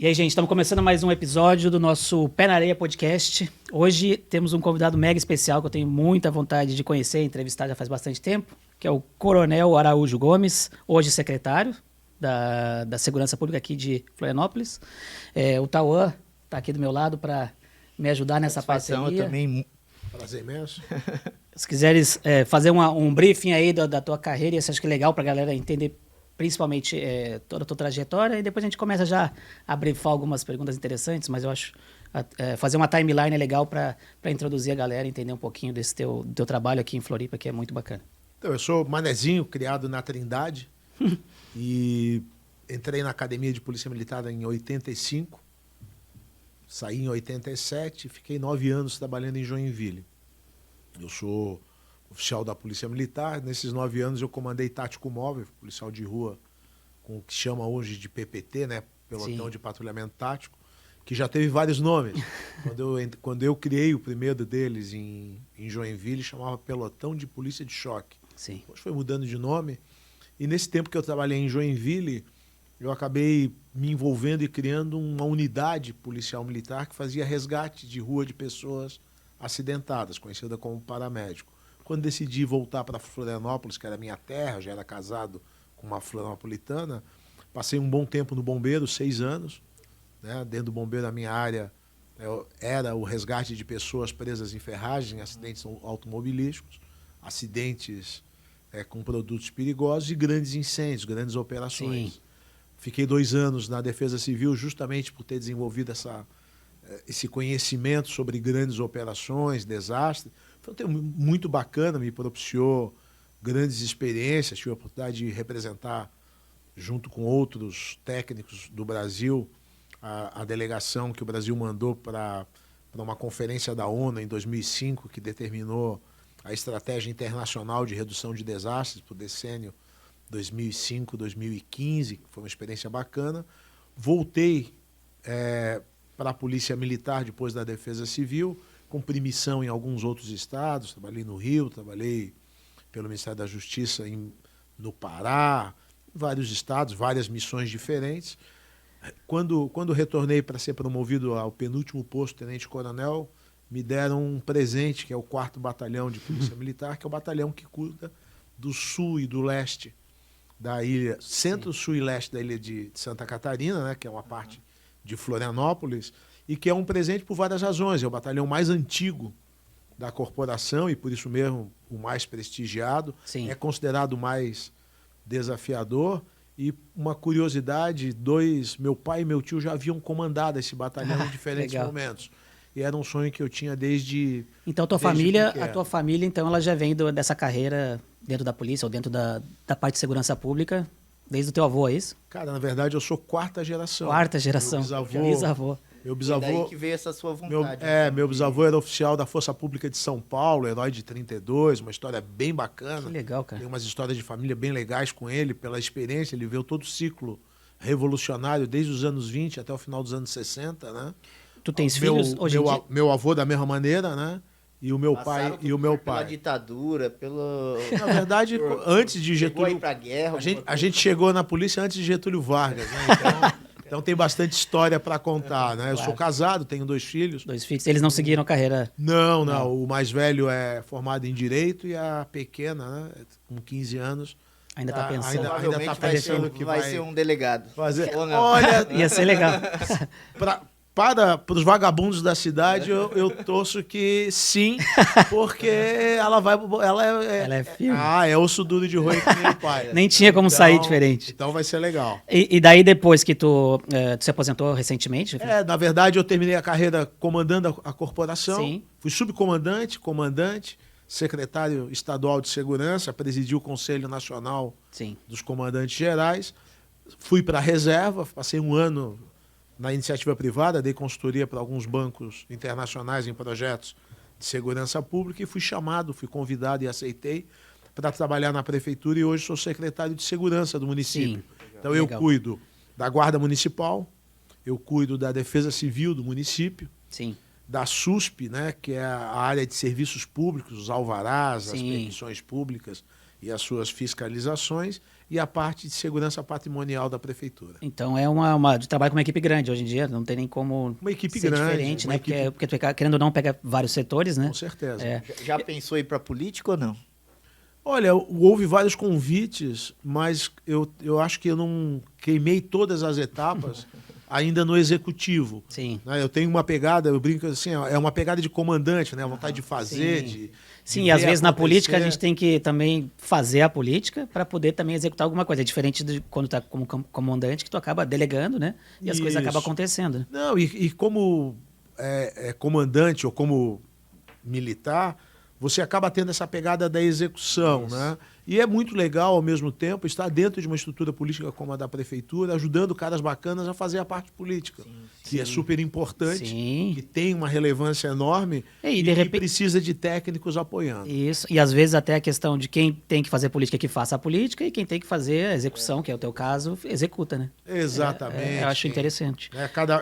E aí, gente, estamos começando mais um episódio do nosso Pé na Areia podcast. Hoje temos um convidado mega especial que eu tenho muita vontade de conhecer e entrevistar já faz bastante tempo, que é o Coronel Araújo Gomes, hoje secretário da Segurança Pública aqui de Florianópolis. O Tauan está aqui do meu lado para me ajudar nessa parceria. Também, prazer imenso. Se quiseres fazer um briefing aí da tua carreira, isso acho que é legal para a galera entender principalmente toda a tua trajetória, e depois a gente começa já a briefar algumas perguntas interessantes, mas eu acho fazer uma timeline é legal para introduzir a galera, entender um pouquinho desse teu trabalho aqui em Floripa, que é muito bacana. Então, eu sou manezinho, criado na Trindade, e entrei na Academia de Polícia Militar em 85, saí em 87, fiquei 9 anos trabalhando em Joinville. Eu sou oficial da Polícia Militar. Nesses 9 anos eu comandei tático móvel, policial de rua, com o que chama hoje de PPT, né? Pelotão de Patrulhamento Tático, que já teve vários nomes. Quando eu criei o primeiro deles em Joinville, chamava Pelotão de Polícia de Choque. Sim. Depois foi mudando de nome. E nesse tempo que eu trabalhei em Joinville, eu acabei me envolvendo e criando uma unidade policial militar que fazia resgate de rua de pessoas acidentadas, conhecida como paramédico. Quando decidi voltar para Florianópolis, que era minha terra, já era casado com uma florianopolitana, passei um bom tempo no bombeiro, 6 anos. Né? Dentro do bombeiro, a minha área era o resgate de pessoas presas em ferragem, em acidentes automobilísticos, acidentes com produtos perigosos e grandes incêndios, grandes operações. Sim. Fiquei 2 anos na Defesa Civil justamente por ter desenvolvido esse conhecimento sobre grandes operações, desastres. Foi um tempo muito bacana, me propiciou grandes experiências. Tive a oportunidade de representar, junto com outros técnicos do Brasil, a delegação que o Brasil mandou para uma conferência da ONU em 2005, que determinou a estratégia internacional de redução de desastres para o decênio 2005-2015, que foi uma experiência bacana. Voltei para a Polícia Militar depois da Defesa Civil, cumpri missão em alguns outros estados, trabalhei no Rio, trabalhei pelo Ministério da Justiça no Pará, em vários estados, várias missões diferentes. Quando retornei para ser promovido ao penúltimo posto, tenente-coronel, me deram um presente, que é o 4º Batalhão de Polícia Militar, que é o batalhão que cuida do sul e do leste da ilha, centro, sul e leste da ilha de Santa Catarina, né, que é uma parte de Florianópolis, e que é um presente por várias razões. É o batalhão mais antigo da corporação e, por isso mesmo, o mais prestigiado. Sim. É considerado o mais desafiador. E uma curiosidade, meu pai e meu tio já haviam comandado esse batalhão em diferentes momentos. E era um sonho que eu tinha desde... Então, a tua família, então, ela já vem dessa carreira dentro da polícia ou dentro da parte de segurança pública, desde o teu avô, é isso? Cara, na verdade, eu sou 4ª geração. 4ª geração. Bisavô. Meu bisavô, é daí que veio essa sua vontade. Meu bisavô era oficial da Força Pública de São Paulo, herói de 32, uma história bem bacana. Que legal, cara. Tem umas histórias de família bem legais com ele, pela experiência. Ele viu todo o ciclo revolucionário, desde os anos 20 até o final dos anos 60, né? Tu tens filhos hoje em dia? Meu avô da mesma maneira, né? E o meu pai. Pela ditadura, pelo... Na verdade, antes de Getúlio... Chegou aí pra guerra. A gente chegou na polícia antes de Getúlio Vargas, né? Então tem bastante história para contar, né? Eu sou casado, tenho 2 filhos. 2 filhos. Eles não seguiram carreira? Não. O mais velho é formado em Direito e a pequena, né, com 15 anos... Ainda está pensando. Ainda tá pensando que vai ser um delegado. Olha, ia ser legal. Para os vagabundos da cidade, eu torço que sim, porque ela é firme. É osso duro de roer que nem o pai. Nem tinha como sair diferente. Então vai ser legal. E daí, depois que tu se aposentou recentemente? Na verdade, eu terminei a carreira comandando a corporação. Sim. Fui subcomandante, comandante, secretário estadual de segurança, presidi o Conselho Nacional dos Comandantes Gerais. Fui para a reserva, passei 1 ano na iniciativa privada, dei consultoria para alguns bancos internacionais em projetos de segurança pública e fui convidado e aceitei para trabalhar na prefeitura e hoje sou secretário de segurança do município. Sim, então eu cuido da Guarda Municipal, eu cuido da Defesa Civil do município, Sim. da SUSP, né, que é a área de serviços públicos, os alvarás, as permissões públicas e as suas fiscalizações, e a parte de segurança patrimonial da prefeitura. Então é de trabalho com uma equipe grande hoje em dia, não tem nem como uma equipe ser grande, diferente, né? Porque tu, querendo ou não, pega vários setores, né? Com certeza. Já pensou em ir para política ou não? Olha, houve vários convites, mas eu acho que eu não queimei todas as etapas ainda no executivo. Sim. Eu tenho uma pegada, eu brinco assim, é uma pegada de comandante, né? A vontade de fazer, sim. de e às vezes na política a gente tem que também fazer a política para poder também executar alguma coisa. É diferente de quando tá como comandante, que tu acaba delegando, né? E as coisas acabam acontecendo. Né? Não, e como comandante ou como militar, você acaba tendo essa pegada da execução, né? E é muito legal, ao mesmo tempo, estar dentro de uma estrutura política como a da prefeitura, ajudando caras bacanas a fazer a parte política, que é super importante, que tem uma relevância enorme e que precisa de técnicos apoiando. Isso, e às vezes até a questão de quem tem que fazer política que faça a política e quem tem que fazer a execução, que é o teu caso, executa, né? Exatamente. Eu acho interessante.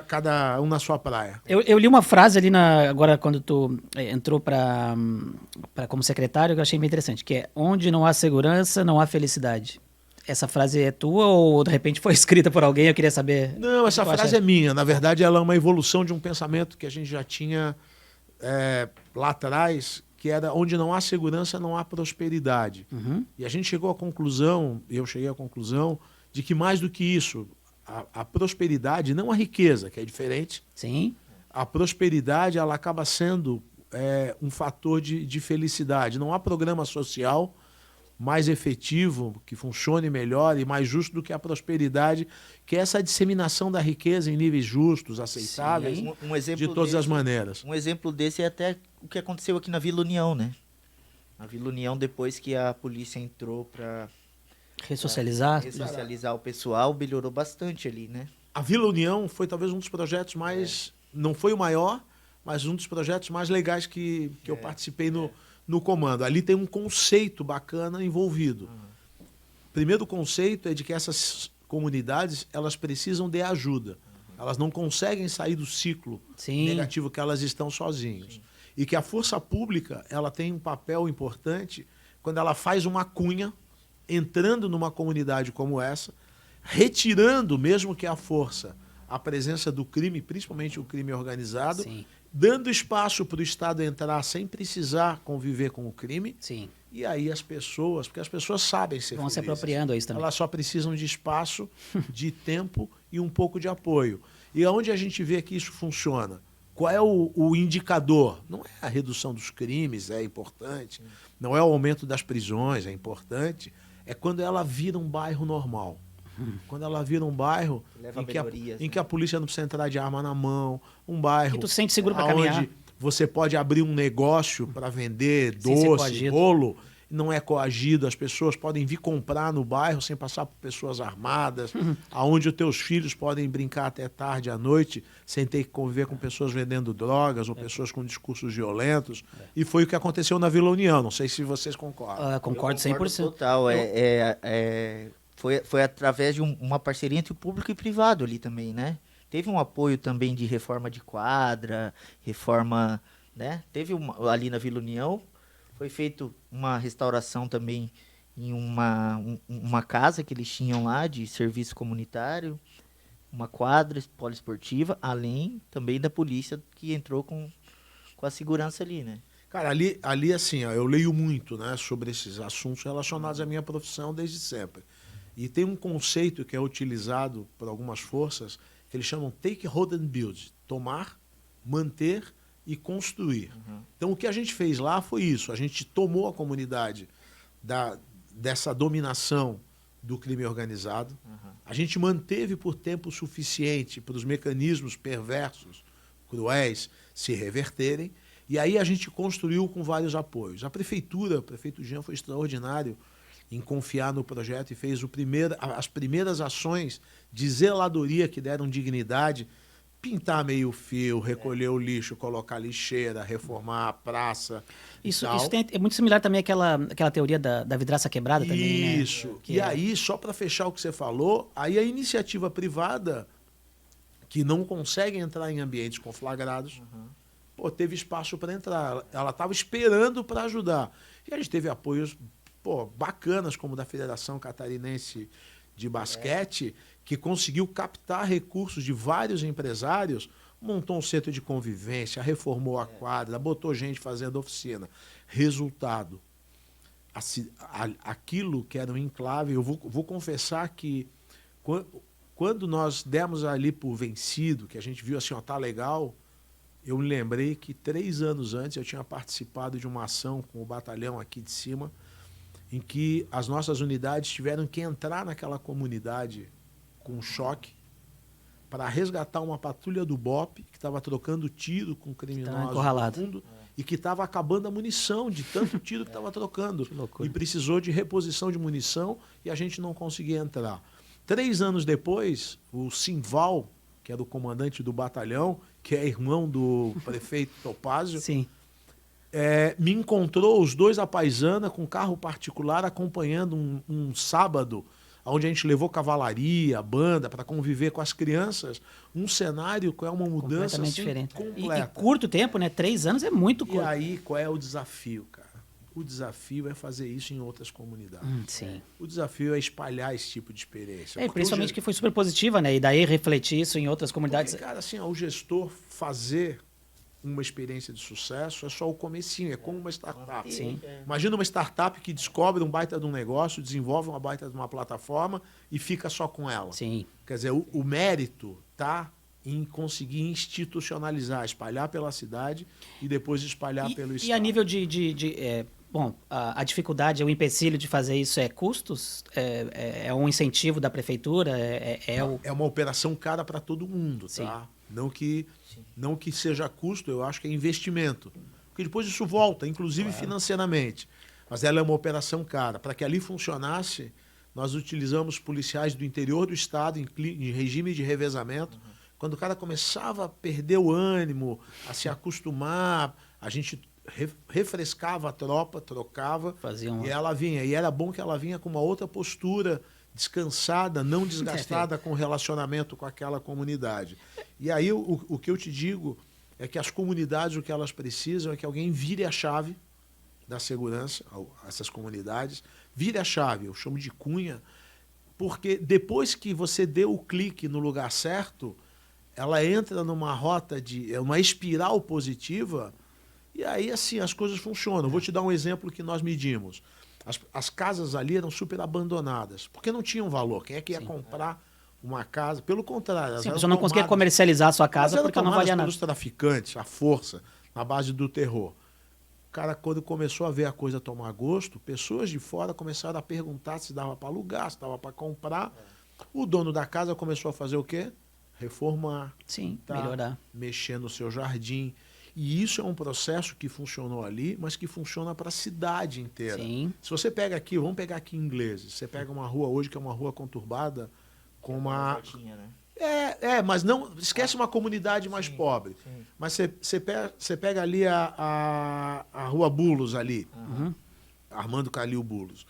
Cada um na sua praia. Eu li uma frase ali, agora quando tu entrou como secretário, que eu achei bem interessante, que é: onde não há segurança, não há felicidade. Essa frase é tua ou de repente foi escrita por alguém? Eu queria saber. Não, essa frase é minha. Na verdade, ela é uma evolução de um pensamento que a gente já tinha lá atrás, que era: onde não há segurança, não há prosperidade. Uhum. E a gente chegou à conclusão, eu cheguei à conclusão, de que mais do que isso, a prosperidade, não a riqueza, que é diferente. Sim. A prosperidade, ela acaba sendo um fator de felicidade. Não há programa social mais efetivo, que funcione melhor e mais justo do que a prosperidade, que é essa disseminação da riqueza em níveis justos, aceitáveis, de todas as maneiras. Um exemplo desse é até o que aconteceu aqui na Vila União, né? Na Vila União, depois que a polícia entrou para ressocializar o pessoal, melhorou bastante ali, né? A Vila União foi talvez um dos projetos mais... Não foi o maior, mas um dos projetos mais legais que eu participei no comando. Ali tem um conceito bacana envolvido. Primeiro conceito é de que essas comunidades, elas precisam de ajuda. Elas não conseguem sair do ciclo negativo que elas estão sozinhas. E que a força pública, ela tem um papel importante quando ela faz uma cunha, entrando numa comunidade como essa, retirando, mesmo que a força, a presença do crime, principalmente o crime organizado, dando espaço para o Estado entrar sem precisar conviver com o crime. Sim. E aí as pessoas, porque as pessoas sabem ser vão felizes, se apropriando isso também. Elas só precisam de espaço, de tempo e um pouco de apoio. E aonde a gente vê que isso funciona? Qual é o indicador? Não é a redução dos crimes, é importante. Não é o aumento das prisões, é importante. É quando ela vira um bairro normal. Quando ela vira um bairro em que a polícia não precisa entrar de arma na mão, um bairro que tu sente seguro para caminhar, onde você pode abrir um negócio para vender doce, bolo, não é coagido, as pessoas podem vir comprar no bairro sem passar por pessoas armadas, aonde os teus filhos podem brincar até tarde à noite sem ter que conviver com pessoas vendendo drogas ou pessoas com discursos violentos. E foi o que aconteceu na Vila União, não sei se vocês concordam. Concordo 100%. Total, Foi através de uma parceria entre o público e privado ali também, né? Teve um apoio também de reforma de quadra, reforma, né? Teve ali na Vila União, foi feita uma restauração também em uma casa que eles tinham lá de serviço comunitário, uma quadra poliesportiva, além também da polícia que entrou com a segurança ali, né? Cara, ali assim, ó, eu leio muito, né, sobre esses assuntos relacionados à minha profissão desde sempre. E tem um conceito que é utilizado por algumas forças que eles chamam take, hold and build. Tomar, manter e construir. Então o que a gente fez lá foi isso. A gente tomou a comunidade dessa dominação do crime organizado. A gente manteve por tempo suficiente para os mecanismos perversos, cruéis, se reverterem. E aí a gente construiu com vários apoios. O prefeito Jean foi extraordinário em confiar no projeto e fez as primeiras ações de zeladoria que deram dignidade, pintar meio fio, recolher o lixo, colocar lixeira, reformar a praça. Isso é muito similar também àquela teoria da vidraça quebrada também, né? Isso. E aí, só para fechar o que você falou, aí a iniciativa privada, que não consegue entrar em ambientes conflagrados, teve espaço para entrar. Ela estava esperando para ajudar. E a gente teve apoios bacanas, como da Federação Catarinense de Basquete, que conseguiu captar recursos de vários empresários, montou um centro de convivência, reformou a quadra, botou gente fazendo oficina. Resultado, aquilo que era um enclave, eu vou confessar que quando nós demos ali por vencido, que a gente viu assim, tá legal, eu me lembrei que 3 anos antes eu tinha participado de uma ação com o batalhão aqui de cima, em que as nossas unidades tiveram que entrar naquela comunidade com choque para resgatar uma patrulha do BOPE que estava trocando tiro com criminosos no fundo e que estava acabando a munição de tanto tiro que estava trocando. E precisou de reposição de munição e a gente não conseguia entrar. 3 anos depois, o Simval, que era o comandante do batalhão, que é irmão do prefeito Topázio, Sim. Me encontrou os dois à paisana com carro particular acompanhando um sábado, onde a gente levou cavalaria, banda, para conviver com as crianças. Um cenário que é uma mudança assim, diferente. completa. E curto tempo, né? 3 anos é muito curto. E aí, qual é o desafio, cara? O desafio é fazer isso em outras comunidades. Sim. O desafio é espalhar esse tipo de experiência. Principalmente que foi super positiva, né? E daí refletir isso em outras comunidades. Porque, cara, assim, o gestor fazer uma experiência de sucesso é só o comecinho, é como uma startup. Sim. Imagina uma startup que descobre um baita de um negócio, desenvolve uma baita de uma plataforma e fica só com ela. Sim. Quer dizer, o mérito está em conseguir institucionalizar, espalhar pela cidade e depois espalhar pelo Estado. E a nível bom, a dificuldade, o empecilho de fazer isso é custos? É um incentivo da prefeitura? É uma operação cara para todo mundo, Sim. tá? Não que seja custo, eu acho que é investimento. Porque depois isso volta, inclusive financeiramente. Mas ela é uma operação cara. Para que ali funcionasse, nós utilizamos policiais do interior do estado em regime de revezamento. Quando o cara começava a perder o ânimo, a se acostumar, a gente refrescava a tropa, trocava, e ela vinha. E era bom que ela vinha com uma outra postura, descansada, não desgastada com o relacionamento com aquela comunidade. E aí o que eu te digo é que as comunidades, o que elas precisam é que alguém vire a chave da segurança, essas comunidades, vire a chave, eu chamo de cunha, porque depois que você deu o clique no lugar certo, ela entra numa rota uma espiral positiva, e aí assim as coisas funcionam. Eu vou te dar um exemplo que nós medimos. As casas ali eram super abandonadas, porque não tinham valor. Quem é que ia comprar uma casa? Pelo contrário. Sim, a pessoa não conseguia comercializar a sua casa porque não valia nada. Pelos traficantes, a força, na base do terror. O cara, quando começou a ver a coisa tomar gosto, pessoas de fora começaram a perguntar se dava para alugar, se dava para comprar. O dono da casa começou a fazer o quê? Reformar. Sim, melhorar. Mexer no seu jardim. E isso é um processo que funcionou ali, mas que funciona para a cidade inteira. Sim. Se você pega aqui, vamos pegar aqui em Ingleses, você pega uma rua hoje que é uma rua conturbada, com uma... Né? Mas não esquece uma comunidade mais pobre. Sim. Mas você pega ali a Rua Bulos ali, Armando Calil Bulos.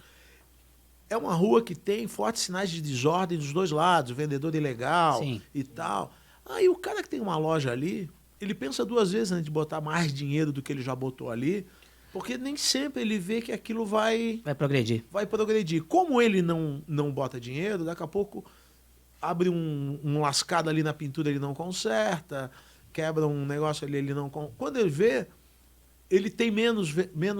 É uma rua que tem fortes sinais de desordem dos dois lados, vendedor ilegal e tal. Aí o cara que tem uma loja ali, ele pensa 2 vezes antes de botar mais dinheiro do que ele já botou ali, porque nem sempre ele vê que aquilo vai progredir. Vai progredir. Como ele não bota dinheiro, daqui a pouco abre um lascado ali na pintura, ele não conserta, quebra um negócio ali, ele não... Quando ele vê, ele tem menos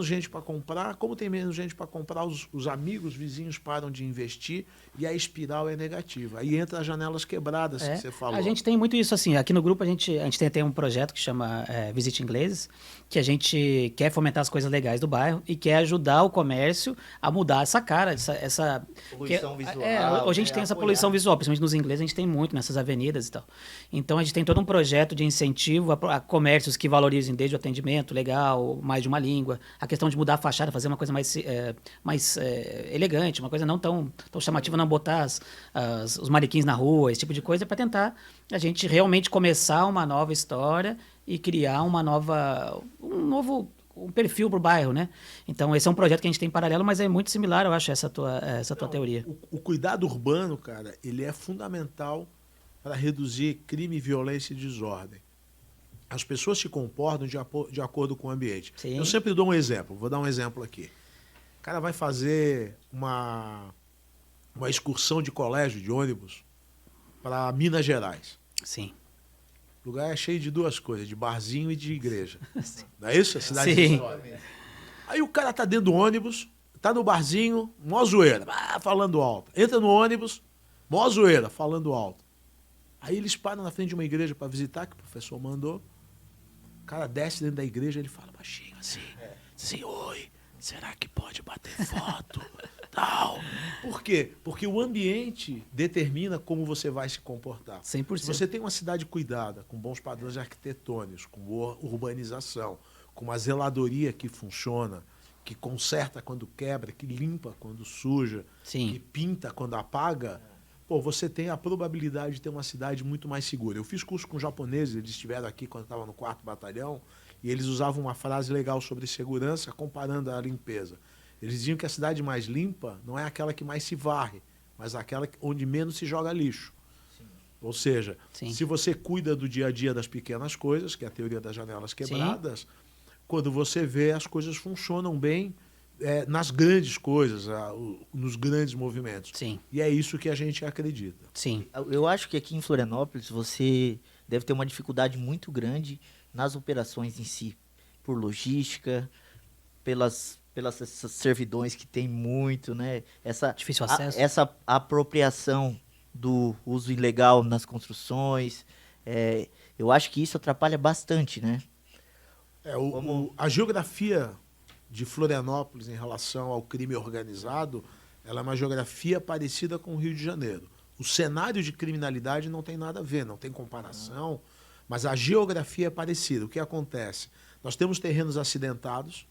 gente para comprar. Como tem menos gente para comprar, os amigos, vizinhos param de investir e a espiral é negativa. Aí entra as janelas quebradas que você falou. A gente tem muito isso assim. Aqui no grupo a gente tem um projeto que chama Visite Ingleses, que a gente quer fomentar as coisas legais do bairro e quer ajudar o comércio a mudar essa cara, essa poluição visual. Hoje a gente tem essa poluição visual, principalmente nos ingleses, a gente tem muito nessas avenidas e tal. Então a gente tem todo um projeto de incentivo a comércios que valorizem desde o atendimento legal, mais de uma língua, a questão de mudar a fachada, fazer uma coisa mais elegante, uma coisa não tão chamativa, não botar os manequins na rua, esse tipo de coisa, para tentar a gente realmente começar uma nova história e criar um novo perfil para o bairro, né? Então esse é um projeto que a gente tem em paralelo, mas é muito similar, eu acho, essa tua teoria. O cuidado urbano, cara, ele é fundamental para reduzir crime, violência e desordem. As pessoas se comportam de acordo com o ambiente. Sim. Eu sempre dou um exemplo, vou dar um exemplo aqui. cara vai fazer uma excursão de colégio, de ônibus, para Minas Gerais. Sim. O lugar é cheio de duas coisas, de barzinho e de igreja. Não é isso? A cidade Sim. histórica. Aí o cara tá dentro do ônibus, tá no barzinho, mó zoeira, falando alto. Entra no ônibus, mó zoeira, falando alto. Aí eles param na frente de uma igreja para visitar, que o professor mandou. O cara desce dentro da igreja, ele fala baixinho assim, oi, será que pode bater foto? Tal. Por quê? Porque o ambiente determina como você vai se comportar. 100%. Se você tem uma cidade cuidada, com bons padrões arquitetônicos, com boa urbanização, com uma zeladoria que funciona, que conserta quando quebra, que limpa quando suja, Sim. que pinta quando apaga, pô, você tem a probabilidade de ter uma cidade muito mais segura. Eu fiz curso com japoneses, eles estiveram aqui quando eu estava no 4º Batalhão, e eles usavam uma frase legal sobre segurança, comparando a limpeza. Eles diziam que a cidade mais limpa não é aquela que mais se varre, mas aquela onde menos se joga lixo. Sim. Ou seja, Sim. se você cuida do dia a dia das pequenas coisas, que é a teoria das janelas quebradas, quando você vê as coisas funcionam bem nas grandes coisas, nos grandes movimentos. Sim. E é isso que a gente acredita. Sim. Eu acho que aqui em Florianópolis você deve ter uma dificuldade muito grande nas operações em si, por logística, pelas essas servidões que tem muito, né? Difícil acesso. Essa apropriação do uso ilegal nas construções, eu acho que isso atrapalha bastante, né? A geografia de Florianópolis em relação ao crime organizado, ela é uma geografia parecida com o Rio de Janeiro. O cenário de criminalidade não tem nada a ver, não tem comparação, mas a geografia é parecida. O que acontece? Nós temos terrenos acidentados,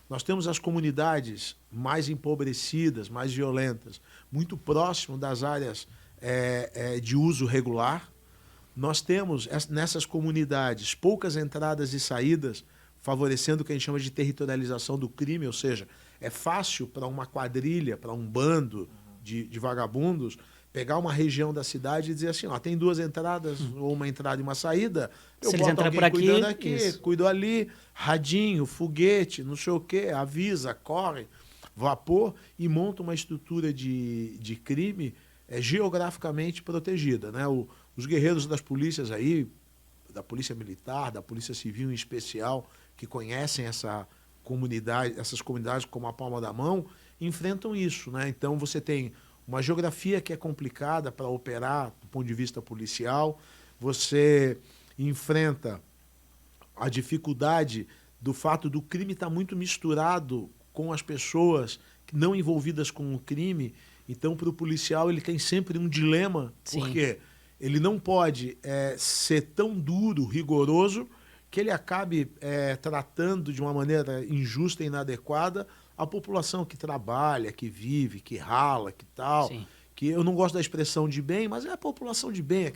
nós temos as comunidades mais empobrecidas, mais violentas, muito próximo das áreas de uso regular. Nós temos, nessas comunidades, poucas entradas e saídas, favorecendo o que a gente chama de territorialização do crime, ou seja, é fácil para uma quadrilha, para um bando de vagabundos, pegar uma região da cidade e dizer assim, ó, tem 2 entradas, ou uma entrada e uma saída, eu boto alguém cuidando aqui, cuido ali, radinho, foguete, não sei o quê, avisa, corre, vapor, e monta uma estrutura de crime geograficamente protegida, né? Os guerreiros das polícias aí, da polícia militar, da polícia civil em especial, que conhecem essas comunidades como a palma da mão, enfrentam isso, né? Então você tem uma geografia que é complicada para operar do ponto de vista policial, você enfrenta a dificuldade do fato do crime estar muito misturado com as pessoas não envolvidas com o crime. Então, para o policial, ele tem sempre um dilema, porque ele não pode ser tão duro, rigoroso, que ele acabe tratando de uma maneira injusta e inadequada a população que trabalha, que vive, que rala, que tal. Sim. Que eu não gosto da expressão de bem, mas é a população de bem,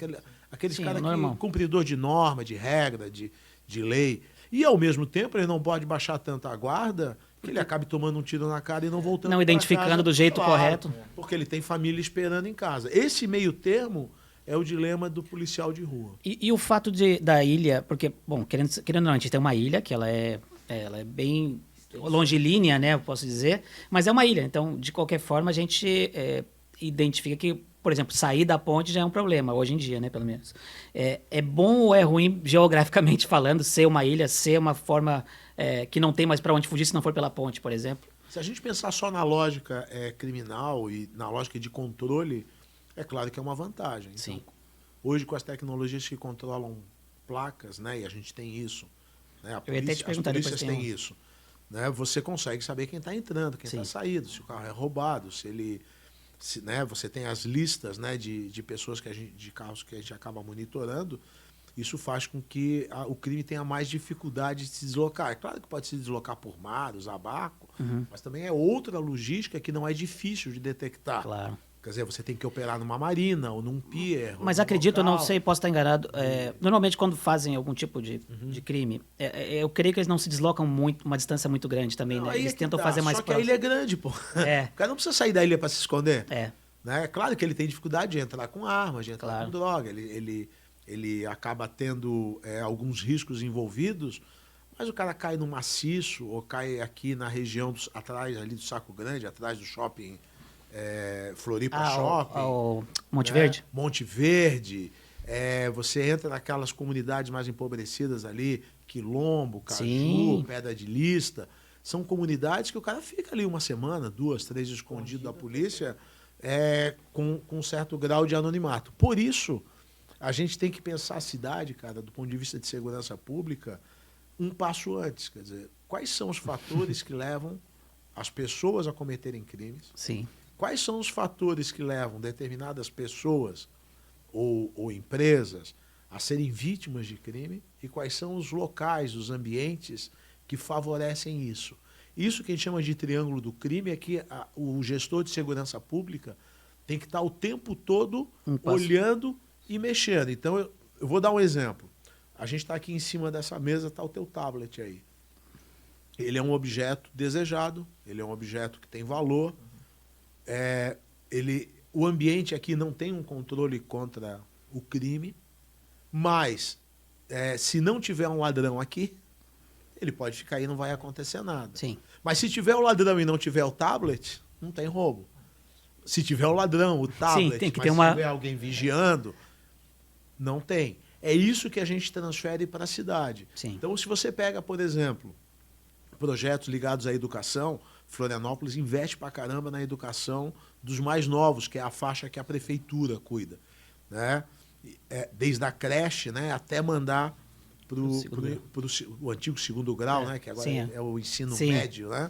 aqueles caras que cumpridor de norma, de regra, de lei. E, ao mesmo tempo, ele não pode baixar tanta a guarda que ele acabe tomando um tiro na cara e não voltando não pra identificando casa, do jeito correto. Porque ele tem família esperando em casa. Esse meio termo é o dilema do policial de rua. E o fato da ilha, porque, bom, querendo ou não, a gente tem uma ilha que ela é bem longilínea, né, eu posso dizer, mas é uma ilha, então, de qualquer forma, a gente identifica que, por exemplo, sair da ponte já é um problema, hoje em dia, né, pelo menos. É bom ou é ruim, geograficamente falando, ser uma ilha, ser uma forma que não tem mais para onde fugir se não for pela ponte, por exemplo? Se a gente pensar só na lógica criminal e na lógica de controle, é claro que é uma vantagem. Então, sim. Hoje, com as tecnologias que controlam placas, né, e a gente tem isso, né, eu ia até te perguntar, as polícias têm isso, né, você consegue saber quem está entrando, quem está saindo, se o carro é roubado, né, você tem as listas, né, de pessoas de carros que a gente acaba monitorando. Isso faz com que o crime tenha mais dificuldade de se deslocar. É claro que pode se deslocar por mar, usar barco, mas também é outra logística que não é difícil de detectar. Claro. Quer dizer, você tem que operar numa marina ou num pier. Mas acredito, eu não sei, posso estar enganado. Normalmente, quando fazem algum tipo de crime, eu creio que eles não se deslocam muito, uma distância muito grande também, não, né? Eles tentam fazer mais próximo. Só que a ilha é grande, pô. O cara não precisa sair da ilha para se esconder. Né? É claro que ele tem dificuldade de entrar com armas, de entrar com droga. Ele acaba tendo alguns riscos envolvidos, Mas o cara cai no Maciço ou cai aqui na região atrás ali do Saco Grande, atrás do shopping Floripa Shopping. O Monte né? Verde? Monte Verde. Você entra naquelas comunidades mais empobrecidas ali, Quilombo, Caju, Sim. Pedra de Lista. São comunidades que o cara fica ali uma semana, 2, 3 escondido da polícia, com um certo grau de anonimato. Por isso, a gente tem que pensar a cidade, cara, do ponto de vista de segurança pública, um passo antes. Quer dizer, quais são os fatores que levam as pessoas a cometerem crimes? Sim. Quais são os fatores que levam determinadas pessoas ou empresas a serem vítimas de crime? E quais são os locais, os ambientes que favorecem isso? Isso que a gente chama de triângulo do crime é que o gestor de segurança pública tem que estar o tempo todo olhando e mexendo. Então, eu vou dar um exemplo. A gente está aqui em cima dessa mesa, está o teu tablet aí. Ele é um objeto desejado, ele é um objeto que tem valor. O ambiente aqui não tem um controle contra o crime, mas se não tiver um ladrão aqui, ele pode ficar aí e não vai acontecer nada. Sim. Mas se tiver o ladrão e não tiver o tablet, não tem roubo. Se tiver o ladrão, o tablet, sim, tem que mas ter se tiver alguém vigiando, não tem. É isso que a gente transfere para a cidade. Sim. Então, se você pega, por exemplo, projetos ligados à educação, Florianópolis investe pra caramba na educação dos mais novos, que é a faixa que a prefeitura cuida, né? Desde a creche, né, até mandar para o antigo segundo grau, né, que agora é o ensino médio, né?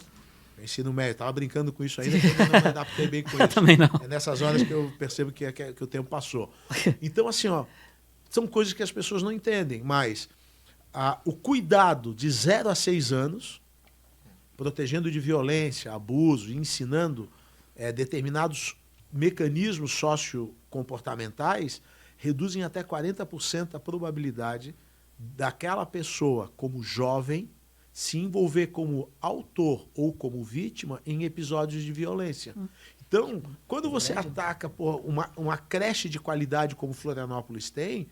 O ensino médio. Estava brincando com isso ainda, que ainda não me adaptei bem com isso. Também não. É nessas horas que eu percebo que o tempo passou. Então, assim, são coisas que as pessoas não entendem, mas o cuidado de 0 a 6 anos, protegendo de violência, abuso, ensinando determinados mecanismos sociocomportamentais, reduzem até 40% a probabilidade daquela pessoa, como jovem, se envolver como autor ou como vítima em episódios de violência. Então, quando você ataca uma creche de qualidade como Florianópolis tem,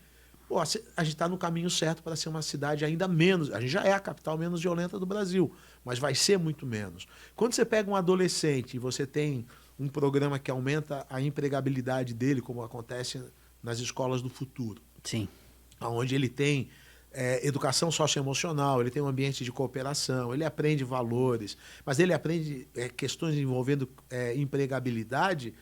a gente está no caminho certo para ser uma cidade ainda menos... A gente já é a capital menos violenta do Brasil, mas vai ser muito menos. Quando você pega um adolescente e você tem um programa que aumenta a empregabilidade dele, como acontece nas escolas do futuro, sim, onde ele tem educação socioemocional, ele tem um ambiente de cooperação, ele aprende valores, mas ele aprende questões envolvendo empregabilidade,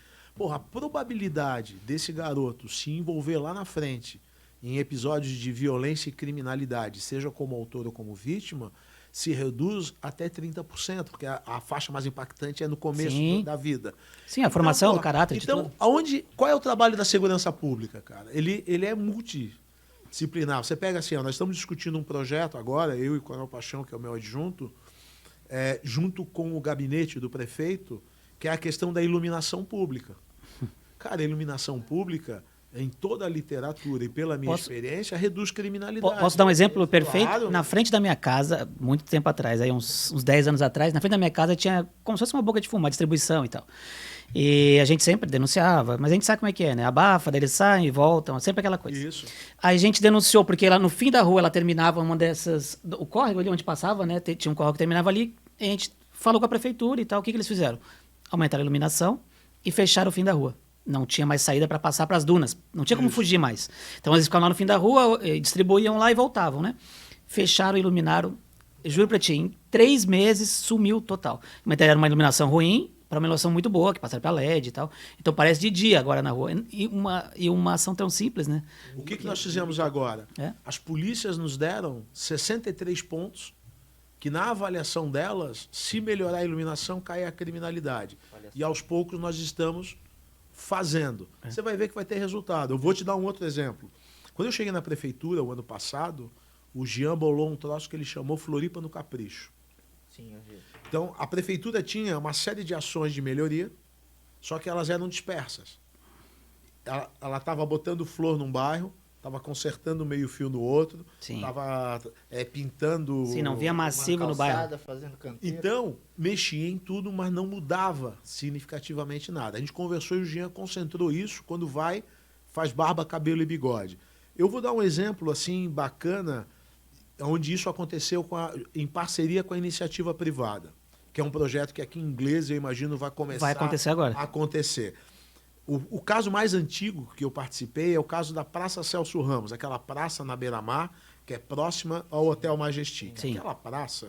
a probabilidade desse garoto se envolver lá na frente em episódios de violência e criminalidade, seja como autor ou como vítima, se reduz até 30%, porque a faixa mais impactante é no começo da vida. Sim, a formação do caráter de tudo. Qual é o trabalho da segurança pública, cara? Ele é multidisciplinar. Você pega assim, nós estamos discutindo um projeto agora, eu e o Coronel Paixão, que é o meu adjunto, junto com o gabinete do prefeito, que é a questão da iluminação pública. Cara, a iluminação pública, em toda a literatura e pela minha experiência, reduz criminalidade. Posso dar um exemplo perfeito? Claro. Na frente da minha casa, muito tempo atrás, aí uns 10 anos atrás, na frente da minha casa tinha como se fosse uma boca de fumo, uma distribuição e tal. E a gente sempre denunciava, mas a gente sabe como é que é, né? Abafa, daí eles saem e voltam, sempre aquela coisa. Isso. Aí a gente denunciou, porque lá no fim da rua ela terminava uma dessas... O córrego ali onde passava, né? Tinha um córrego que terminava ali, e a gente falou com a prefeitura e tal. O que eles fizeram? Aumentaram a iluminação e fecharam o fim da rua. Não tinha mais saída para passar para as dunas. Não tinha como fugir mais. Então eles ficavam lá no fim da rua, distribuíam lá e voltavam, né? Fecharam, iluminaram. Juro para ti, em 3 meses sumiu total. Mas era uma iluminação ruim para uma iluminação muito boa, que passaram para LED e tal. Então parece de dia agora na rua. E uma ação tão simples, né? O que nós fizemos agora? As polícias nos deram 63 pontos que na avaliação delas, se melhorar a iluminação, cai a criminalidade. E aos poucos nós estamos fazendo. Você vai ver que vai ter resultado. Eu vou te dar um outro exemplo. Quando eu cheguei na prefeitura, o ano passado, o Jean bolou um troço que ele chamou Floripa no Capricho. Sim, eu vi. Então, a prefeitura tinha uma série de ações de melhoria, só que elas eram dispersas. Ela estava botando flor num bairro, estava consertando meio-fio no outro, estava pintando... Sim, não via massivo no bairro. Fazendo canteiro. Então, mexia em tudo, mas não mudava significativamente nada. A gente conversou e o Jean concentrou isso quando faz barba, cabelo e bigode. Eu vou dar um exemplo assim bacana onde isso aconteceu em parceria com a iniciativa privada, que é um projeto que aqui em inglês, eu imagino, vai começar Vai acontecer agora. a acontecer. O caso mais antigo que eu participei é o caso da Praça Celso Ramos, aquela praça na beira-mar, que é próxima ao Hotel Majestic. Sim. Aquela praça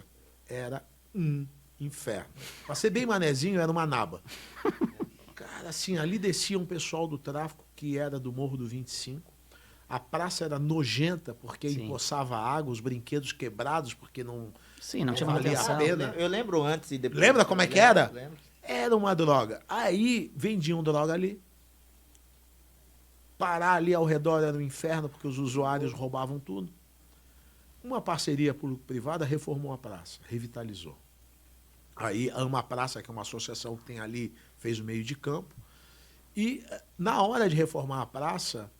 era um inferno. Para ser bem manezinho, era uma naba. Cara, assim, ali descia um pessoal do tráfico que era do Morro do 25. A praça era nojenta porque Sim. empoçava água, os brinquedos quebrados porque não... Sim, não tinha valia manutenção. a pena. Eu lembro antes e depois. Lembra como é que era? Lembro. Era uma droga. Aí vendiam droga ali. Parar ali ao redor era um inferno porque os usuários roubavam tudo. Uma parceria público-privada reformou a praça, revitalizou. Aí a Ama Praça, que é uma associação que tem ali, fez o meio de campo. E na hora de reformar a praça,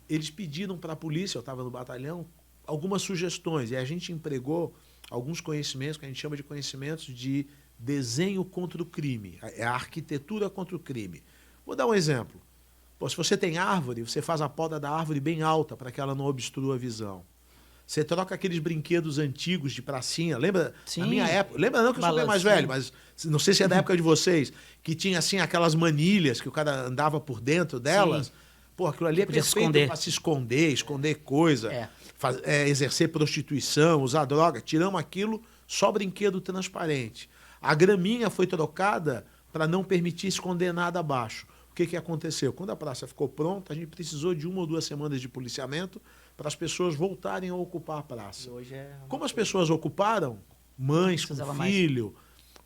eles pediram para a polícia, eu estava no batalhão, algumas sugestões. E a gente empregou alguns conhecimentos, que a gente chama de conhecimentos de desenho contra o crime. É a arquitetura contra o crime. Vou dar um exemplo. Pô, se você tem árvore, você faz a poda da árvore bem alta para que ela não obstrua a visão. Você troca aqueles brinquedos antigos de pracinha. Lembra? Sim. Na minha época. Lembra não que eu sou bem mais velho, mas não sei se é da época de vocês, que tinha assim aquelas manilhas que o cara andava por dentro delas. Sim. Pô, aquilo ali é Podia perfeito para se esconder coisa, exercer prostituição, usar droga. Tiramos aquilo, só brinquedo transparente. A graminha foi trocada para não permitir esconder nada abaixo. O que aconteceu? Quando a praça ficou pronta, a gente precisou de 1 ou 2 semanas de policiamento para as pessoas voltarem a ocupar a praça. Como as pessoas ocuparam, mães com filho,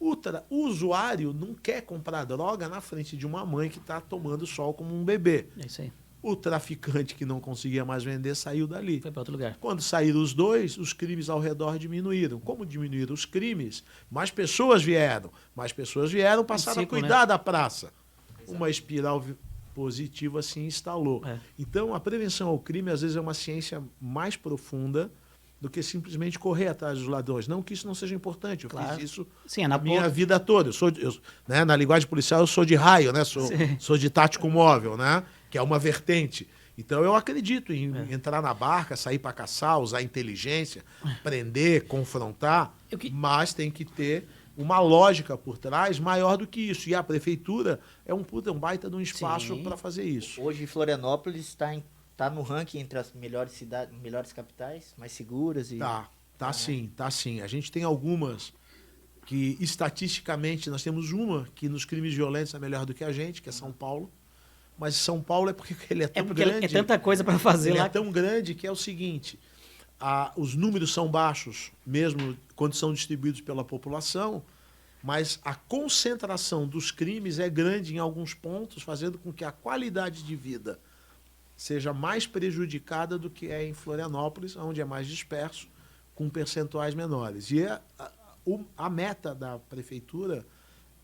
o usuário não quer comprar droga na frente de uma mãe que está tomando sol como um bebê. É isso aí. O traficante que não conseguia mais vender saiu dali. Foi para outro lugar. Quando saíram os dois, os crimes ao redor diminuíram. Como diminuíram os crimes, mais pessoas vieram. Mais pessoas vieram, passaram a cuidar da praça. Uma espiral positiva se instalou. Então, a prevenção ao crime, às vezes, é uma ciência mais profunda do que simplesmente correr atrás dos ladrões. Não que isso não seja importante, eu fiz isso na minha vida toda. Né, na linguagem policial, eu sou de raio, né? Sou de tático móvel, né? Que é uma vertente. Então, eu acredito em entrar na barca, sair para caçar, usar inteligência, prender, confrontar, mas tem que ter uma lógica por trás maior do que isso. E a prefeitura é um baita de um espaço para fazer isso. Hoje, Florianópolis está no ranking entre as melhores cidades, melhores capitais, mais seguras. Tá sim. A gente tem algumas que, estatisticamente, nós temos uma que nos crimes violentos é melhor do que a gente, que é São Paulo. Mas São Paulo é porque ele é tão grande. É tanta coisa para fazer ele lá. É tão grande que é o seguinte... os números são baixos, mesmo quando são distribuídos pela população, mas a concentração dos crimes é grande em alguns pontos, fazendo com que a qualidade de vida seja mais prejudicada do que é em Florianópolis, onde é mais disperso, com percentuais menores. E a meta da prefeitura,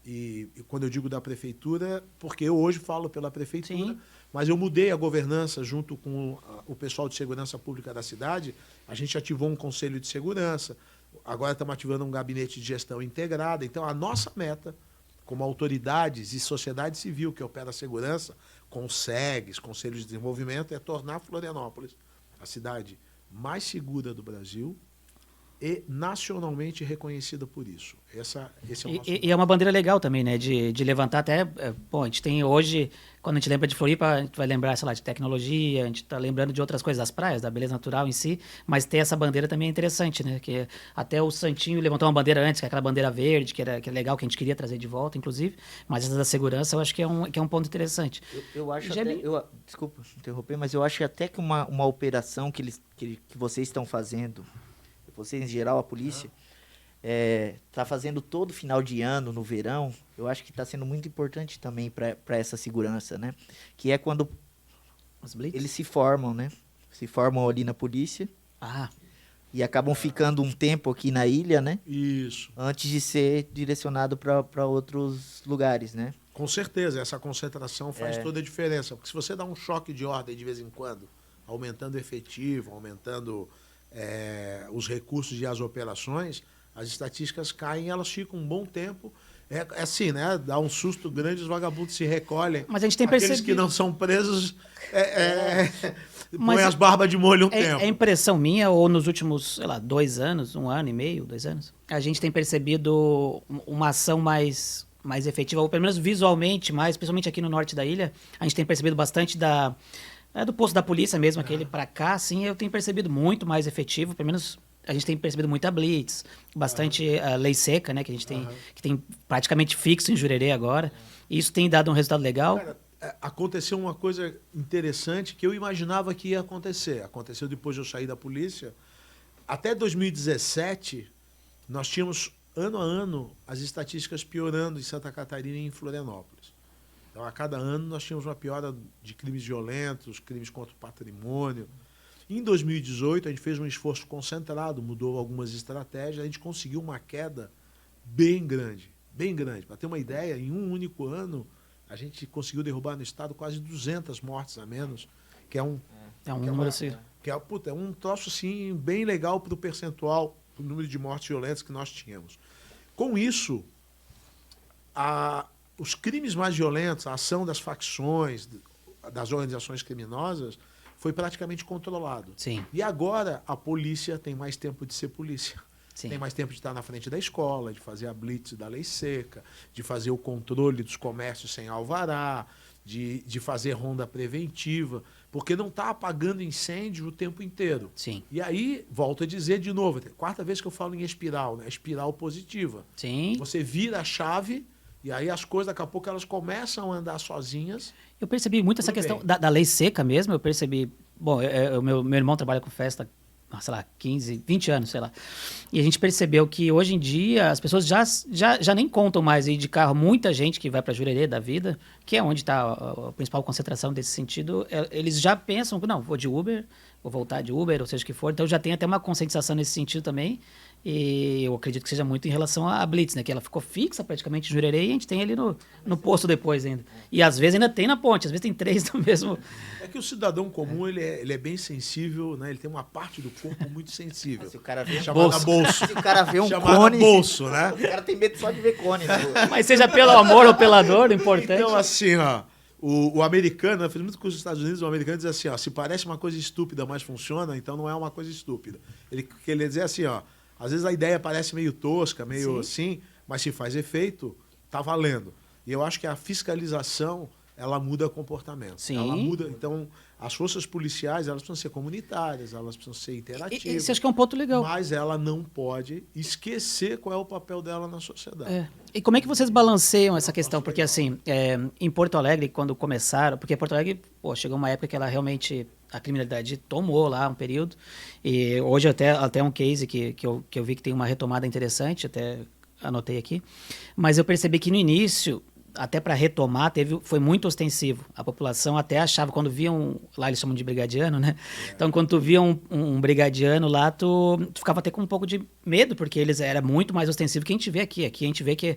e quando eu digo da prefeitura, porque eu hoje falo pela prefeitura, mas eu mudei a governança junto com o pessoal de segurança pública da cidade. A gente ativou um conselho de segurança, agora estamos ativando um gabinete de gestão integrada. Então, a nossa meta, como autoridades e sociedade civil que opera a segurança, com SEGs, Conselhos de Desenvolvimento, é tornar Florianópolis a cidade mais segura do Brasil e nacionalmente reconhecida por isso. Esse é o nosso... E é uma bandeira legal também, né? De levantar até... Bom, a gente tem hoje, quando a gente lembra de Floripa, a gente vai lembrar, sei lá, de tecnologia, a gente está lembrando de outras coisas, das praias, da beleza natural em si, mas ter essa bandeira também é interessante, né? Que até o Santinho levantou uma bandeira antes, que é aquela bandeira verde, que é legal, que a gente queria trazer de volta, inclusive, mas essa da segurança eu acho que é um ponto interessante. Eu acho até... desculpa interromper, mas eu acho até que uma operação que vocês estão fazendo... Vocês, em geral, a polícia, está fazendo todo final de ano, no verão, eu acho que está sendo muito importante também para essa segurança, né? Que é quando eles se formam, né? Se formam ali na polícia. E acabam ficando um tempo aqui na ilha, né? Isso. Antes de ser direcionado para outros lugares, né? Com certeza, essa concentração faz toda a diferença. Porque se você dá um choque de ordem de vez em quando, aumentando o efetivo, aumentando... os recursos e as operações, as estatísticas caem e elas ficam um bom tempo. É assim, né? Dá um susto grande, os vagabundos se recolhem. Mas a gente tem Aqueles percebido... que não são presos Mas põem as barbas de molho um tempo. É impressão minha, ou nos últimos, sei lá, 2 anos, 1 ano e meio, 2 anos, a gente tem percebido uma ação mais efetiva, ou pelo menos visualmente mais, principalmente aqui no norte da ilha, a gente tem percebido bastante do posto da polícia mesmo, aquele pra cá, assim, eu tenho percebido muito mais efetivo, pelo menos a gente tem percebido muita blitz, bastante lei seca, né, que a gente tem, que tem praticamente fixo em Jurerê agora, e isso tem dado um resultado legal. Cara, aconteceu uma coisa interessante que eu imaginava que ia acontecer. Aconteceu depois de eu sair da polícia. Até 2017, nós tínhamos, ano a ano, as estatísticas piorando em Santa Catarina e em Florianópolis. Então, a cada ano, nós tínhamos uma piora de crimes violentos, crimes contra o patrimônio. Em 2018, a gente fez um esforço concentrado, mudou algumas estratégias, a gente conseguiu uma queda bem grande, bem grande. Para ter uma ideia, em um único ano, a gente conseguiu derrubar no estado quase 200 mortes a menos, que é um número assim. É um troço assim, bem legal para o percentual, para o número de mortes violentas que nós tínhamos. Com isso, os crimes mais violentos, a ação das facções, das organizações criminosas, foi praticamente controlado. Sim. E agora a polícia tem mais tempo de ser polícia. Sim. Tem mais tempo de estar na frente da escola, de fazer a blitz da lei seca, de fazer o controle dos comércios sem alvará, de fazer ronda preventiva, porque não está apagando incêndio o tempo inteiro. Sim. E aí, volto a dizer de novo, quarta vez que eu falo em espiral, né? Espiral positiva. Sim. Você vira a chave e aí as coisas, daqui a pouco, elas começam a andar sozinhas. Eu percebi muito essa questão da lei seca mesmo, eu percebi... Bom, meu irmão trabalha com festa, sei lá, 15, 20 anos, sei lá. E a gente percebeu que hoje em dia as pessoas já nem contam mais ir de carro. Muita gente que vai para Jurerê da vida, que é onde está a principal concentração desse sentido, eles já pensam que não, vou de Uber, vou voltar de Uber, ou seja o que for. Então já tem até uma conscientização nesse sentido também. E eu acredito que seja muito em relação à Blitz, né? Que ela ficou fixa praticamente em Jurerê e a gente tem ali no posto depois ainda. E às vezes ainda tem na ponte, às vezes tem 3 no mesmo... É que o cidadão comum, ele é bem sensível, né? Ele tem uma parte do corpo muito sensível. Se o cara vê chamada bolso. Se o cara vê um chamada cone... bolso, né? O cara tem medo só de ver cone. Mas seja pelo amor ou pela dor, o importante... Então, assim, ó, o americano, eu fiz muito curso nos Estados Unidos, o americano diz assim, ó, se parece uma coisa estúpida, mas funciona, então não é uma coisa estúpida. Ele quer dizer assim, ó, às vezes a ideia parece meio tosca, meio assim, mas se faz efeito, tá valendo. E eu acho que a fiscalização, ela muda comportamento. Sim. Ela muda, então, as forças policiais, elas precisam ser comunitárias, elas precisam ser interativas. Esse acho que é um ponto legal. Mas ela não pode esquecer qual é o papel dela na sociedade. E como é que vocês balanceiam essa questão? Porque, assim, em Porto Alegre, quando começaram... Porque Porto Alegre, chegou uma época que ela realmente... A criminalidade tomou lá um período. E hoje até um case que eu vi que tem uma retomada interessante, até anotei aqui. Mas eu percebi que no início... Até para retomar, foi muito ostensivo. A população até achava, quando via lá eles chamam de brigadiano, né? Então, quando tu via um brigadiano lá, tu ficava até com um pouco de medo, porque eles era muito mais ostensivo que a gente vê aqui. Aqui a gente vê que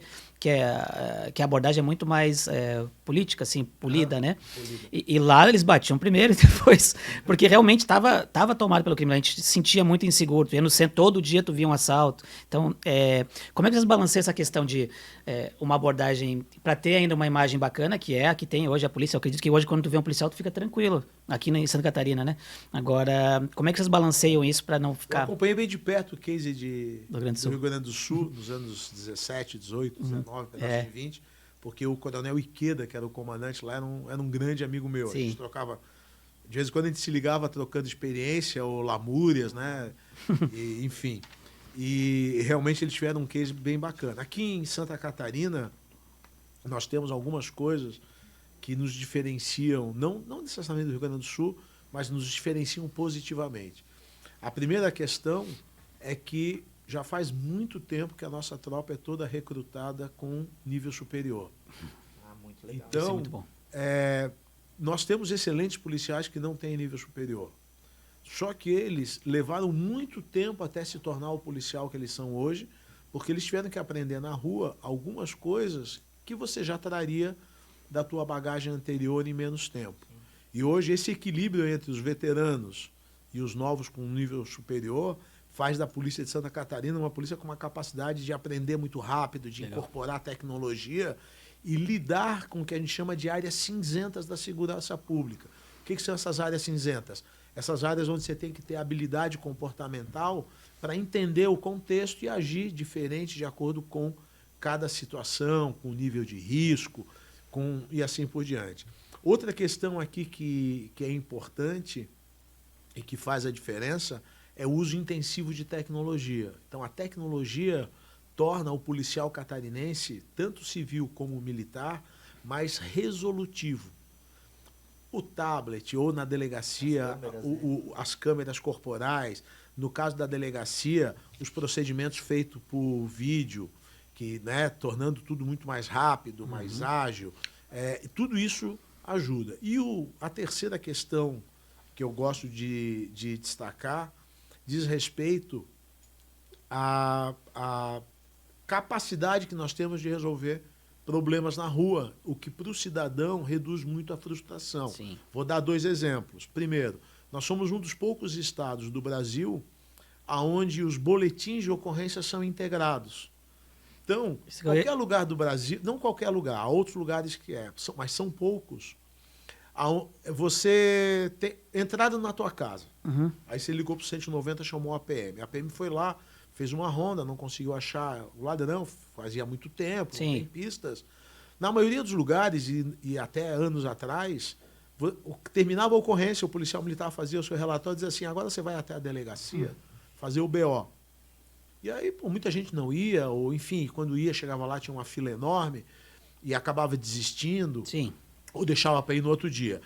a abordagem é muito mais política, assim, polida, né? Polida. E lá eles batiam primeiro e depois... Porque realmente estava tomado pelo crime. A gente se sentia muito inseguro. Tu ia no centro, todo dia tu via um assalto. Então, como é que vocês balanceiam essa questão de uma abordagem para ter ainda uma imagem bacana, que é a que tem hoje a polícia? Eu acredito que hoje, quando tu vê um policial, tu fica tranquilo. Aqui em Santa Catarina, né? Agora, como é que vocês balanceiam isso para não ficar... Eu acompanhei bem de perto o case do Rio Grande do Sul, nos anos 17, 18, 19, pedaço de 20, porque o coronel Ikeda, que era o comandante lá, era um grande amigo meu. Sim. A gente trocava... De vez em quando a gente se ligava trocando experiência ou lamúrias, né? E, enfim. E realmente eles tiveram um case bem bacana. Aqui em Santa Catarina, nós temos algumas coisas que nos diferenciam, não necessariamente do Rio Grande do Sul, mas nos diferenciam positivamente. A primeira questão é que já faz muito tempo que a nossa tropa é toda recrutada com nível superior. Muito legal. Então, isso é muito bom. Nós temos excelentes policiais que não têm nível superior. Só que eles levaram muito tempo até se tornar o policial que eles são hoje, porque eles tiveram que aprender na rua algumas coisas que você já traria da tua bagagem anterior em menos tempo. E hoje esse equilíbrio entre os veteranos e os novos com nível superior faz da Polícia de Santa Catarina uma polícia com uma capacidade de aprender muito rápido, de Legal. incorporar tecnologia e lidar com o que a gente chama de áreas cinzentas da segurança pública. O que são essas áreas cinzentas? Essas áreas onde você tem que ter habilidade comportamental para entender o contexto e agir diferente de acordo com cada situação, com o nível de risco, e assim por diante. Outra questão aqui que é importante e que faz a diferença é o uso intensivo de tecnologia. Então, a tecnologia torna o policial catarinense, tanto civil como militar, mais resolutivo. O tablet ou na delegacia, as câmeras corporais, no caso da delegacia, os procedimentos feitos por vídeo, que, né, tornando tudo muito mais rápido, mais ágil, tudo isso ajuda. E a terceira questão que eu gosto de destacar diz respeito à capacidade que nós temos de resolver problemas na rua, o que para o cidadão reduz muito a frustração. Sim. Vou dar 2 exemplos. Primeiro, nós somos um dos poucos estados do Brasil onde os boletins de ocorrência são integrados. Então, qualquer lugar do Brasil, não qualquer lugar, há outros lugares que mas são poucos. Você tem entrada na tua casa, aí você ligou para o 190, chamou a PM. A PM foi lá, fez uma ronda, não conseguiu achar o ladrão, fazia muito tempo, não tem pistas. Na maioria dos lugares, e até anos atrás, terminava a ocorrência, o policial militar fazia o seu relatório e dizia assim, agora você vai até a delegacia fazer o BO. E aí, muita gente não ia, ou enfim, quando ia, chegava lá, tinha uma fila enorme e acabava desistindo. Sim. Ou deixava para ir no outro dia.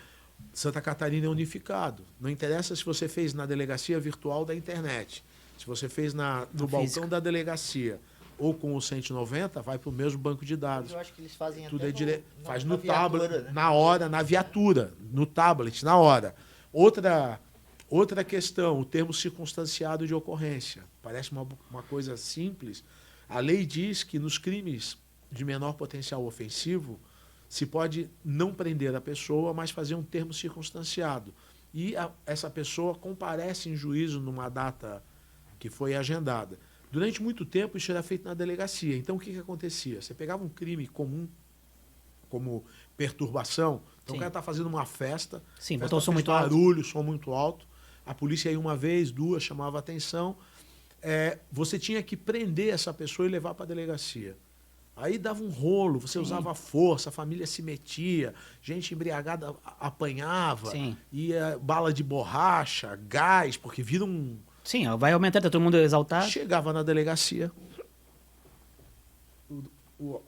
Santa Catarina é unificado. Não interessa se você fez na delegacia virtual da internet, se você fez no balcão da delegacia ou com o 190, vai para o mesmo banco de dados. Eu acho que eles fazem tudo até faz na no tablet, viatura, né? na hora, na viatura, no tablet, na hora. Outra questão, o termo circunstanciado de ocorrência. Parece uma coisa simples. A lei diz que nos crimes de menor potencial ofensivo se pode não prender a pessoa, mas fazer um termo circunstanciado. E essa pessoa comparece em juízo numa data que foi agendada. Durante muito tempo isso era feito na delegacia. Então o que acontecia? Você pegava um crime comum, como perturbação, então o cara está fazendo uma festa, botou o som muito alto, barulho, som muito alto, a polícia ia 1 vez, 2, chamava atenção, você tinha que prender essa pessoa e levar para a delegacia. Aí dava um rolo, você usava força, a família se metia, gente embriagada apanhava, ia bala de borracha, gás, porque vira um... Sim, vai aumentando, tá todo mundo exaltado. Chegava na delegacia, o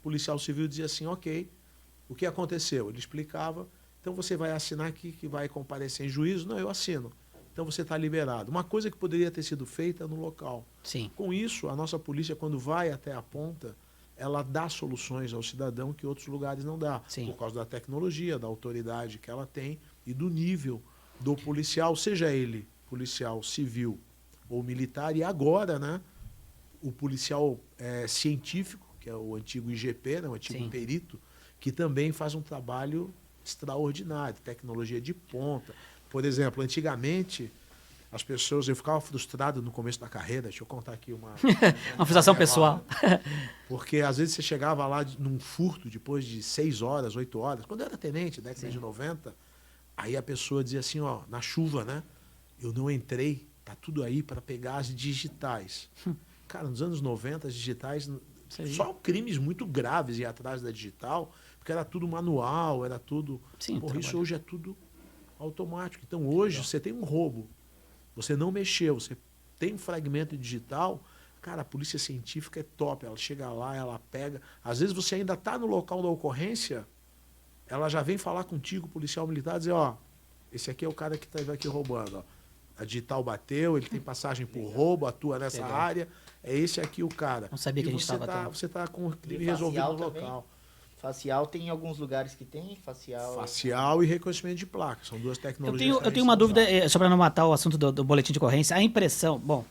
policial civil dizia assim, ok, o que aconteceu? Ele explicava, então você vai assinar aqui que vai comparecer em juízo? Não, eu assino. Então você está liberado. Uma coisa que poderia ter sido feita no local. Sim. Com isso, a nossa polícia, quando vai até a ponta, ela dá soluções ao cidadão que outros lugares não dá. Sim. Por causa da tecnologia, da autoridade que ela tem e do nível do policial, seja ele policial civil ou militar. E agora, né, o policial científico, que é o antigo IGP, né, o antigo perito, que também faz um trabalho extraordinário, tecnologia de ponta. Por exemplo, antigamente, as pessoas... Eu ficava frustrado no começo da carreira. Deixa eu contar aqui uma frustração pessoal. Porque às vezes você chegava lá num furto depois de 6 horas, 8 horas. Quando eu era tenente, década de 90, aí a pessoa dizia assim, ó, na chuva, né? Eu não entrei, tá tudo aí para pegar as digitais. Cara, nos anos 90, as digitais... Só crimes muito graves iam atrás da digital, porque era tudo manual, era tudo... Por isso hoje é tudo automático. Então hoje você tem um roubo, você não mexeu, você tem um fragmento digital, cara, a polícia científica é top, ela chega lá, ela pega, às vezes você ainda está no local da ocorrência, ela já vem falar contigo, policial militar, dizer, ó, esse aqui é o cara que estava aqui roubando, ó. A digital bateu, ele tem passagem por roubo, atua nessa área, é esse aqui o cara. Não sabia que a gente estava você está com o crime resolvido no local. Facial tem alguns lugares que tem, facial e reconhecimento de placa, são duas tecnologias. Eu tenho uma dúvida, só para não matar o assunto do boletim de ocorrência. A impressão, bom,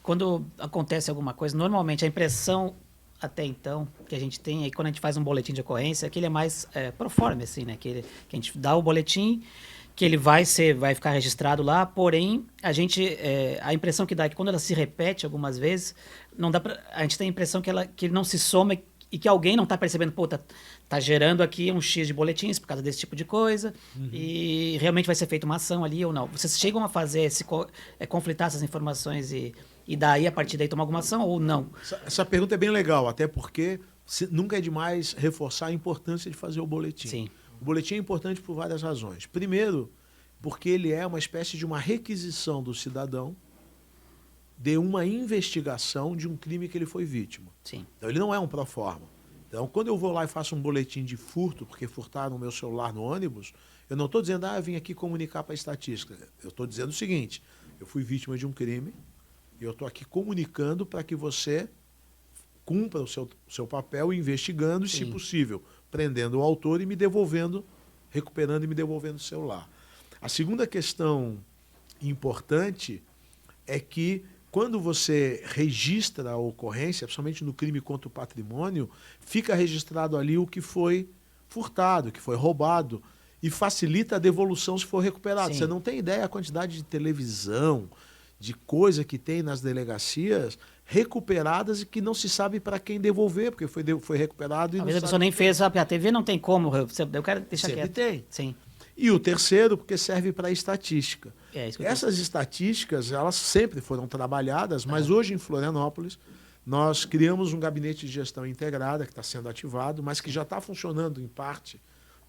quando acontece alguma coisa, normalmente a impressão até então que a gente tem, aí quando a gente faz um boletim de ocorrência, é que ele é mais proforme, assim, né? Que a gente dá o boletim, que ele vai ficar registrado lá, porém, a impressão que dá é que quando ela se repete algumas vezes, não dá a gente tem a impressão que ele não se soma e que alguém não está percebendo, pô, tá gerando aqui um X de boletins por causa desse tipo de coisa, e realmente vai ser feita uma ação ali ou não. Vocês chegam a fazer, conflitar essas informações e daí, a partir daí, tomar alguma ação ou não? Essa pergunta é bem legal, até porque nunca é demais reforçar a importância de fazer o boletim. Sim. O boletim é importante por várias razões. Primeiro, porque ele é uma espécie de uma requisição do cidadão de uma investigação de um crime que ele foi vítima. Sim. Então, ele não é um proforma. Então, quando eu vou lá e faço um boletim de furto, porque furtaram o meu celular no ônibus, eu não estou dizendo, eu vim aqui comunicar para a estatística. Eu estou dizendo o seguinte, eu fui vítima de um crime e eu estou aqui comunicando para que você cumpra o seu papel investigando e, se possível, prendendo o autor e me devolvendo, recuperando e me devolvendo o celular. A segunda questão importante é que quando você registra a ocorrência, principalmente no crime contra o patrimônio, fica registrado ali o que foi furtado, o que foi roubado, e facilita a devolução se for recuperado. Sim. Você não tem ideia a quantidade de televisão, de coisa que tem nas delegacias recuperadas e que não se sabe para quem devolver, porque foi recuperado e Às não vezes a sabe pessoa nem quem. fez, a TV não tem como, eu quero deixar Sempre quieto. tem. Sim. E o terceiro, porque serve para estatística. É, isso que eu Essas estatísticas, elas sempre foram trabalhadas, mas hoje em Florianópolis, nós criamos um gabinete de gestão integrada, que está sendo ativado, mas que já está funcionando, em parte,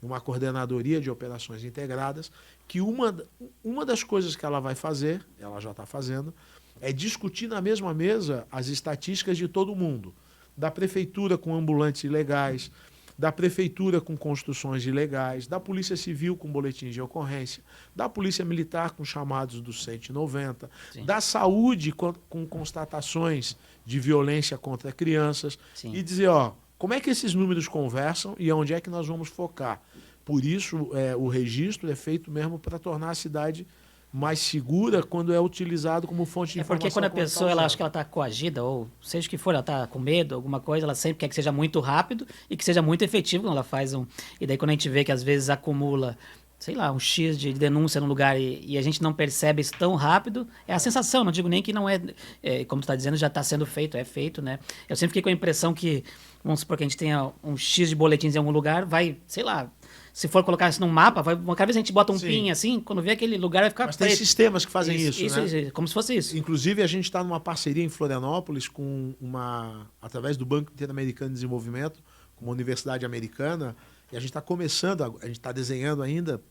numa coordenadoria de operações integradas, que uma das coisas que ela vai fazer, ela já está fazendo, é discutir na mesma mesa as estatísticas de todo mundo. Da prefeitura com ambulantes ilegais, da prefeitura com construções ilegais, da Polícia Civil com boletins de ocorrência, da Polícia Militar com chamados do 190, Sim. da saúde com constatações de violência contra crianças. Sim. E dizer, como é que esses números conversam e onde é que nós vamos focar. Por isso, o registro é feito mesmo para tornar a cidade mais segura quando é utilizado como fonte de informação. Porque quando a pessoa ela acha que ela está coagida, ou seja o que for, ela está com medo, alguma coisa, ela sempre quer que seja muito rápido e que seja muito efetivo quando ela faz um... E daí quando a gente vê que às vezes acumula, sei lá, um X de denúncia no lugar e a gente não percebe isso tão rápido, é a sensação, não digo nem que não como tu está dizendo, já está sendo feito, é feito, né? Eu sempre fiquei com a impressão que, vamos supor que a gente tenha um X de boletins em algum lugar, vai, sei lá... Se for colocar isso num mapa, cada vez a gente bota um pin assim, quando vê aquele lugar vai ficar Mas preto. tem sistemas que fazem isso, né? Isso, como se fosse isso. Inclusive, a gente está numa parceria em Florianópolis através do Banco Interamericano de Desenvolvimento, com uma universidade americana, e a gente está começando, a gente está desenhando ainda,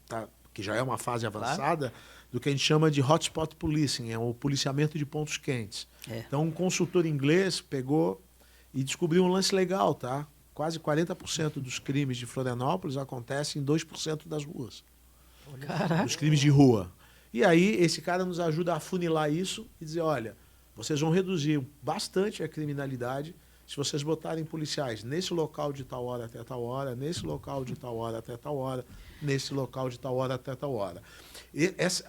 que já é uma fase avançada, do que a gente chama de hotspot policing, é o policiamento de pontos quentes. Então, um consultor inglês pegou e descobriu um lance legal, tá? Quase 40% dos crimes de Florianópolis acontecem em 2% das ruas. Caraca. Dos crimes de rua. E aí, esse cara nos ajuda a afunilar isso e dizer, olha, vocês vão reduzir bastante a criminalidade se vocês botarem policiais nesse local de tal hora até tal hora, nesse local de tal hora até tal hora, nesse local de tal hora até tal hora.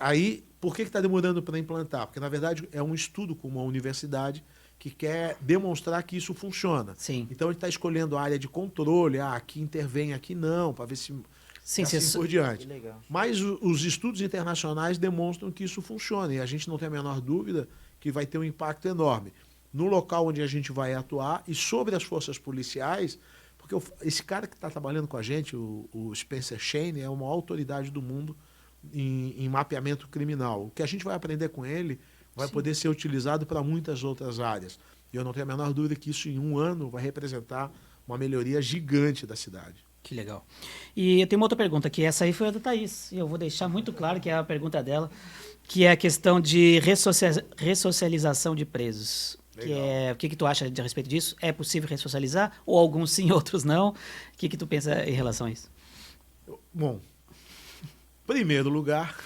Aí, por que está demorando para implantar? Porque, na verdade, é um estudo com uma universidade que quer demonstrar que isso funciona. Sim. Então, ele está escolhendo a área de controle, aqui intervém, aqui não, para ver se... Sim, assim por diante. Que legal. Mas os estudos internacionais demonstram que isso funciona, e a gente não tem a menor dúvida que vai ter um impacto enorme no local onde a gente vai atuar e sobre as forças policiais, porque esse cara que está trabalhando com a gente, o Spencer Shane, é uma autoridade do mundo em mapeamento criminal. O que a gente vai aprender com ele vai poder ser utilizado para muitas outras áreas. E eu não tenho a menor dúvida que isso, em um ano, vai representar uma melhoria gigante da cidade. Que legal. E eu tenho uma outra pergunta, que essa aí foi a da Thaís, e eu vou deixar muito claro que é a pergunta dela, que é a questão de ressocialização de presos. O que tu acha a respeito disso? É possível ressocializar? Ou alguns sim, outros não? O que tu pensa em relação a isso? Bom, primeiro lugar,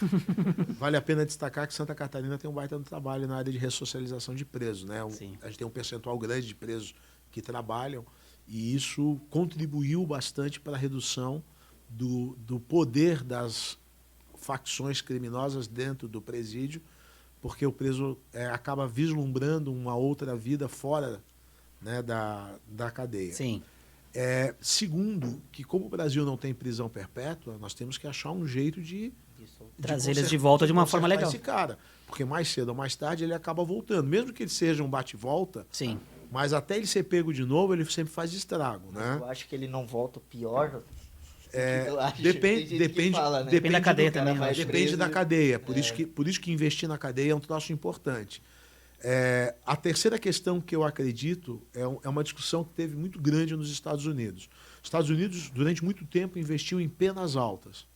vale a pena destacar que Santa Catarina tem um baita de trabalho na área de ressocialização de presos, né? A gente tem um percentual grande de presos que trabalham e isso contribuiu bastante para a redução do poder das facções criminosas dentro do presídio, porque o preso acaba vislumbrando uma outra vida fora, né, da cadeia. Sim. Segundo, que como o Brasil não tem prisão perpétua, nós temos que achar um jeito de trazer eles de volta de uma forma legal. Esse cara, porque mais cedo ou mais tarde ele acaba voltando, mesmo que ele seja um bate-volta. Sim. Mas até ele ser pego de novo, ele sempre faz estrago, né? Eu acho que ele não volta pior. Depende da cadeia também. Depende da cadeia. Por isso que investir na cadeia é um troço importante. A terceira questão que eu acredito é uma discussão que teve muito grande nos Estados Unidos. Os Estados Unidos, durante muito tempo, investiu em penas altas.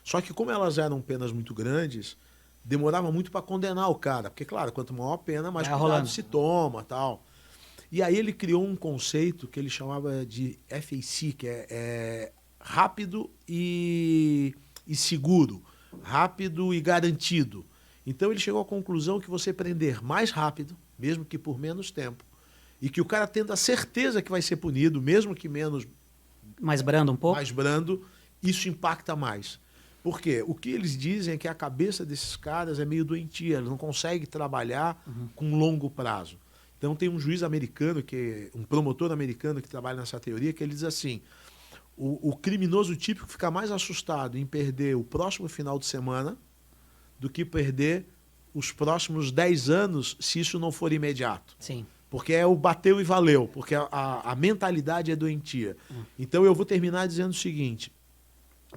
Só que como elas eram penas muito grandes, demorava muito para condenar o cara. Porque, claro, quanto maior a pena, mais cuidado se toma, tal. E aí ele criou um conceito que ele chamava de FAC, que é rápido e seguro, rápido e garantido. Então ele chegou à conclusão que você prender mais rápido, mesmo que por menos tempo, e que o cara tendo a certeza que vai ser punido, mesmo que menos... Mais brando um pouco? Mais brando, isso impacta mais. Por quê? O que eles dizem é que a cabeça desses caras é meio doentia, eles não conseguem trabalhar com longo prazo. Então tem um juiz americano, um promotor americano que trabalha nessa teoria, que ele diz assim, o criminoso típico fica mais assustado em perder o próximo final de semana do que perder os próximos 10 anos se isso não for imediato. Sim. Porque é o bateu e valeu, porque a mentalidade é doentia. Então eu vou terminar dizendo o seguinte,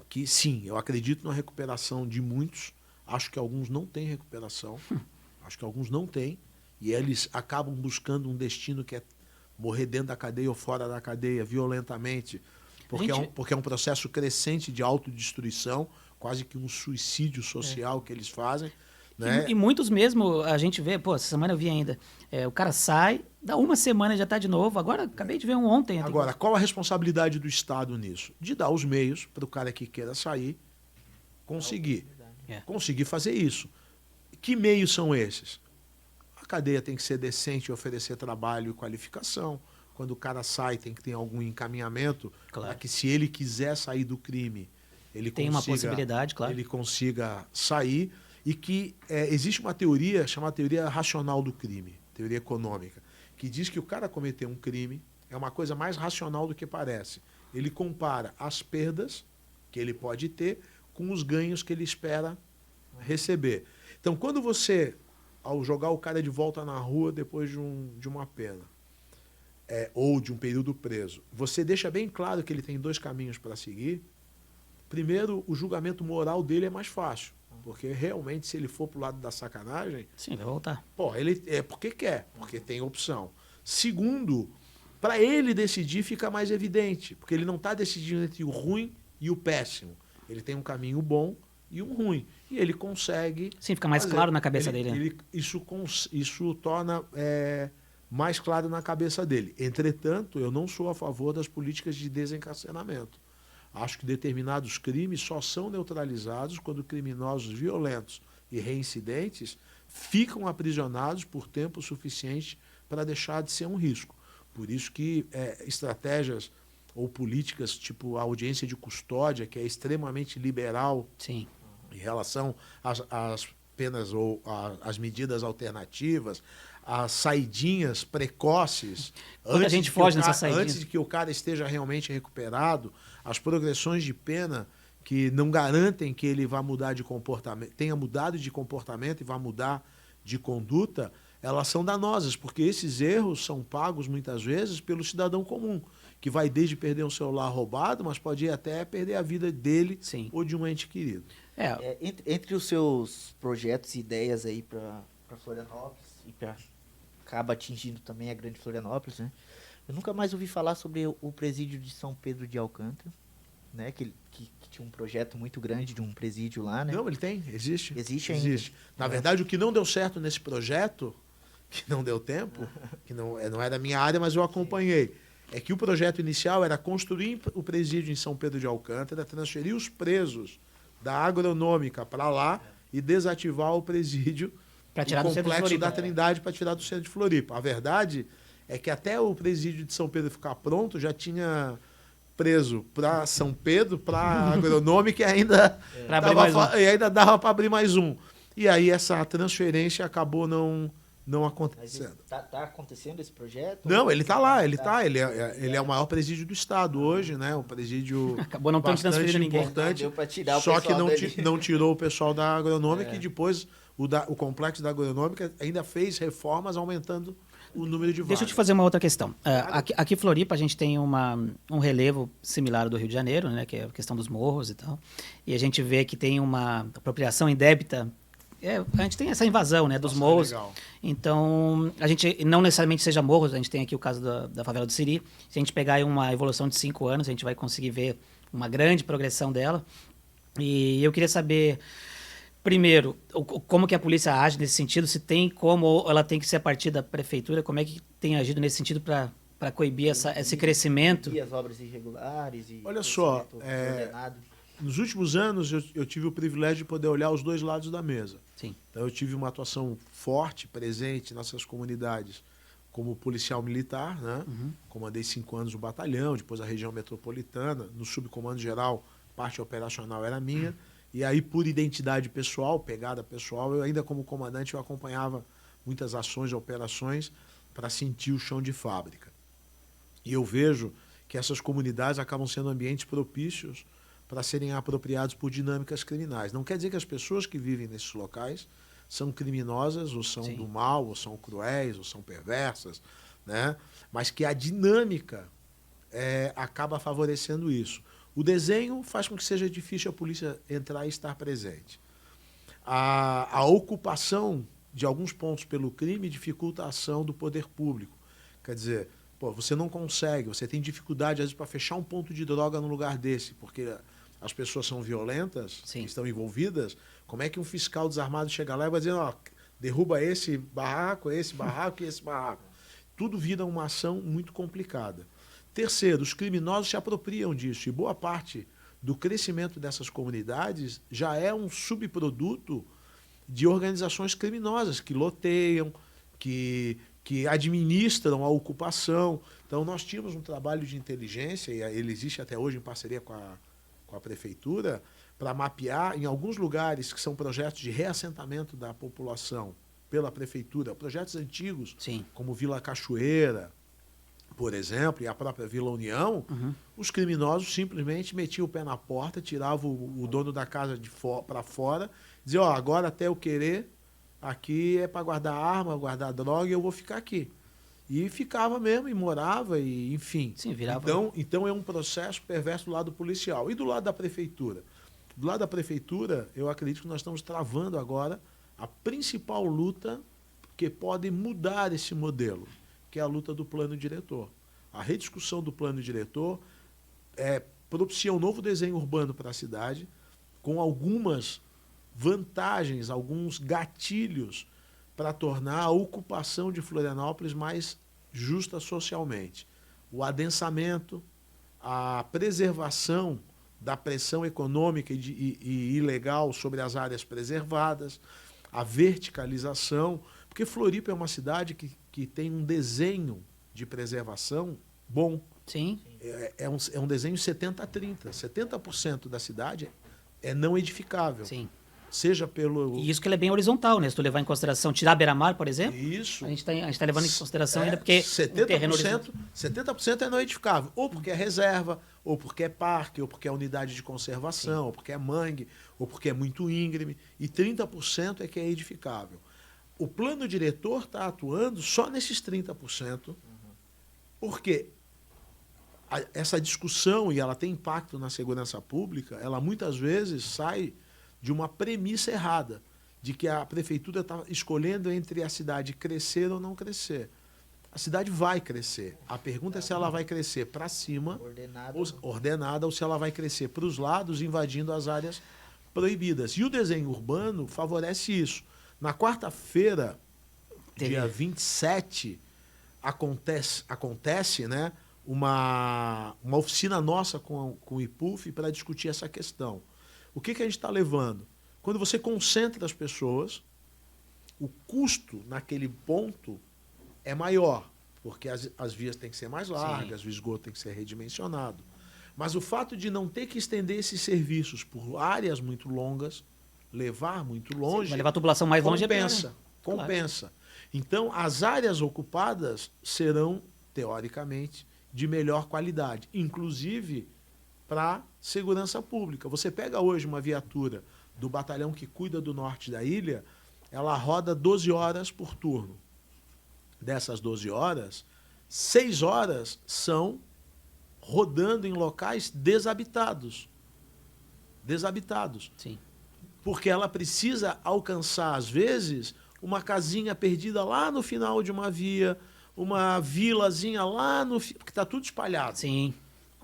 que sim, eu acredito na recuperação de muitos, acho que alguns não têm recuperação, acho que alguns não têm, e eles acabam buscando um destino que é morrer dentro da cadeia ou fora da cadeia, violentamente, porque é um processo crescente de autodestruição, quase que um suicídio social que eles fazem. Né? E muitos mesmo, a gente vê, essa semana eu vi ainda, o cara sai, dá uma semana e já está de novo, agora acabei de ver um ontem. Agora, qual a responsabilidade do Estado nisso? De dar os meios para o cara que queira sair conseguir fazer isso. Que meios são esses? A cadeia tem que ser decente e oferecer trabalho e qualificação. Quando o cara sai, tem que ter algum encaminhamento para que, se ele quiser sair do crime, ele consiga sair. E que existe uma teoria chamada teoria racional do crime, teoria econômica, que diz que o cara cometer um crime é uma coisa mais racional do que parece. Ele compara as perdas que ele pode ter com os ganhos que ele espera receber. Então, quando você, ao jogar o cara de volta na rua depois de uma pena, ou de um período preso, você deixa bem claro que ele tem 2 caminhos para seguir. Primeiro, o julgamento moral dele é mais fácil. Porque realmente, se ele for pro lado da sacanagem... Sim, vai voltar. Ele porque quer, porque tem opção. Segundo, para ele decidir fica mais evidente, porque ele não está decidindo entre o ruim e o péssimo. Ele tem um caminho bom e um ruim. E ele consegue... Sim, fica mais claro na cabeça dele. Isso torna mais claro na cabeça dele. Entretanto, eu não sou a favor das políticas de desencarceramento. Acho que determinados crimes só são neutralizados quando criminosos violentos e reincidentes ficam aprisionados por tempo suficiente para deixar de ser um risco. Por isso que estratégias ou políticas tipo a audiência de custódia, que é extremamente liberal em relação às penas ou às medidas alternativas, as saidinhas precoces, antes de que o cara esteja realmente recuperado, as progressões de pena que não garantem que ele vá mudar de comportamento, tenha mudado de comportamento e vá mudar de conduta, elas são danosas, porque esses erros são pagos muitas vezes pelo cidadão comum, que vai desde perder um celular roubado, mas pode ir até perder a vida dele ou de um ente querido. Entre os seus projetos e ideias aí para Florianópolis e acaba atingindo também a grande Florianópolis, né? Eu nunca mais ouvi falar sobre o presídio de São Pedro de Alcântara, né? Que tinha um projeto muito grande de um presídio lá, né? Não, ele tem, existe. Existe ainda. Existe. Na verdade, o que não deu certo nesse projeto, que não deu tempo, que não é da minha área, mas eu acompanhei, é que o projeto inicial era construir o presídio em São Pedro de Alcântara, transferir os presos da agronômica para lá e desativar o presídio do complexo da Trindade para tirar do centro de Floripa. A verdade é que até o presídio de São Pedro ficar pronto, já tinha preso para São Pedro, para agronômica e ainda dava para abrir mais um. E aí essa transferência acabou não não Mas acontecendo. tá acontecendo esse projeto? Não, ele está lá, ele Tá. está. Ele é o maior presídio do estado hoje, né? Um presídio Acabou não tão bastante transferindo ninguém. importante. Deu para tirar o Só que pessoal não, dali. não tirou o pessoal da agronômica e depois o complexo da agronômica ainda fez reformas aumentando o número de vagas. Deixa eu te fazer uma outra questão. Aqui em Floripa a gente tem um relevo similar ao do Rio de Janeiro, né, que é a questão dos morros e tal. E a gente vê que tem uma apropriação indébita. A gente tem essa invasão, né, dos morros. Legal. Então, a gente não necessariamente seja morros, a gente tem aqui o caso da favela do Siri. Se a gente pegar aí uma evolução de 5 anos, a gente vai conseguir ver uma grande progressão dela. E eu queria saber, primeiro, como que a polícia age nesse sentido, se tem como, ou ela tem que ser a partir da prefeitura, como é que tem agido nesse sentido para coibir esse crescimento? E as obras irregulares e Olha só, crescimento ordenado. Nos últimos anos eu tive o privilégio de poder olhar os dois lados da mesa. Sim. Então eu tive uma atuação forte, presente nessas comunidades como policial militar, né? Comandei 5 anos o batalhão, depois a região metropolitana, no subcomando geral, parte operacional era minha. E aí, por identidade pessoal, pegada pessoal, eu ainda como comandante eu acompanhava muitas ações e operações para sentir o chão de fábrica. E eu vejo que essas comunidades acabam sendo ambientes propícios para serem apropriados por dinâmicas criminais. Não quer dizer que as pessoas que vivem nesses locais são criminosas, ou são do mal, ou são cruéis, ou são perversas, né? Mas que a dinâmica acaba favorecendo isso. O desenho faz com que seja difícil a polícia entrar e estar presente. A ocupação de alguns pontos pelo crime dificulta a ação do poder público. Quer dizer, você não consegue, você tem dificuldade, às vezes, para fechar um ponto de droga num lugar desse, porque as pessoas são violentas, estão envolvidas. Como é que um fiscal desarmado chega lá e vai dizer, derruba esse barraco e esse barraco? Tudo vira uma ação muito complicada. Terceiro, os criminosos se apropriam disso, e boa parte do crescimento dessas comunidades já é um subproduto de organizações criminosas que loteiam, que administram a ocupação. Então, nós tínhamos um trabalho de inteligência, e ele existe até hoje em parceria com a prefeitura, para mapear em alguns lugares que são projetos de reassentamento da população pela prefeitura, projetos antigos, como Vila Cachoeira, por exemplo, e a própria Vila União, os criminosos simplesmente metiam o pé na porta, tiravam o dono da casa para fora, diziam, agora até eu querer, aqui é para guardar arma, guardar droga, e eu vou ficar aqui. E ficava mesmo, e morava, e enfim. Sim, virava. Então é um processo perverso do lado policial. E do lado da prefeitura? Do lado da prefeitura, eu acredito que nós estamos travando agora a principal luta que pode mudar esse modelo, que é a luta do plano diretor. A rediscussão do plano diretor propicia um novo desenho urbano para a cidade, com algumas vantagens, alguns gatilhos para tornar a ocupação de Florianópolis mais justa socialmente. O adensamento, a preservação da pressão econômica e ilegal sobre as áreas preservadas, a verticalização, porque Floripa é uma cidade que tem um desenho de preservação bom. Sim. É um desenho 70-30. 70% da cidade é não edificável. Sim. Seja pelo... E isso que ele é bem horizontal, né? Se tu levar em consideração, tirar a beira-mar, por exemplo, Isso. a gente tá levando em consideração ainda porque 70% é não edificável, ou porque é reserva, ou porque é parque, ou porque é unidade de conservação, ou porque é mangue, ou porque é muito íngreme, e 30% é que é edificável. O plano diretor está atuando só nesses 30%, porque essa discussão, e ela tem impacto na segurança pública, ela muitas vezes sai de uma premissa errada, de que a prefeitura está escolhendo entre a cidade crescer ou não crescer. A cidade vai crescer. A pergunta é se ela vai crescer para cima, ordenada, ou se ela vai crescer para os lados, invadindo as áreas proibidas. E o desenho urbano favorece isso. Na quarta-feira, dia 27, acontece, né, uma oficina nossa com o IPUF para discutir essa questão. O que a gente está levando? Quando você concentra as pessoas, o custo naquele ponto é maior, porque as vias têm que ser mais largas, o esgoto tem que ser redimensionado. Mas o fato de não ter que estender esses serviços por áreas muito longas, levar muito longe... Vai levar a tubulação mais longe, compensa. Compensa. Então, as áreas ocupadas serão, teoricamente, de melhor qualidade, inclusive para segurança pública. Você pega hoje uma viatura do batalhão que cuida do norte da ilha, ela roda 12 horas por turno. Dessas 12 horas, 6 horas são rodando em locais desabitados. Desabitados. Sim. Porque ela precisa alcançar, às vezes, uma casinha perdida lá no final de uma via, uma vilazinha lá no... Porque está tudo espalhado. Sim.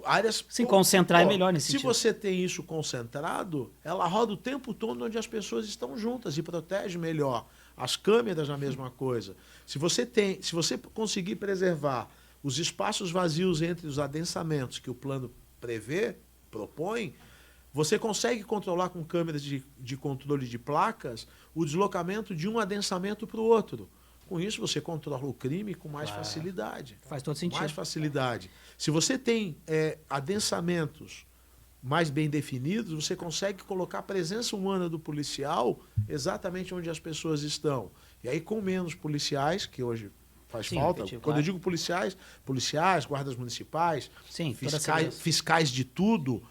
Áreas... Se concentrar é melhor nesse se sentido. você tem isso concentrado, ela roda o tempo todo onde as pessoas estão juntas e protege melhor. As câmeras, a mesma coisa. Se você conseguir preservar os espaços vazios entre os adensamentos que o plano propõe, você consegue controlar com câmeras de controle de placas o deslocamento de um adensamento para o outro. Com isso, você controla o crime com mais facilidade. Faz todo sentido. Mais facilidade. Se você tem adensamentos mais bem definidos, você consegue colocar a presença humana do policial exatamente onde as pessoas estão. E aí, com menos policiais, que hoje faz falta, quando eu digo policiais, guardas municipais, sim, fiscais de tudo,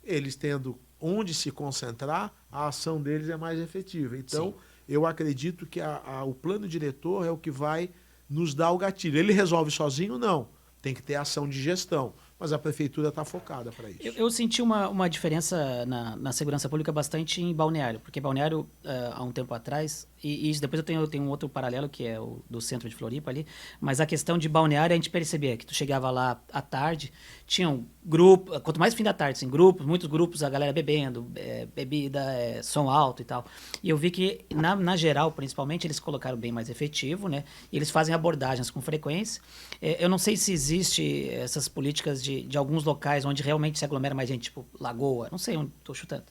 eles tendo onde se concentrar, a ação deles é mais efetiva. Então, sim, eu acredito que o plano diretor é o que vai nos dar o gatilho. Ele resolve sozinho? Não. Tem que ter ação de gestão. Mas a prefeitura está focada para isso. Eu senti uma diferença na segurança pública bastante em Balneário, porque Balneário, há um tempo atrás, e isso depois eu tenho um outro paralelo, que é o do centro de Floripa ali, mas a questão de Balneário, a gente percebia que tu chegava lá à tarde, tinha um grupo, quanto mais fim da tarde, assim, muitos grupos, a galera bebendo, bebida, som alto e tal. E eu vi que, na geral, principalmente, eles colocaram bem mais efetivo, né? E eles fazem abordagens com frequência. Eu não sei se existe essas políticas de alguns locais onde realmente se aglomera mais gente, tipo Lagoa, não sei onde, estou chutando.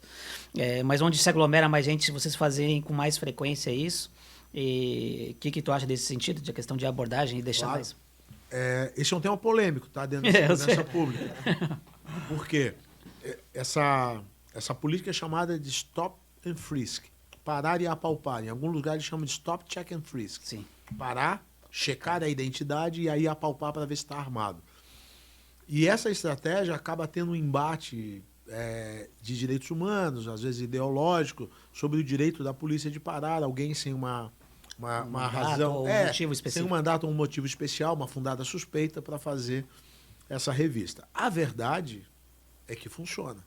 Mas onde se aglomera mais gente, se vocês fazerem com mais frequência isso. E o que tu acha desse sentido, de questão de abordagem e deixar mais? Esse é um tema polêmico, tá? Dentro da segurança pública. Por quê? Essa política é chamada de stop and frisk. Parar e apalpar. Em algum lugar eles chamam de stop, check and frisk. Sim. Parar, checar a identidade e aí apalpar para ver se está armado. E essa estratégia acaba tendo um embate de direitos humanos, às vezes ideológico, sobre o direito da polícia de parar alguém sem uma razão, ou um motivo específico. sem um mandato ou um motivo especial, uma fundada suspeita para fazer essa revista. A verdade é que funciona.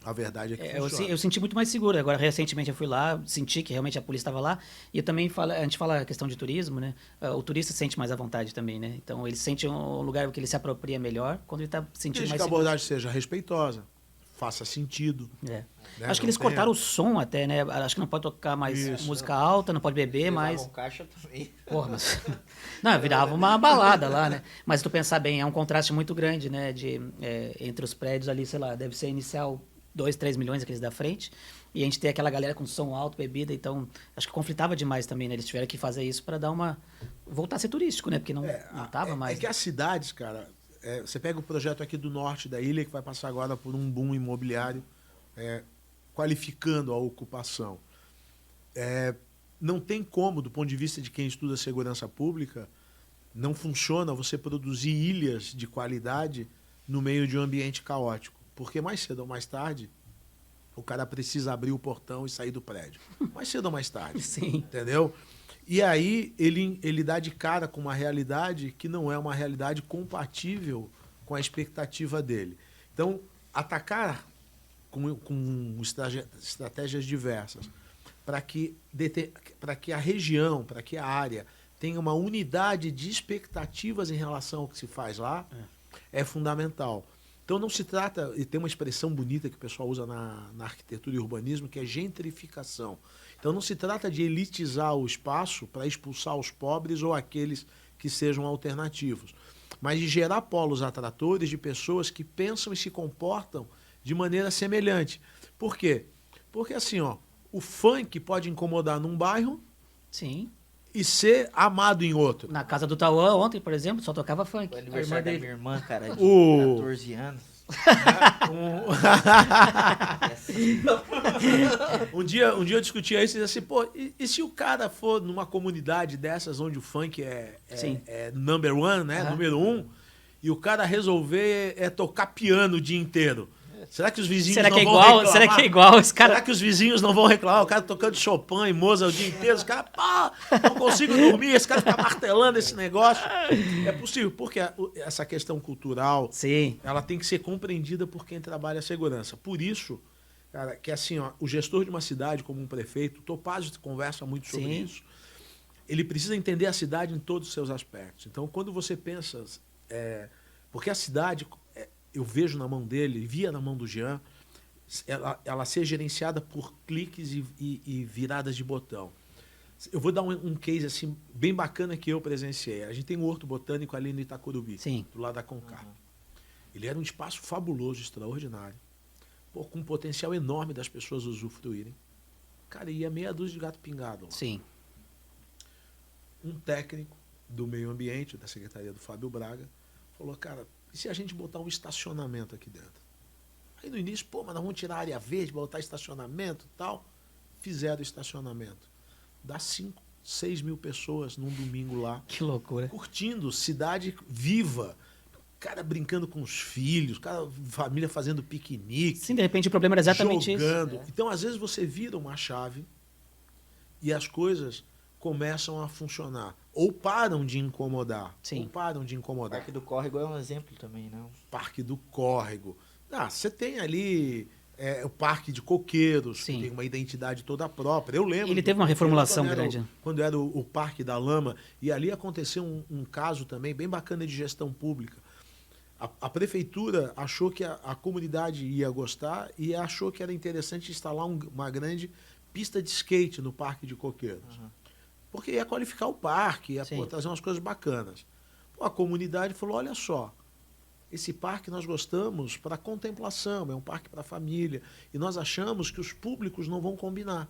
A verdade é que funciona. Eu senti muito mais seguro. Agora, recentemente, eu fui lá, senti que realmente a polícia estava lá. E eu também a gente fala a questão de turismo, né? O turista se sente mais à vontade também, né? Então, ele sente um lugar que ele se apropria melhor quando ele está sentindo Desde mais que a seguro. abordagem seja respeitosa, faça sentido. Né? Não Acho que eles cortaram o som até, né? Acho que não pode tocar mais música alta, não pode beber mais. Caixa também. Porra, mas... Não, virava uma balada lá, né? Mas se tu pensar bem, é um contraste muito grande, né? Entre os prédios ali, sei lá, deve ser inicial 2, 3 milhões aqueles da frente, e a gente tem aquela galera com som alto, bebida, então acho que conflitava demais também, né? Eles tiveram que fazer isso para voltar a ser turístico, né? Porque não tava mais. É que as cidades, cara, você pega o projeto aqui do norte da ilha, que vai passar agora por um boom imobiliário, qualificando a ocupação. Não tem como, do ponto de vista de quem estuda segurança pública, não funciona você produzir ilhas de qualidade no meio de um ambiente caótico. Porque mais cedo ou mais tarde, o cara precisa abrir o portão e sair do prédio. Mais cedo ou mais tarde. Sim. Entendeu? E aí ele dá de cara com uma realidade que não é uma realidade compatível com a expectativa dele. Então, atacar com estratégias diversas para que a região, para que a área tenha uma unidade de expectativas em relação ao que se faz lá, é fundamental. Então não se trata, e tem uma expressão bonita que o pessoal usa na arquitetura e urbanismo, que é gentrificação. Então não se trata de elitizar o espaço para expulsar os pobres ou aqueles que sejam alternativos, mas de gerar polos atratores de pessoas que pensam e se comportam de maneira semelhante. Por quê? Porque assim, o funk pode incomodar num bairro. Sim. E ser amado em outro. Na casa do Tauã, ontem, por exemplo, só tocava funk. Foi aniversário da minha irmã, cara, de 14 anos. Um dia eu discutia isso e disse assim, pô, e se o cara for numa comunidade dessas onde o funk é number one, né? Número um, e o cara resolver tocar piano o dia inteiro? Será que os vizinhos não vão reclamar? Será que é igual esse cara? Será que os vizinhos não vão reclamar? O cara tocando Chopin e Mozart o dia inteiro, os caras, pá, não consigo dormir, esse cara fica martelando esse negócio. É possível, porque essa questão cultural, Sim. ela tem que ser compreendida por quem trabalha a segurança. Por isso, cara, que assim, ó, o gestor de uma cidade, como um prefeito, o Topazio conversa muito sobre isso, ele precisa entender a cidade em todos os seus aspectos. Então, quando você pensa... porque a cidade... eu vejo na mão dele, via na mão do Jean, ela ser gerenciada por cliques e viradas de botão. Eu vou dar um case assim, bem bacana que eu presenciei. A gente tem um horto botânico ali no Itacurubi, do lado da Concar. Ele era um espaço fabuloso, extraordinário, com um potencial enorme das pessoas usufruírem. Cara, ia meia dúzia de gato pingado lá. Sim. Um técnico do meio ambiente, da Secretaria do Fábio Braga, falou, cara, e se a gente botar um estacionamento aqui dentro? Aí no início, pô, mas nós vamos tirar a área verde, botar estacionamento e tal. Fizeram estacionamento. Dá 5, 6 mil pessoas num domingo lá. Que loucura. Curtindo, cidade viva. Cara brincando com os filhos, cara, família fazendo piquenique. Sim, de repente o problema era exatamente jogando. isso. Então, às vezes, você vira uma chave e as coisas começam a funcionar. Ou param de incomodar. Sim. Ou param de O incomodar. Parque do Córrego é um exemplo também, né? Parque do Córrego. Você tem ali o Parque de Coqueiros, Sim. que tem uma identidade toda própria. Eu lembro. Ele teve uma reformulação grande. Quando era o Parque da Lama. E ali aconteceu um caso também bem bacana de gestão pública. A prefeitura achou que a comunidade ia gostar e achou que era interessante instalar uma grande pista de skate no Parque de Coqueiros. Porque ia qualificar o parque, ia trazer umas coisas bacanas. A comunidade falou, olha só, esse parque nós gostamos para contemplação, é um parque para a família, e nós achamos que os públicos não vão combinar.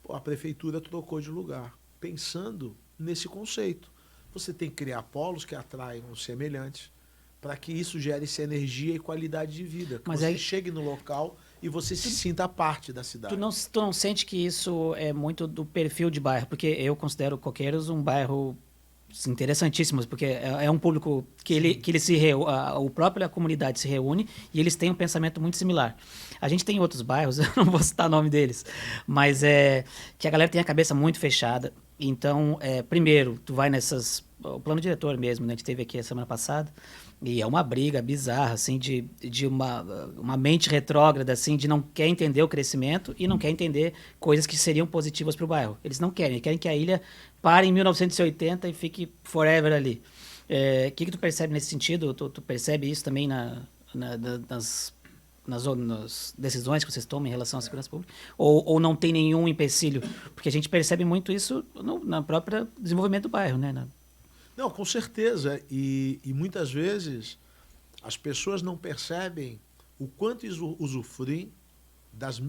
A prefeitura trocou de lugar, pensando nesse conceito. Você tem que criar polos que atraem os semelhantes, para que isso gere essa energia e qualidade de vida. Que você chegue no local e você se sinta parte da cidade. Tu não sente que isso é muito do perfil de bairro? Porque eu considero Coqueiros um bairro interessantíssimo, porque é um público que ele se reúne, a própria comunidade se reúne e eles têm um pensamento muito similar. A gente tem outros bairros, eu não vou citar o nome deles, mas que a galera tem a cabeça muito fechada. Então, primeiro, tu vai o plano diretor mesmo, né? A gente teve aqui a semana passada, e é uma briga bizarra, assim, de uma mente retrógrada, assim, de não quer entender o crescimento e não quer entender coisas que seriam positivas para o bairro. Eles não querem, querem que a ilha pare em 1980 e fique forever ali. O que tu percebe nesse sentido? Tu percebe isso também nas decisões que vocês tomam em relação à segurança pública? Ou não tem nenhum empecilho? Porque a gente percebe muito isso na própria desenvolvimento do bairro, né? Não, com certeza. E muitas vezes as pessoas não percebem o quanto usufruem das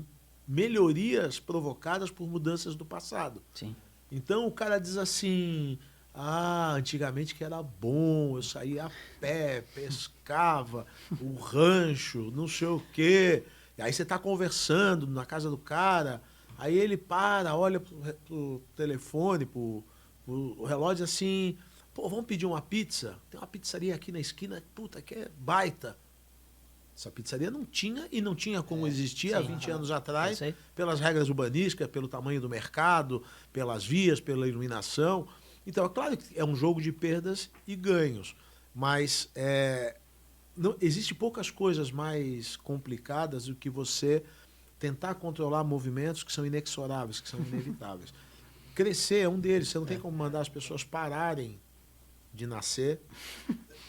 melhorias provocadas por mudanças do passado. Sim. Então o cara diz assim, antigamente que era bom, eu saía a pé, pescava, o rancho, não sei o quê. E aí você está conversando na casa do cara, aí ele olha pro telefone, pro relógio assim... Pô, vamos pedir uma pizza? Tem uma pizzaria aqui na esquina, puta, que é baita. Essa pizzaria não tinha como existir há 20 anos atrás, pelas regras urbanísticas, pelo tamanho do mercado, pelas vias, pela iluminação. Então, é claro que é um jogo de perdas e ganhos, mas existe poucas coisas mais complicadas do que você tentar controlar movimentos que são inexoráveis, que são inevitáveis. Crescer é um deles, você não tem como mandar as pessoas pararem de nascer,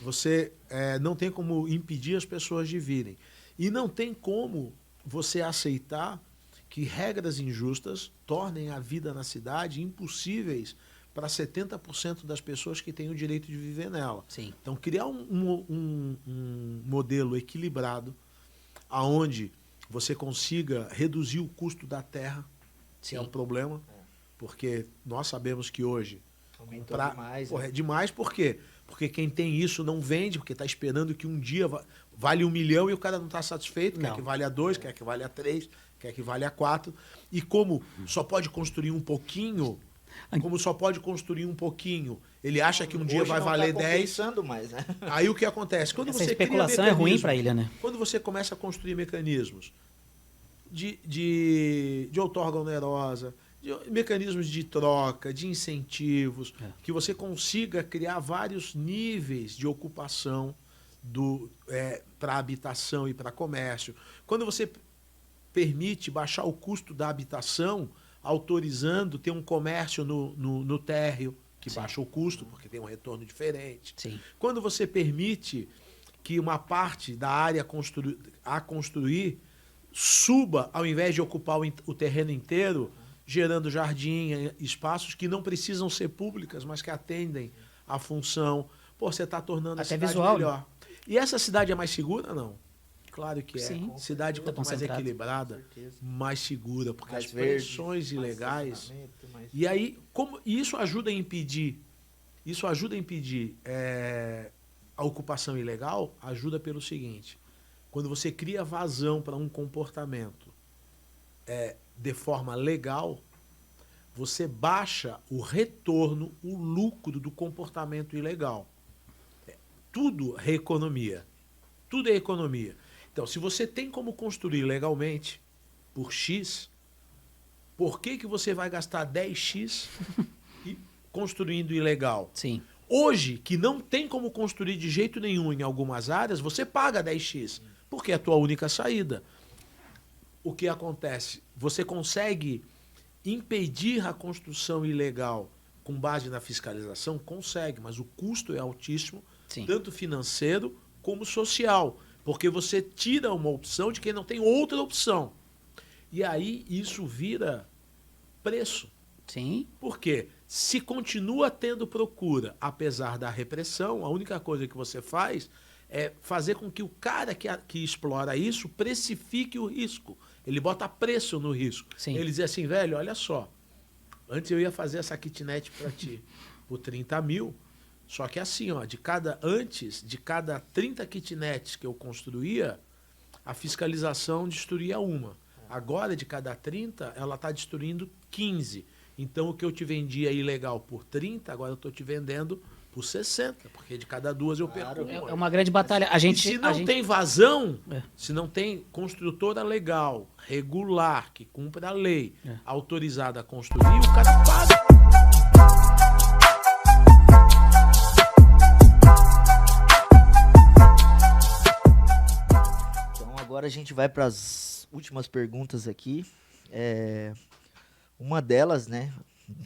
você não tem como impedir as pessoas de virem. E não tem como você aceitar que regras injustas tornem a vida na cidade impossíveis para 70% das pessoas que têm o direito de viver nela. Sim. Então, criar um modelo equilibrado, aonde você consiga reduzir o custo da terra, que é um problema, porque nós sabemos que hoje... Aumentou demais. Demais por quê? Porque quem tem isso não vende, porque está esperando que um dia vale 1 milhão e o cara não está satisfeito, quer Não. que valha 2, quer que valha 3, quer que valha 4. E como só pode construir um pouquinho, ele acha que um dia Hoje vai não valer tá 10. compensando mais, né? Aí o que acontece? Quando Essa você cria especulação é ruim mecanismos, para ele, né? quando você começa a construir mecanismos de outorga onerosa, de mecanismos de troca, de incentivos, que você consiga criar vários níveis de ocupação para habitação e para comércio. Quando você permite baixar o custo da habitação, autorizando ter um comércio no térreo, que baixa o custo, porque tem um retorno diferente. Sim. Quando você permite que uma parte da área a construir suba, ao invés de ocupar o terreno inteiro, gerando jardim, espaços que não precisam ser públicas, mas que atendem à função. Pô, você está tornando a Até cidade visual, melhor. né? E essa cidade é mais segura, não? Claro que é. Sim. Cidade Tá quanto mais concentrado. equilibrada, Com certeza. mais segura, porque Mais as verde, pressões mais ilegais... estacionamento, mais- E aí, e isso ajuda a impedir, a ocupação ilegal, ajuda pelo seguinte: quando você cria vazão para um comportamento de forma legal, você baixa o retorno, o lucro do comportamento ilegal. Tudo é economia. Tudo é economia. Então, se você tem como construir legalmente por X, por que você vai gastar 10x construindo ilegal? Sim. Hoje, que não tem como construir de jeito nenhum em algumas áreas, você paga 10x, porque é a tua única saída. O que acontece? Você consegue impedir a construção ilegal com base na fiscalização? Consegue, mas o custo é altíssimo, Sim. tanto financeiro como social, porque você tira uma opção de quem não tem outra opção. E aí isso vira preço. Sim. Por quê? Se continua tendo procura, apesar da repressão, a única coisa que você faz é fazer com que o cara que explora isso precifique o risco. Ele bota preço no risco. Sim. Ele diz assim, velho, olha só, antes eu ia fazer essa kitnet para ti por 30 mil, só que assim, ó, antes de cada 30 kitnets que eu construía, a fiscalização destruía uma. Agora, de cada 30, ela está destruindo 15. Então, o que eu te vendia ilegal por 30, agora eu estou te vendendo por 60, porque de cada 2 eu perco uma. É uma grande batalha. E se não tem vazão, se não tem construtora legal, regular, que cumpre a lei, autorizada a construir, o cara paga. Então agora a gente vai para as últimas perguntas aqui. Uma delas, né?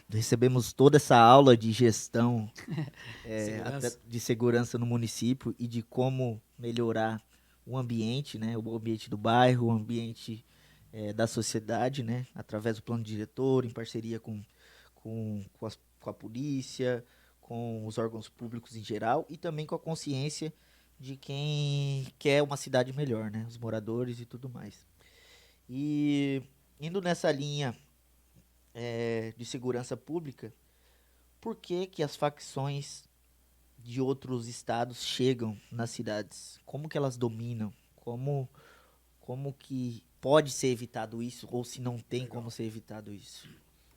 Recebemos toda essa aula de gestão de segurança no município e de como melhorar o ambiente, né? O ambiente do bairro, o ambiente da sociedade, né? Através do plano diretor, em parceria com a polícia, com os órgãos públicos em geral e também com a consciência de quem quer uma cidade melhor, né? Os moradores e tudo mais. E indo nessa linha de segurança pública, por que as facções de outros estados chegam nas cidades? Como que elas dominam? Como que pode ser evitado isso? Ou se não tem como ser evitado isso?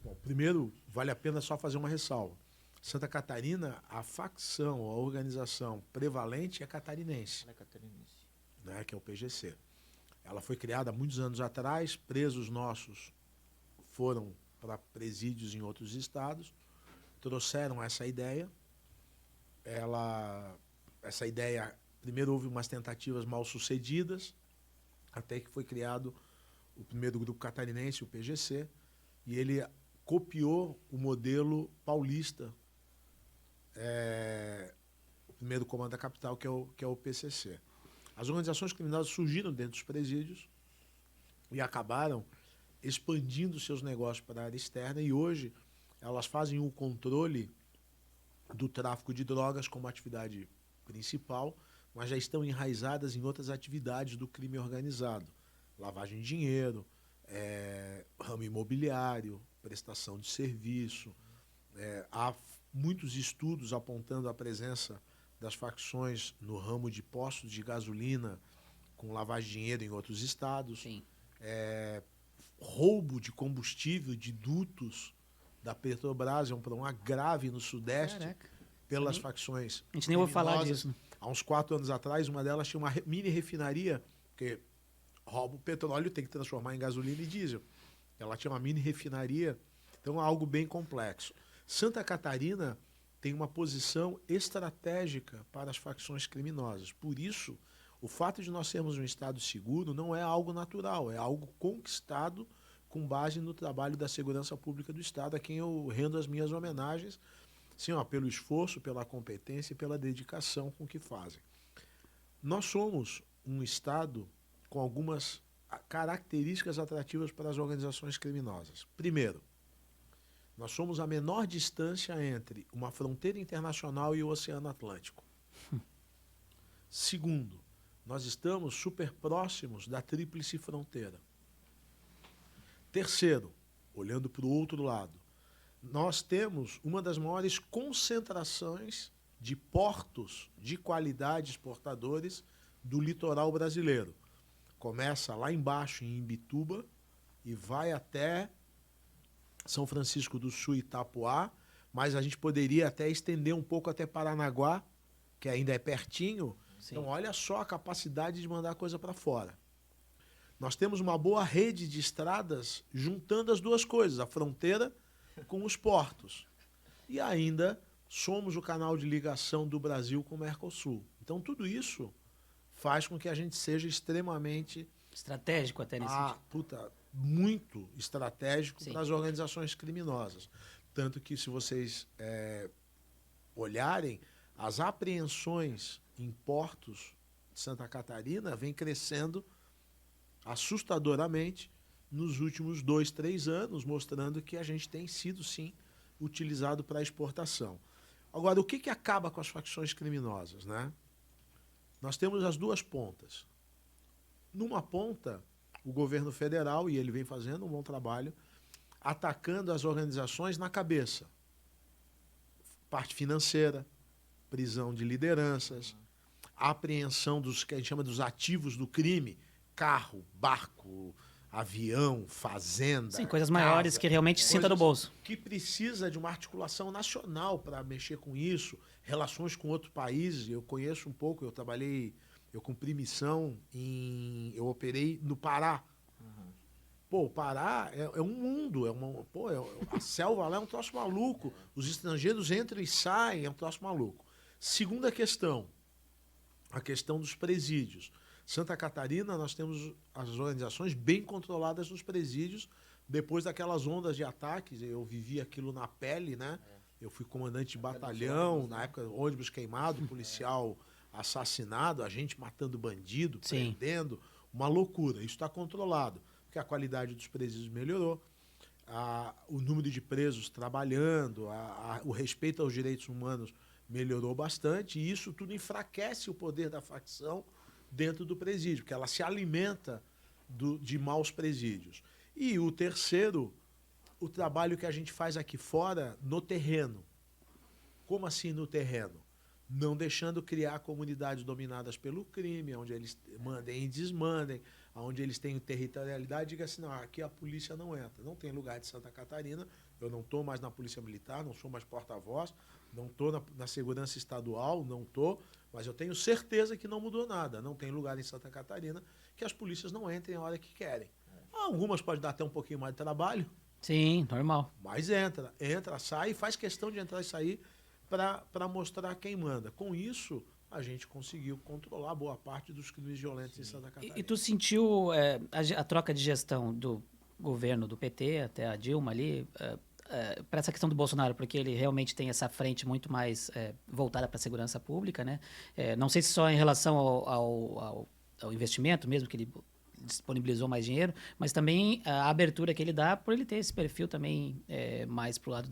Bom, primeiro, vale a pena só fazer uma ressalva. Santa Catarina, a facção, a organização prevalente é catarinense, né, que é o PGC. Ela foi criada há muitos anos atrás, presos nossos foram para presídios em outros estados, trouxeram essa ideia. Essa ideia, primeiro houve umas tentativas mal sucedidas, até que foi criado o primeiro grupo catarinense, o PGC, e ele copiou o modelo paulista, o primeiro comando da capital, que é o PCC. As organizações criminosas surgiram dentro dos presídios e acabaram expandindo seus negócios para a área externa, e hoje elas fazem o controle do tráfico de drogas como atividade principal, mas já estão enraizadas em outras atividades do crime organizado. Lavagem de dinheiro, ramo imobiliário, prestação de serviço. Há muitos estudos apontando a presença das facções no ramo de postos de gasolina com lavagem de dinheiro em outros estados. Sim. Roubo de combustível de dutos da Petrobras, é um problema grave no Sudeste. Caraca. Pelas facções. A gente nem ouve falar disso. Né? Há uns 4 anos atrás, uma delas tinha uma mini refinaria, porque rouba o petróleo, tem que transformar em gasolina e diesel. Ela tinha uma mini refinaria, então é algo bem complexo. Santa Catarina tem uma posição estratégica para as facções criminosas. Por isso, o fato de nós sermos um estado seguro não é algo natural, é algo conquistado com base no trabalho da segurança pública do estado, a quem eu rendo as minhas homenagens, sim, pelo esforço, pela competência e pela dedicação com que fazem. Nós somos um estado com algumas características atrativas para as organizações criminosas. Primeiro, nós somos a menor distância entre uma fronteira internacional e o Oceano Atlântico. Segundo, nós estamos super próximos da tríplice fronteira. Terceiro, olhando para o outro lado, nós temos uma das maiores concentrações de portos de qualidade exportadores do litoral brasileiro. Começa lá embaixo, em Imbituba, e vai até São Francisco do Sul e Itapuá, mas a gente poderia até estender um pouco até Paranaguá, que ainda é pertinho. Sim. Então, olha só a capacidade de mandar coisa para fora. Nós temos uma boa rede de estradas juntando as duas coisas, a fronteira com os portos. E ainda somos o canal de ligação do Brasil com o Mercosul. Então, tudo isso faz com que a gente seja extremamente... Estratégico até nesse sentido. Muito estratégico Sim. para as organizações criminosas. Tanto que, se vocês olharem, as apreensões em portos de Santa Catarina vêm crescendo assustadoramente nos últimos 2, 3 anos, mostrando que a gente tem sido, sim, utilizado para exportação. Agora, o que acaba com as facções criminosas, né? Nós temos as duas pontas. Numa ponta, o governo federal, e ele vem fazendo um bom trabalho, atacando as organizações na cabeça. Parte financeira, prisão de lideranças, apreensão dos que a gente chama dos ativos do crime, carro, barco, avião, fazenda. Sim, coisas maiores que realmente sinta no bolso. Que precisa de uma articulação nacional para mexer com isso, relações com outros países. Eu conheço um pouco, eu cumpri missão eu operei no Pará. Pô, o Pará é um mundo, a selva lá é um troço maluco. Os estrangeiros entram e saem, é um troço maluco. Segunda questão, a questão dos presídios. Santa Catarina, nós temos as organizações bem controladas nos presídios, depois daquelas ondas de ataques, eu vivi aquilo na pele, né? Eu fui comandante de batalhão, na época ônibus queimado, policial assassinado, a gente matando bandido, Sim. prendendo, uma loucura. Isso está controlado, porque a qualidade dos presídios melhorou, o número de presos trabalhando, o respeito aos direitos humanos melhorou bastante, e isso tudo enfraquece o poder da facção dentro do presídio, porque ela se alimenta de maus presídios. E o terceiro, o trabalho que a gente faz aqui fora no terreno. Como assim no terreno? Não deixando criar comunidades dominadas pelo crime, onde eles mandem e desmandem, onde eles têm territorialidade, diga assim, não, aqui a polícia não entra. Não tem lugar de Santa Catarina, eu não estou mais na Polícia Militar, não sou mais porta-voz, não estou na Segurança Estadual, não estou, mas eu tenho certeza que não mudou nada. Não tem lugar em Santa Catarina que as polícias não entrem a hora que querem. Algumas podem dar até um pouquinho mais de trabalho. Sim, normal. Mas entra, sai, faz questão de entrar e sair para mostrar quem manda. Com isso, a gente conseguiu controlar boa parte dos crimes violentos em Santa Catarina. E tu sentiu a troca de gestão do governo do PT até a Dilma ali, para essa questão do Bolsonaro, porque ele realmente tem essa frente muito mais voltada para a segurança pública, né? Não sei se só em relação ao investimento mesmo, que ele disponibilizou mais dinheiro, mas também a abertura que ele dá por ele ter esse perfil também mais pro lado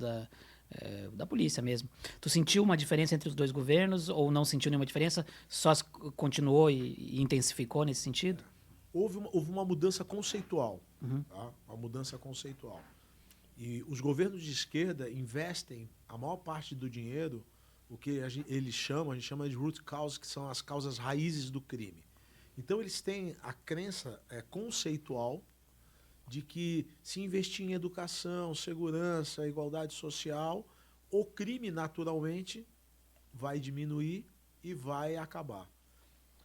da polícia mesmo. Tu sentiu uma diferença entre os dois governos ou não sentiu nenhuma diferença? Só continuou e intensificou nesse sentido? Houve uma mudança conceitual. Tá? Uma mudança conceitual. E os governos de esquerda investem a maior parte do dinheiro o que a gente chama de root cause, que são as causas raízes do crime. Então eles têm a crença conceitual de que se investir em educação, segurança, igualdade social, o crime naturalmente vai diminuir e vai acabar.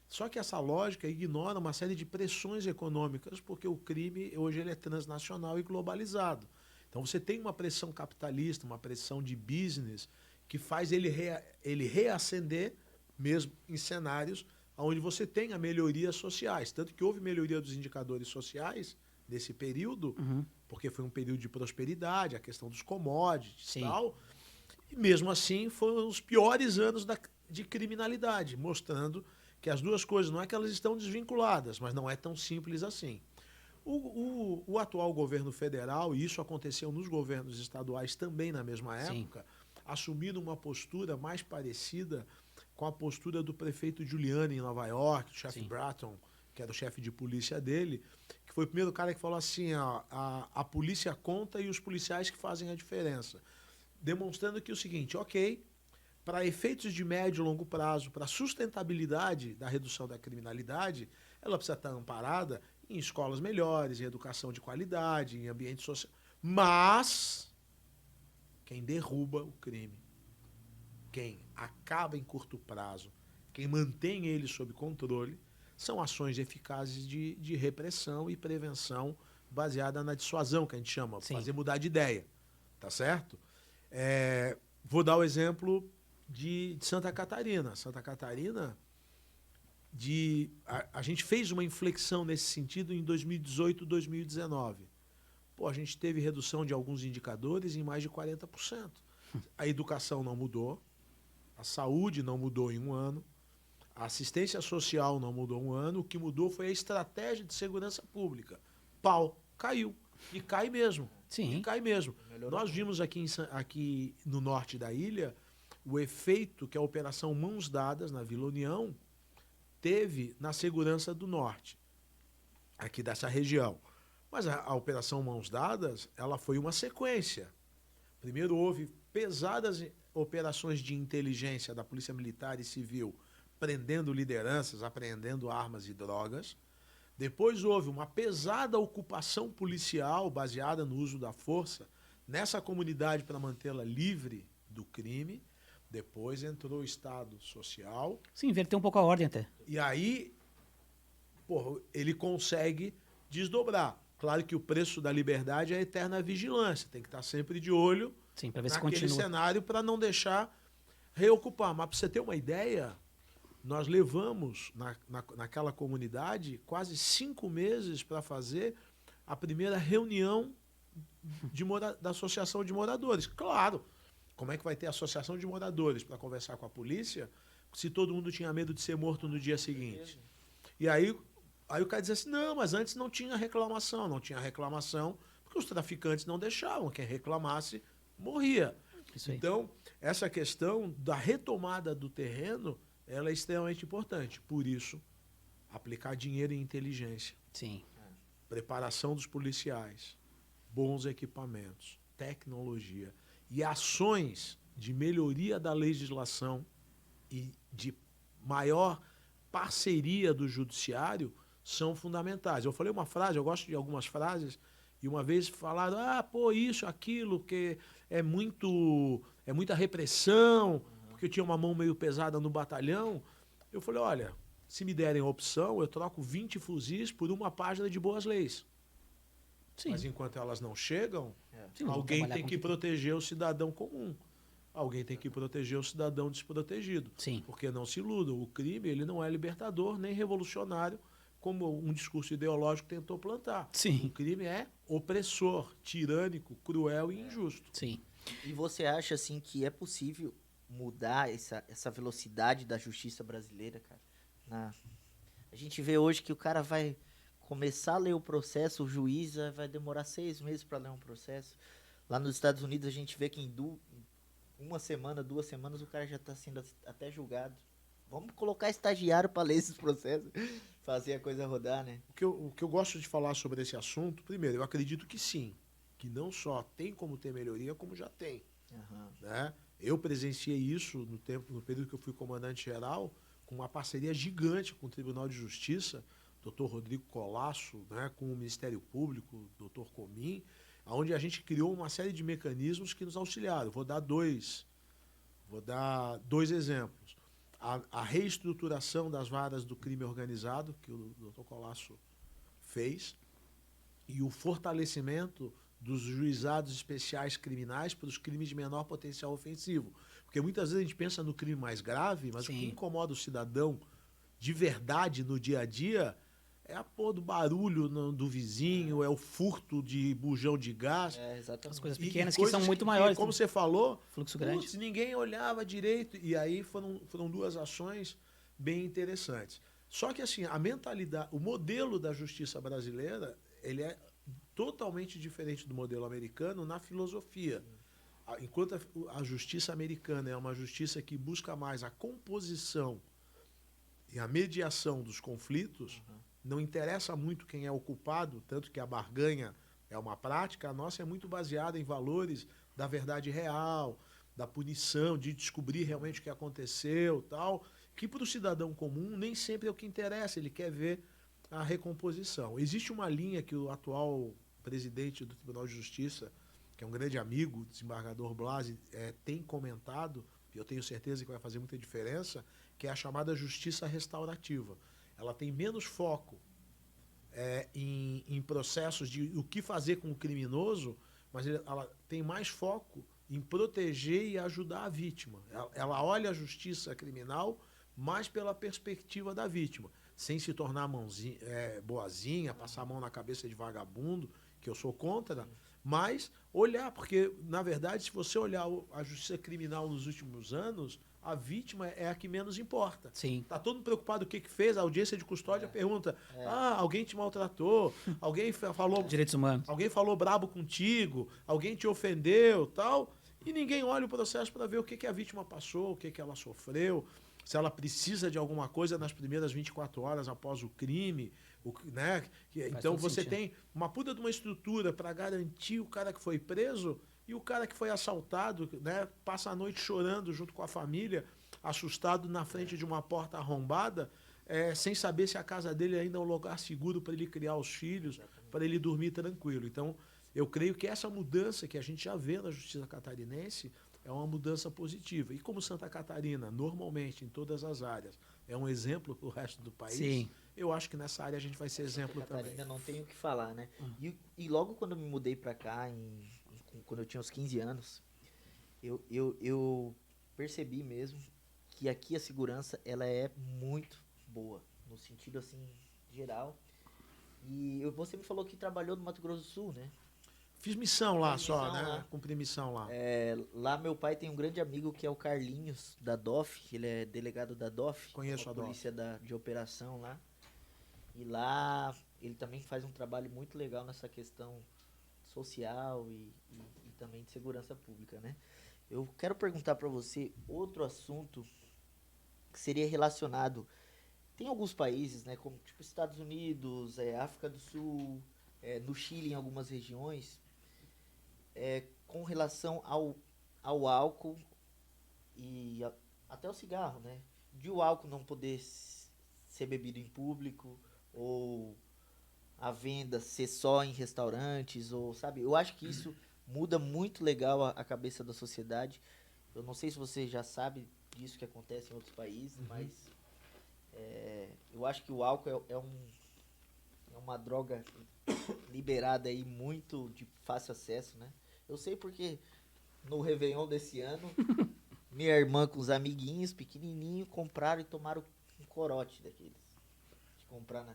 Só que essa lógica ignora uma série de pressões econômicas, porque o crime hoje ele é transnacional e globalizado. Então você tem uma pressão capitalista, uma pressão de business, que faz ele reacender mesmo em cenários onde você tem a melhorias sociais. Tanto que houve melhoria dos indicadores sociais nesse período, porque foi um período de prosperidade, a questão dos commodities e tal. E mesmo assim foram os piores anos de criminalidade, mostrando que as duas coisas não é que elas estão desvinculadas, mas não é tão simples assim. O atual governo federal, e isso aconteceu nos governos estaduais também na mesma época, assumiram uma postura mais parecida com a postura do prefeito Giuliani em Nova York, o chefe Bratton, que era o chefe de polícia dele, que foi o primeiro cara que falou assim, a polícia conta e os policiais que fazem a diferença. Demonstrando que o seguinte, ok, para efeitos de médio e longo prazo, para a sustentabilidade da redução da criminalidade, ela precisa estar amparada em escolas melhores, em educação de qualidade, em ambiente social. Mas quem derruba o crime, quem acaba em curto prazo, quem mantém ele sob controle, são ações eficazes de repressão e prevenção baseada na dissuasão, que a gente chama, fazer mudar de ideia. Tá certo? Vou dar o exemplo de Santa Catarina. Santa Catarina, a gente fez uma inflexão nesse sentido em 2018, 2019. A gente teve redução de alguns indicadores em mais de 40%. A educação não mudou, a saúde não mudou em um ano, a assistência social não mudou um ano, o que mudou foi a estratégia de segurança pública. Pau, caiu. E cai mesmo. Sim. E cai mesmo. Melhorou. Nós vimos aqui no norte da ilha o efeito que a Operação Mãos Dadas, na Vila União, teve na segurança do norte, aqui dessa região. Mas a Operação Mãos Dadas, ela foi uma sequência. Primeiro houve pesadas operações de inteligência da Polícia Militar e Civil, prendendo lideranças, apreendendo armas e drogas. Depois houve uma pesada ocupação policial baseada no uso da força nessa comunidade para mantê-la livre do crime. Depois entrou o Estado Social. Sim, inverteu um pouco a ordem até. E aí, ele consegue desdobrar. Claro que o preço da liberdade é a eterna vigilância. Tem que estar sempre de olho para ver se naquele continua. cenário para não deixar reocupar. Mas para você ter uma ideia, nós levamos naquela comunidade quase 5 meses para fazer a primeira reunião da Associação de Moradores. Claro, como é que vai ter associação de moradores para conversar com a polícia se todo mundo tinha medo de ser morto no dia seguinte? E aí o cara dizia assim, não, mas antes não tinha reclamação. Não tinha reclamação porque os traficantes não deixavam. Quem reclamasse morria. Então, essa questão da retomada do terreno, ela é extremamente importante. Por isso, aplicar dinheiro em inteligência. Sim. Preparação dos policiais, bons equipamentos, tecnologia e ações de melhoria da legislação e de maior parceria do judiciário são fundamentais. Eu falei uma frase, eu gosto de algumas frases, e uma vez falaram, isso, aquilo, que é muita repressão, porque eu tinha uma mão meio pesada no batalhão. Eu falei, olha, se me derem a opção, eu troco 20 fuzis por uma página de boas leis. Sim. Mas enquanto elas não chegam, alguém tem que proteger o cidadão comum. Alguém tem que proteger o cidadão desprotegido. Sim. Porque não se iludam, o crime ele não é libertador nem revolucionário, como um discurso ideológico tentou plantar. Sim. O crime é opressor, tirânico, cruel e injusto. Sim. E você acha assim que é possível mudar essa velocidade da justiça brasileira, cara? A gente vê hoje que o cara vai começar a ler o processo, o juiz vai demorar 6 meses para ler um processo. Lá nos Estados Unidos a gente vê que em 1 semana, 2 semanas o cara já está sendo até julgado. Vamos colocar estagiário para ler esses processos, fazer a coisa rodar, né? O que eu gosto de falar sobre esse assunto, primeiro, eu acredito que sim, que não só tem como ter melhoria, como já tem. Uhum. Né? Eu presenciei isso no período que eu fui comandante-geral, com uma parceria gigante com o Tribunal de Justiça, Dr. Rodrigo Colasso, né, com o Ministério Público, Dr. Comim, onde a gente criou uma série de mecanismos que nos auxiliaram. Vou dar dois exemplos. A reestruturação das varas do crime organizado, que o Dr. Colasso fez, e o fortalecimento dos juizados especiais criminais para os crimes de menor potencial ofensivo. Porque muitas vezes a gente pensa no crime mais grave, mas Sim. o que incomoda o cidadão de verdade no dia a dia é a porra do barulho do vizinho, é o furto de bujão de gás. Exatamente. As coisas E pequenas que coisas são muito maiores. Como você falou, Fluxo grande. putz, ninguém olhava direito. E aí foram duas ações bem interessantes. Só que assim, a mentalidade, o modelo da justiça brasileira, ele é totalmente diferente do modelo americano na filosofia. Enquanto a justiça americana é uma justiça que busca mais a composição e a mediação dos conflitos, não interessa muito quem é o culpado, tanto que a barganha é uma prática, a nossa é muito baseada em valores da verdade real, da punição, de descobrir realmente o que aconteceu, tal, que para o cidadão comum nem sempre é o que interessa, ele quer ver a recomposição. Existe uma linha que o atual presidente do Tribunal de Justiça, que é um grande amigo, o desembargador Blasi, tem comentado, e eu tenho certeza que vai fazer muita diferença, que é a chamada justiça restaurativa. Ela tem menos foco em processos de o que fazer com o criminoso, mas ela tem mais foco em proteger e ajudar a vítima. Ela olha a justiça criminal mais pela perspectiva da vítima, sem se tornar boazinha, passar a mão na cabeça de vagabundo, que eu sou contra, mas olhar, porque, na verdade, se você olhar a justiça criminal nos últimos anos, a vítima é a que menos importa. Sim. Está todo mundo preocupado com o que fez, a audiência de custódia pergunta, alguém te maltratou, alguém falou... Direitos humanos. Alguém falou brabo contigo, alguém te ofendeu, tal, e ninguém olha o processo para ver o que a vítima passou, o que ela sofreu, se ela precisa de alguma coisa nas primeiras 24 horas após o crime, né? Então você tem uma puta de uma estrutura para garantir o cara que foi preso e o cara que foi assaltado, né, passa a noite chorando junto com a família, assustado na frente de uma porta arrombada, sem saber se a casa dele ainda é um lugar seguro para ele criar os filhos, para ele dormir tranquilo. Então, eu creio que essa mudança que a gente já vê na justiça catarinense é uma mudança positiva. E como Santa Catarina, normalmente, em todas as áreas, é um exemplo para o resto do país, Sim. eu acho que nessa área a gente vai ser exemplo Santa Catarina também. Não tenho o que falar, né? E logo quando eu me mudei para cá, quando eu tinha uns 15 anos, eu percebi mesmo que aqui a segurança ela é muito boa, no sentido assim, geral. E você me falou que trabalhou no Mato Grosso do Sul, né? Fiz missão lá Fez só, missão né? lá. Cumpri missão lá. Lá meu pai tem um grande amigo que é o Carlinhos, da DOF, ele é delegado da DOF. Conheço a DOF. Polícia de operação lá. E lá ele também faz um trabalho muito legal nessa questão social e também de segurança pública, né? Eu quero perguntar para você outro assunto que seria relacionado. Tem alguns países, né, como tipo Estados Unidos, África do Sul, no Chile em algumas regiões, com relação ao álcool e até o cigarro, né? De o álcool não poder ser bebido em público ou a venda ser só em restaurantes, ou sabe? Eu acho que isso muda muito legal a cabeça da sociedade. Eu não sei se você já sabe disso que acontece em outros países, mas eu acho que o álcool é uma droga liberada aí muito de fácil acesso, né? Eu sei porque no Réveillon desse ano, minha irmã com os amiguinhos pequenininhos compraram e tomaram um corote daqueles. De comprar na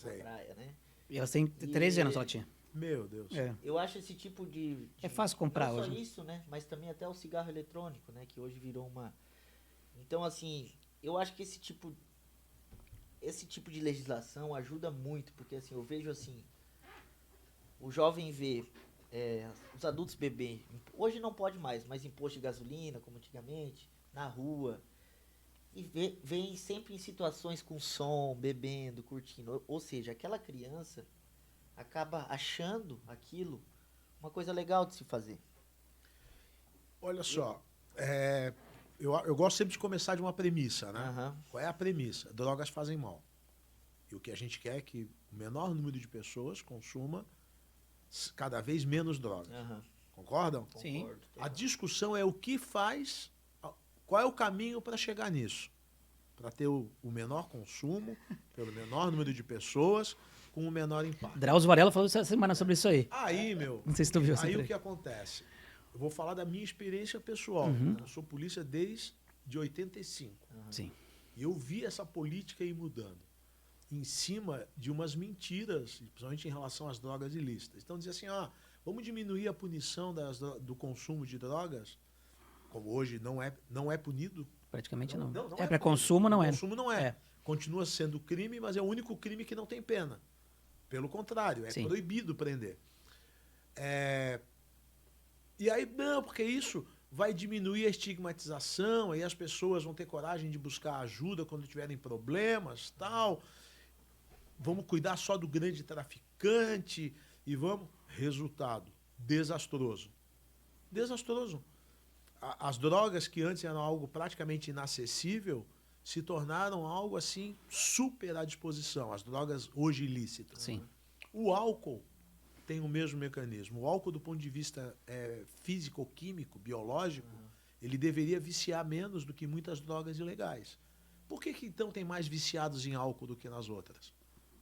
praia, né? E elas têm 13 anos, ela tinha. Meu Deus. Eu acho esse tipo de É fácil comprar não hoje. só isso, né? Mas também até o cigarro eletrônico, né? Que hoje virou uma... Então, assim, eu acho que esse tipo de legislação ajuda muito, porque assim, eu vejo assim, o jovem vê os adultos beber, hoje não pode mais, mas em posto de gasolina, como antigamente, na rua, e vem sempre em situações com som, bebendo, curtindo, ou seja, aquela criança acaba achando aquilo uma coisa legal de se fazer. Olha só, eu gosto sempre de começar de uma premissa, né? Aham. Qual é a premissa? Drogas fazem mal. E o que a gente quer é que o menor número de pessoas consuma cada vez menos drogas. Aham. Concordam? Sim. Concordo. A discussão é o que faz, qual é o caminho para chegar nisso. Para ter o menor consumo, pelo menor número de pessoas, com o menor impacto. Drauzio Varela falou essa semana sobre isso aí. Aí, meu, Não sei se tu viu essa aí o que entrevista. acontece? Eu vou falar da minha experiência pessoal. Eu sou polícia desde 85. Sim. E eu vi essa política ir mudando em cima de umas mentiras, principalmente em relação às drogas ilícitas. Então dizia assim, vamos diminuir a punição do consumo de drogas, como hoje não é punido. Praticamente não. Não É é para punido. consumo, não é. Consumo não é. É. Continua sendo crime, mas é o único crime que não tem pena. Pelo contrário, é Sim. proibido prender. E aí, não, porque isso vai diminuir a estigmatização, aí as pessoas vão ter coragem de buscar ajuda quando tiverem problemas, tal. Vamos cuidar só do grande traficante e vamos... Resultado, desastroso. Desastroso. As drogas que antes eram algo praticamente inacessível se tornaram algo assim super à disposição, as drogas hoje ilícitas. Sim. O álcool tem o mesmo mecanismo. O álcool, do ponto de vista físico-químico, biológico, ele deveria viciar menos do que muitas drogas ilegais. Por que então tem mais viciados em álcool do que nas outras?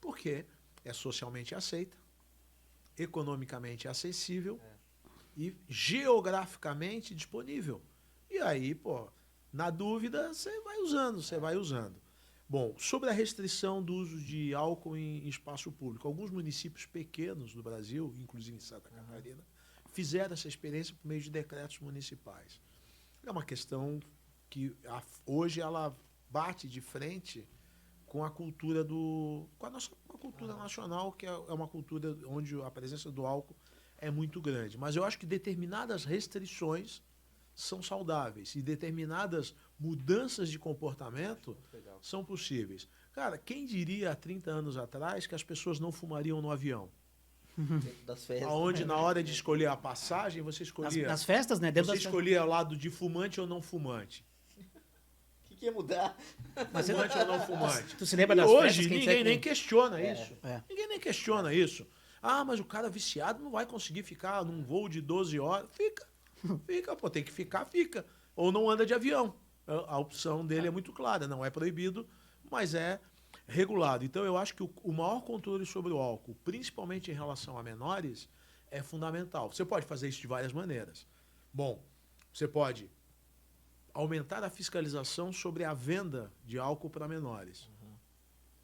Porque é socialmente aceita, economicamente acessível e geograficamente disponível. E aí, na dúvida, você vai usando. Bom, sobre a restrição do uso de álcool em espaço público, alguns municípios pequenos do Brasil, inclusive em Santa Catarina, fizeram essa experiência por meio de decretos municipais. É uma questão que hoje ela bate de frente com a cultura com a cultura nacional, que é uma cultura onde a presença do álcool é muito grande. Mas eu acho que determinadas restrições são saudáveis e determinadas mudanças de comportamento são possíveis. Cara, quem diria há 30 anos atrás que as pessoas não fumariam no avião? Dentro das festas. Onde, na hora de escolher a passagem, você escolhia, Nas festas, né? Dentro você das escolhia o lado de fumante ou não fumante. O que ia mudar? Mas Fumante ou não fumante. Tu se lembra E das hoje festas que a gente ninguém sempre- nem questiona isso. É. Ninguém nem questiona isso. Mas o cara viciado não vai conseguir ficar num voo de 12 horas. Fica, tem que ficar, fica. Ou não anda de avião. A opção dele é muito clara, não é proibido, mas é regulado. Então eu acho que o maior controle sobre o álcool, principalmente em relação a menores, é fundamental. Você pode fazer isso de várias maneiras. Bom, você pode aumentar a fiscalização sobre a venda de álcool para menores,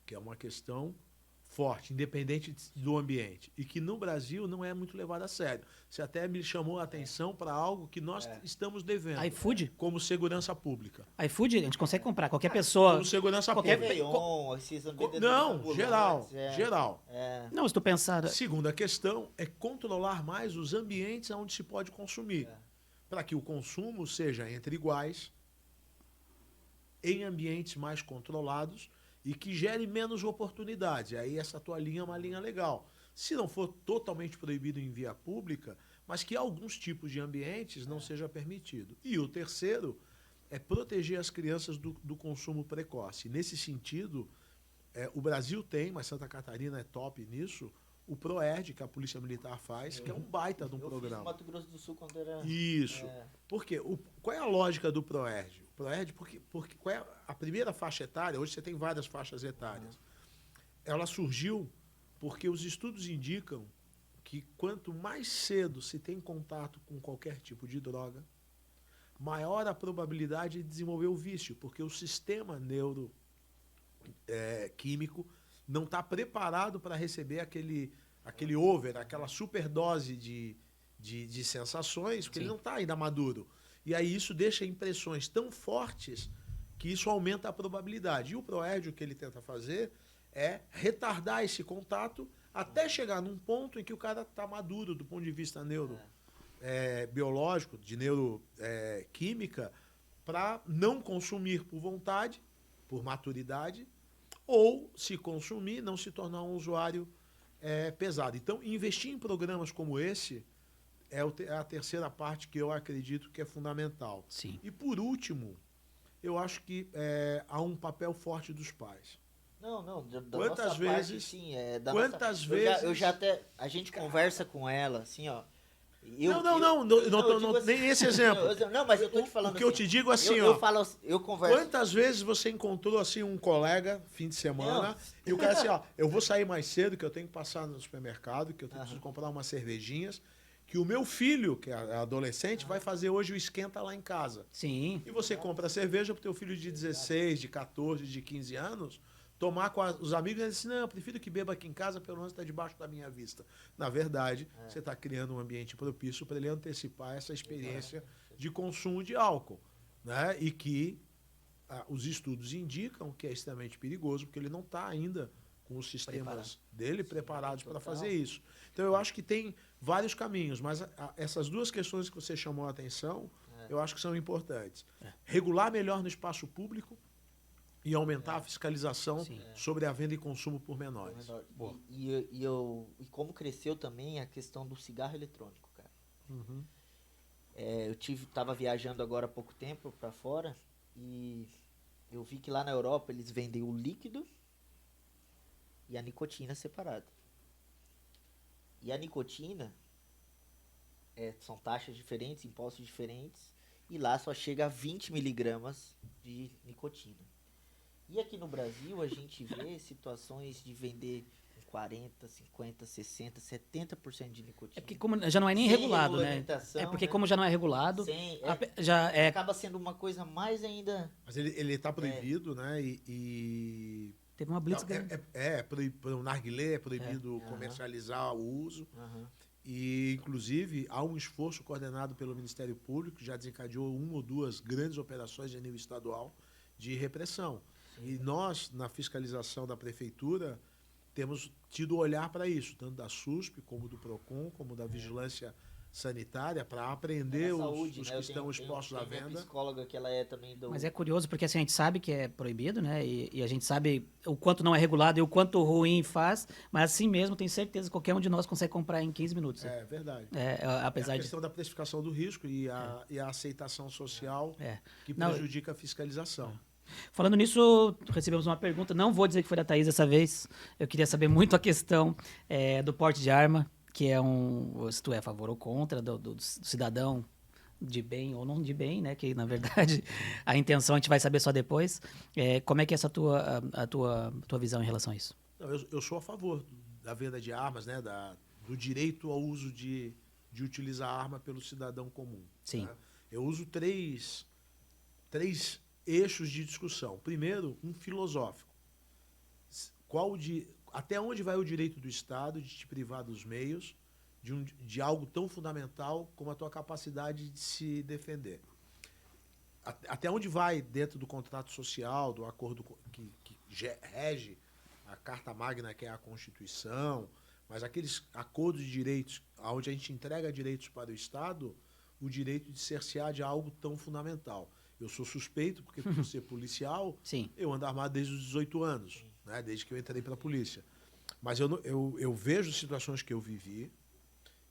que é uma questão forte, independente do ambiente, e que no Brasil não é muito levado a sério. Você até me chamou a atenção para algo que nós estamos devendo, iFood? como segurança pública. iFood, a gente consegue comprar. Qualquer pessoa. Como segurança qualquer- pública. Réveillon, esses vendedores Não, ambulantes, geral. Não, se tu pensar. Segunda questão é controlar mais os ambientes onde se pode consumir, para que o consumo seja entre iguais, em ambientes mais controlados e que gere menos oportunidades. Aí essa tua linha é uma linha legal. Se não for totalmente proibido em via pública, mas que alguns tipos de ambientes não seja permitido. E o terceiro é proteger as crianças do consumo precoce. Nesse sentido, o Brasil tem, mas Santa Catarina é top nisso, o PROERD, que a Polícia Militar faz, que é um baita de um Eu fiz no programa. Mato Grosso do Sul quando era... Isso. Por quê? Qual é a lógica do PROERD? O PROERD, porque qual é a primeira faixa etária? Hoje você tem várias faixas etárias. Ela surgiu porque os estudos indicam que quanto mais cedo se tem contato com qualquer tipo de droga, maior a probabilidade de desenvolver o vício, porque o sistema neuroquímico não está preparado para receber aquele over, aquela superdose de sensações, porque ele não está ainda maduro. E aí isso deixa impressões tão fortes que isso aumenta a probabilidade. E o PROERD, o que ele tenta fazer é retardar esse contato até chegar num ponto em que o cara está maduro do ponto de vista biológico, de neuroquímica, para não consumir por vontade, por maturidade, ou, se consumir, não se tornar um usuário pesado. Então, investir em programas como esse é a terceira parte que eu acredito que é fundamental. Sim. E por último, eu acho que há um papel forte dos pais. Não, da Quantas nossa vezes- parte, sim, da quantas nossa, vezes- eu já até, a gente conversa com ela, assim, ó. Não, eu digo assim- nem esse exemplo. Não, mas eu tô te falando O que eu te digo assim, eu ó. falo, eu converso. Quantas vezes você encontrou assim um colega fim de semana Não. e o cara assim, ó, eu vou sair mais cedo, que eu tenho que passar no supermercado, que eu preciso comprar umas cervejinhas, que o meu filho, que é adolescente, vai fazer hoje o esquenta lá em casa. Sim. E você compra cerveja pro teu filho de 16, de 14, de 15 anos, tomar com os amigos e dizer assim, não, eu prefiro que beba aqui em casa, pelo menos está debaixo da minha vista. Na verdade, você está criando um ambiente propício para ele antecipar essa experiência de consumo de álcool. Né? E que os estudos indicam que é extremamente perigoso, porque ele não está ainda com os sistemas dele preparados para fazer isso. Então, eu acho que tem vários caminhos, mas essas duas questões que você chamou a atenção, eu acho que são importantes. Regular melhor no espaço público e aumentar a fiscalização sobre a venda e consumo por menores. E como cresceu também a questão do cigarro eletrônico, cara. Uhum. Eu tava viajando agora há pouco tempo para fora e eu vi que lá na Europa eles vendem o líquido e a nicotina separada. E a nicotina são taxas diferentes, impostos diferentes, e lá só chega a 20 miligramas de nicotina. E aqui no Brasil a gente vê situações de vender com 40, 50, 60, 70% de nicotina. É porque como já não é nem Sem regulado, né? regulamentação, É porque né? como já não é regulado, Sem- já é... Acaba sendo uma coisa mais ainda... Mas ele está proibido, né? E Teve uma blitz grande. o narguilé é proibido comercializar o uso. Aham. E, inclusive, há um esforço coordenado pelo Ministério Público, que já desencadeou 1 ou 2 grandes operações de nível estadual de repressão. E nós, na fiscalização da Prefeitura, temos tido olhar para isso, tanto da SUSP, como do PROCON, como da Vigilância Sanitária, para aprender Na os saúde, que né? Eu estão expostos à tenho minha venda. psicóloga que ela é também do... Mas é curioso porque assim, a gente sabe que é proibido, né? E a gente sabe o quanto não é regulado e o quanto ruim faz, mas assim mesmo, tenho certeza que qualquer um de nós consegue comprar em 15 minutos. É verdade. Apesar É a de... questão da precificação do risco e a aceitação social que Não, prejudica a fiscalização. Falando nisso, recebemos uma pergunta, não vou dizer que foi da Thaís dessa vez, eu queria saber muito a questão do porte de arma, que é se tu é a favor ou contra do cidadão de bem ou não de bem, né? Que na verdade a intenção a gente vai saber só depois. Como é que é essa a tua visão em relação a isso? Não, eu sou a favor da venda de armas, né? Do direito ao uso de utilizar a arma pelo cidadão comum. Sim. Né? Eu uso três eixos de discussão. Primeiro, um filosófico. Até onde vai o direito do Estado de te privar dos meios de algo tão fundamental como a tua capacidade de se defender? Até onde vai, dentro do contrato social, do acordo que rege a Carta Magna, que é a Constituição, mas aqueles acordos de direitos, onde a gente entrega direitos para o Estado, o direito de cercear de algo tão fundamental. Eu sou suspeito, porque por ser policial, Sim. eu ando armado desde os 18 anos, né? Desde que eu entrei para a polícia. Mas eu vejo situações que eu vivi,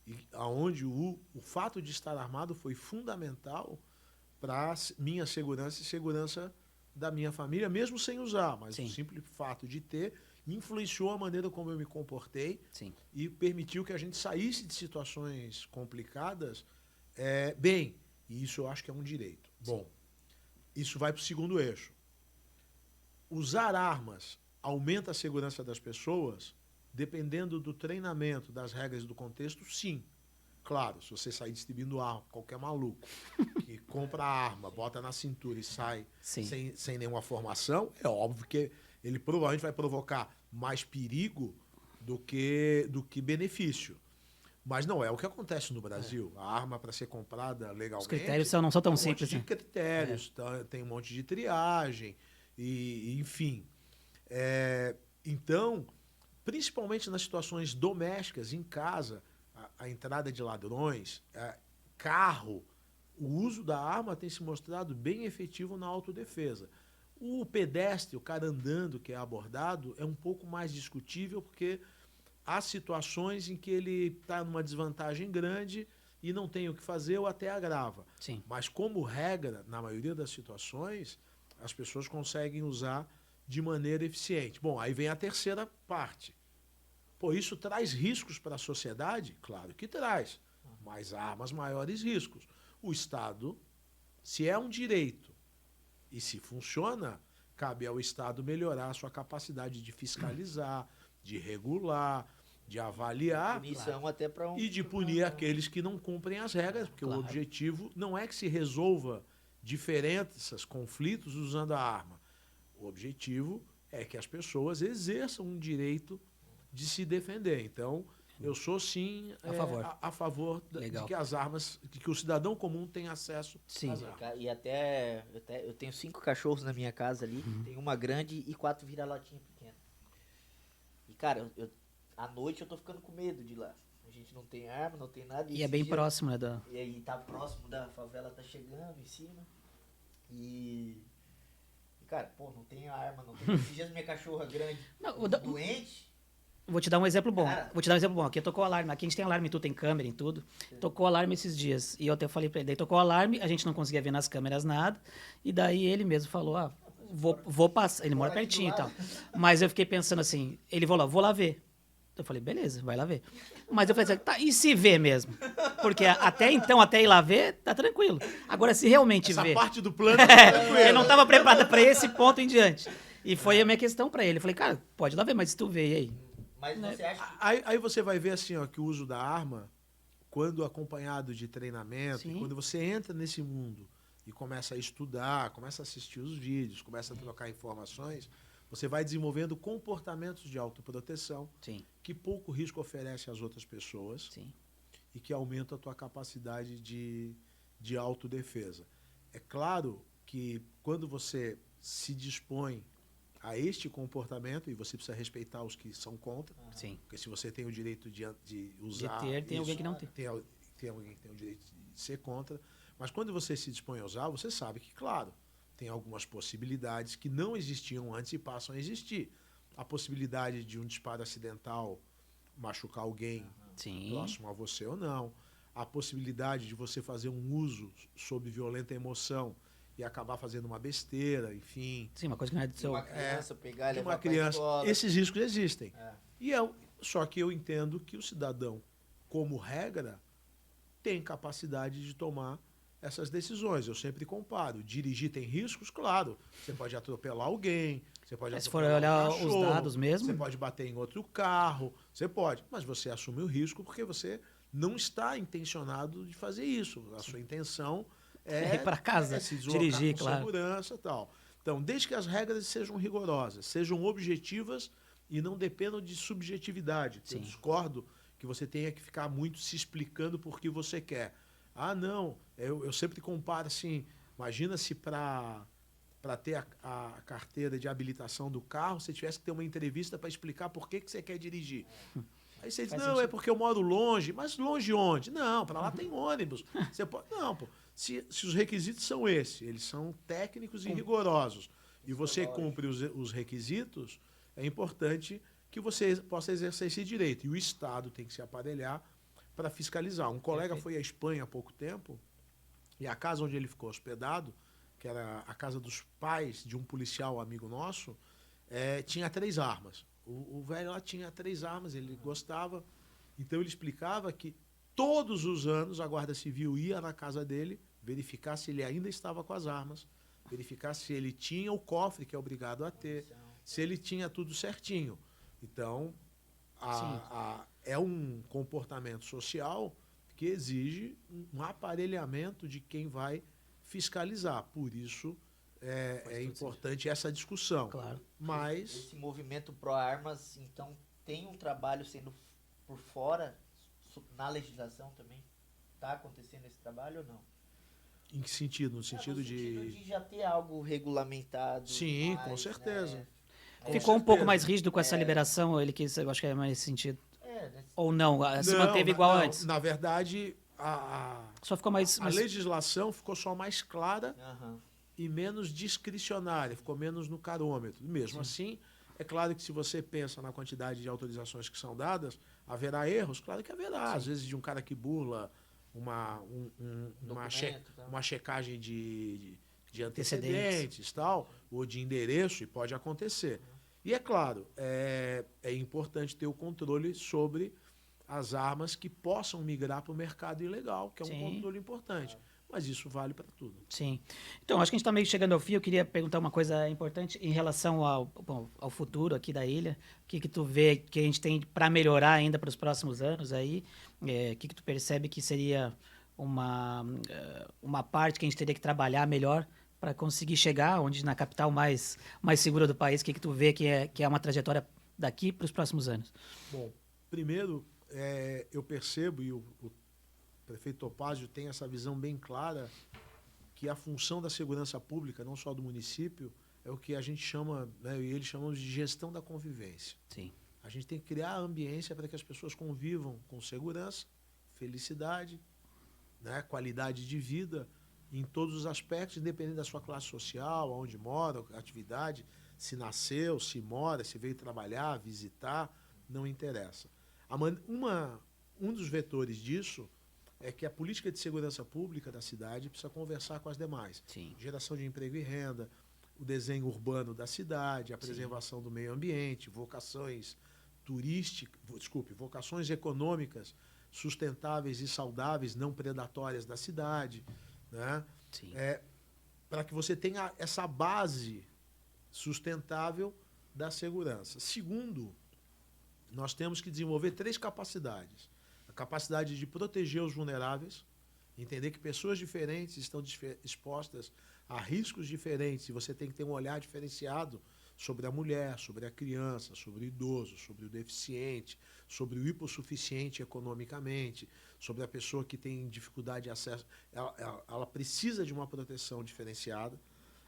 e onde o fato de estar armado foi fundamental para minha segurança e segurança da minha família, mesmo sem usar. Mas Sim. o simples fato de ter influenciou a maneira como eu me comportei. Sim. E permitiu que a gente saísse de situações complicadas bem. E isso eu acho que é um direito. Sim. Bom, isso vai para o segundo eixo. Usar armas aumenta a segurança das pessoas, dependendo do treinamento, das regras do contexto, sim. Claro, se você sair distribuindo arma, qualquer maluco que compra a arma, bota na cintura e sai sem nenhuma formação, é óbvio que ele provavelmente vai provocar mais perigo do que benefício. Mas não é o que acontece no Brasil. A arma, para ser comprada legalmente... Os critérios não são tão simples. Tem um monte de critérios, tem um monte de triagem, enfim. Então, principalmente nas situações domésticas, em casa, a entrada de ladrões, carro, o uso da arma tem se mostrado bem efetivo na autodefesa. O pedestre, o cara andando que é abordado, é um pouco mais discutível, porque há situações em que ele está numa desvantagem grande e não tem o que fazer ou até agrava. Sim. Mas, como regra, na maioria das situações, as pessoas conseguem usar de maneira eficiente. Bom, aí vem a terceira parte. Pô, isso traz riscos para a sociedade? Claro que traz, mas armas maiores riscos. O Estado, se é um direito e se funciona, cabe ao Estado melhorar a sua capacidade de fiscalizar, de regular, de avaliar Punição até para e de punir aqueles que não cumprem as regras, porque Claro. o objetivo não é que se resolva diferenças, conflitos usando a arma. O objetivo é que as pessoas exerçam um direito de se defender. Então, eu sou sim a favor de Legal. que as armas, de que o cidadão comum tenha acesso Sim. às armas. E até eu tenho 5 cachorros na minha casa ali, tem uma grande e 4 vira-latinha pequena. E cara, à noite eu tô ficando com medo de ir lá. A gente não tem arma, não tem nada. E é bem próximo, né? E aí tá próximo da favela, tá chegando em cima. E cara, pô, não tem arma, não tem. Esses dias minha cachorra grande, Não, doente. Vou te dar um exemplo bom. Cara. Vou te dar um exemplo bom. Aqui tocou alarme. Aqui a gente tem alarme, tudo tem câmera em tudo. Tocou alarme esses dias. E eu até falei pra ele, daí tocou alarme, a gente não conseguia ver nas câmeras nada. E daí ele mesmo falou, vou passar. Ele mora Mora aqui do pertinho e tal. lado. Mas eu fiquei pensando assim, ele falou, vou lá ver. Eu falei, beleza, vai lá ver. Mas eu falei assim, tá, e se vê mesmo? Porque até então, até ir lá ver, tá tranquilo. Agora, se realmente Essa ver... parte do plano é tranquila. eu não estava preparado para esse ponto em diante. E foi a minha questão para ele. Eu falei, cara, pode ir lá ver, mas se tu vê, e aí? Mas você acha que Aí você vai ver assim, ó, que o uso da arma, quando acompanhado de treinamento, Sim. e quando você entra nesse mundo e começa a estudar, começa a assistir os vídeos, começa a trocar informações, você vai desenvolvendo comportamentos de autoproteção Sim, que pouco risco oferece às outras pessoas sim. e que aumenta a tua capacidade de autodefesa. É claro que quando você se dispõe a este comportamento, e você precisa respeitar os que são contra, Sim. porque se você tem o direito de usar De ter, tem isso, alguém que não tem. tem alguém que tem o direito de ser contra, mas quando você se dispõe a usar, você sabe que, claro, tem algumas possibilidades que não existiam antes e passam a existir. A possibilidade de um disparo acidental machucar alguém Sim. próximo a você ou não. A possibilidade de você fazer um uso sob violenta emoção e acabar fazendo uma besteira, enfim. Sim, uma coisa que não é do seu... uma criança pegar e De levar uma pra criança. escola? Esses riscos existem. É. Só que eu entendo que o cidadão, como regra, tem capacidade de tomar essas decisões. Eu sempre comparo. Dirigir tem riscos? Claro. Você pode atropelar alguém, você pode Se for atropelar olhar um os cachorro, dados mesmo... você pode bater em outro carro, você pode. Mas você assume o risco porque você não está intencionado de fazer isso. A sua intenção É ir pra casa, se deslocar dirigir, com claro. segurança e tal. Então, desde que as regras sejam rigorosas, sejam objetivas e não dependam de subjetividade. Sim. Eu discordo que você tenha que ficar muito se explicando por que você quer. Ah, não, eu sempre comparo assim, imagina se para ter a carteira de habilitação do carro, você tivesse que ter uma entrevista para explicar por que você quer dirigir. Aí você diz, Faz não, sentido. é porque eu moro longe. Mas longe onde? Não, para lá tem ônibus. Você pode... Não, pô. Se os requisitos são esses, eles são técnicos e rigorosos, e você cumpre os requisitos, é importante que você possa exercer esse direito. E o Estado tem que se aparelhar para fiscalizar. Um colega foi à Espanha há pouco tempo, e a casa onde ele ficou hospedado, que era a casa dos pais de um policial amigo nosso, tinha 3 armas. O velho lá tinha 3 armas, ele gostava. Então ele explicava que todos os anos a Guarda Civil ia na casa dele verificar se ele ainda estava com as armas, verificar se ele tinha o cofre que é obrigado a ter, se ele tinha tudo certinho. Então, é um comportamento social que exige um aparelhamento de quem vai fiscalizar. Por isso, é importante essa discussão. Claro. Mas Esse movimento pró-armas, então, tem um trabalho sendo por fora, na legislação também? Está acontecendo esse trabalho ou não? em que sentido? No sentido No de... sentido de já ter algo regulamentado. Sim, mais, com certeza. né? Com Ficou um certeza. pouco mais rígido com essa liberação, ele quis, eu acho que é mais nesse sentido. Ou não, se manteve igual antes. Na verdade, Só ficou mais... a legislação ficou só mais clara Aham. e menos discricionária, ficou menos no carômetro. Mesmo assim, é claro que se você pensa na quantidade de autorizações que são dadas, haverá erros? Claro que haverá. Às vezes de um cara que burla uma checagem de antecedentes tal, ou de endereço, e pode acontecer. E é claro, é importante ter o controle sobre as armas que possam migrar para o mercado ilegal, que é um controle importante. Mas isso vale para tudo. Sim. Então, acho que a gente está meio chegando ao fim. Eu queria perguntar uma coisa importante em relação ao futuro aqui da ilha. O que tu vê que a gente tem para melhorar ainda para os próximos anos aí? O que tu percebe que seria uma parte que a gente teria que trabalhar melhor para conseguir chegar onde na capital mais segura do país? O que tu vê que é uma trajetória daqui para os próximos anos? Bom, primeiro, eu percebo, e o prefeito Topázio tem essa visão bem clara, que a função da segurança pública, não só do município, é o que a gente chama, né, e eles chamam de gestão da convivência. Sim. A gente tem que criar a ambiência para que as pessoas convivam com segurança, felicidade, né, qualidade de vida, em todos os aspectos, independente da sua classe social, aonde mora, atividade, se nasceu, se mora, se veio trabalhar, visitar, não interessa. Um dos vetores disso é que a política de segurança pública da cidade precisa conversar com as demais. Sim. Geração de emprego e renda, o desenho urbano da cidade, a preservação do meio ambiente, vocações econômicas sustentáveis e saudáveis, não predatórias da cidade, né? Sim. Para que você tenha essa base sustentável da segurança. Segundo, nós temos que desenvolver 3 capacidades. A capacidade de proteger os vulneráveis, entender que pessoas diferentes estão expostas a riscos diferentes e você tem que ter um olhar diferenciado sobre a mulher, sobre a criança, sobre o idoso, sobre o deficiente, sobre o hipossuficiente economicamente, sobre a pessoa que tem dificuldade de acesso. Ela precisa de uma proteção diferenciada.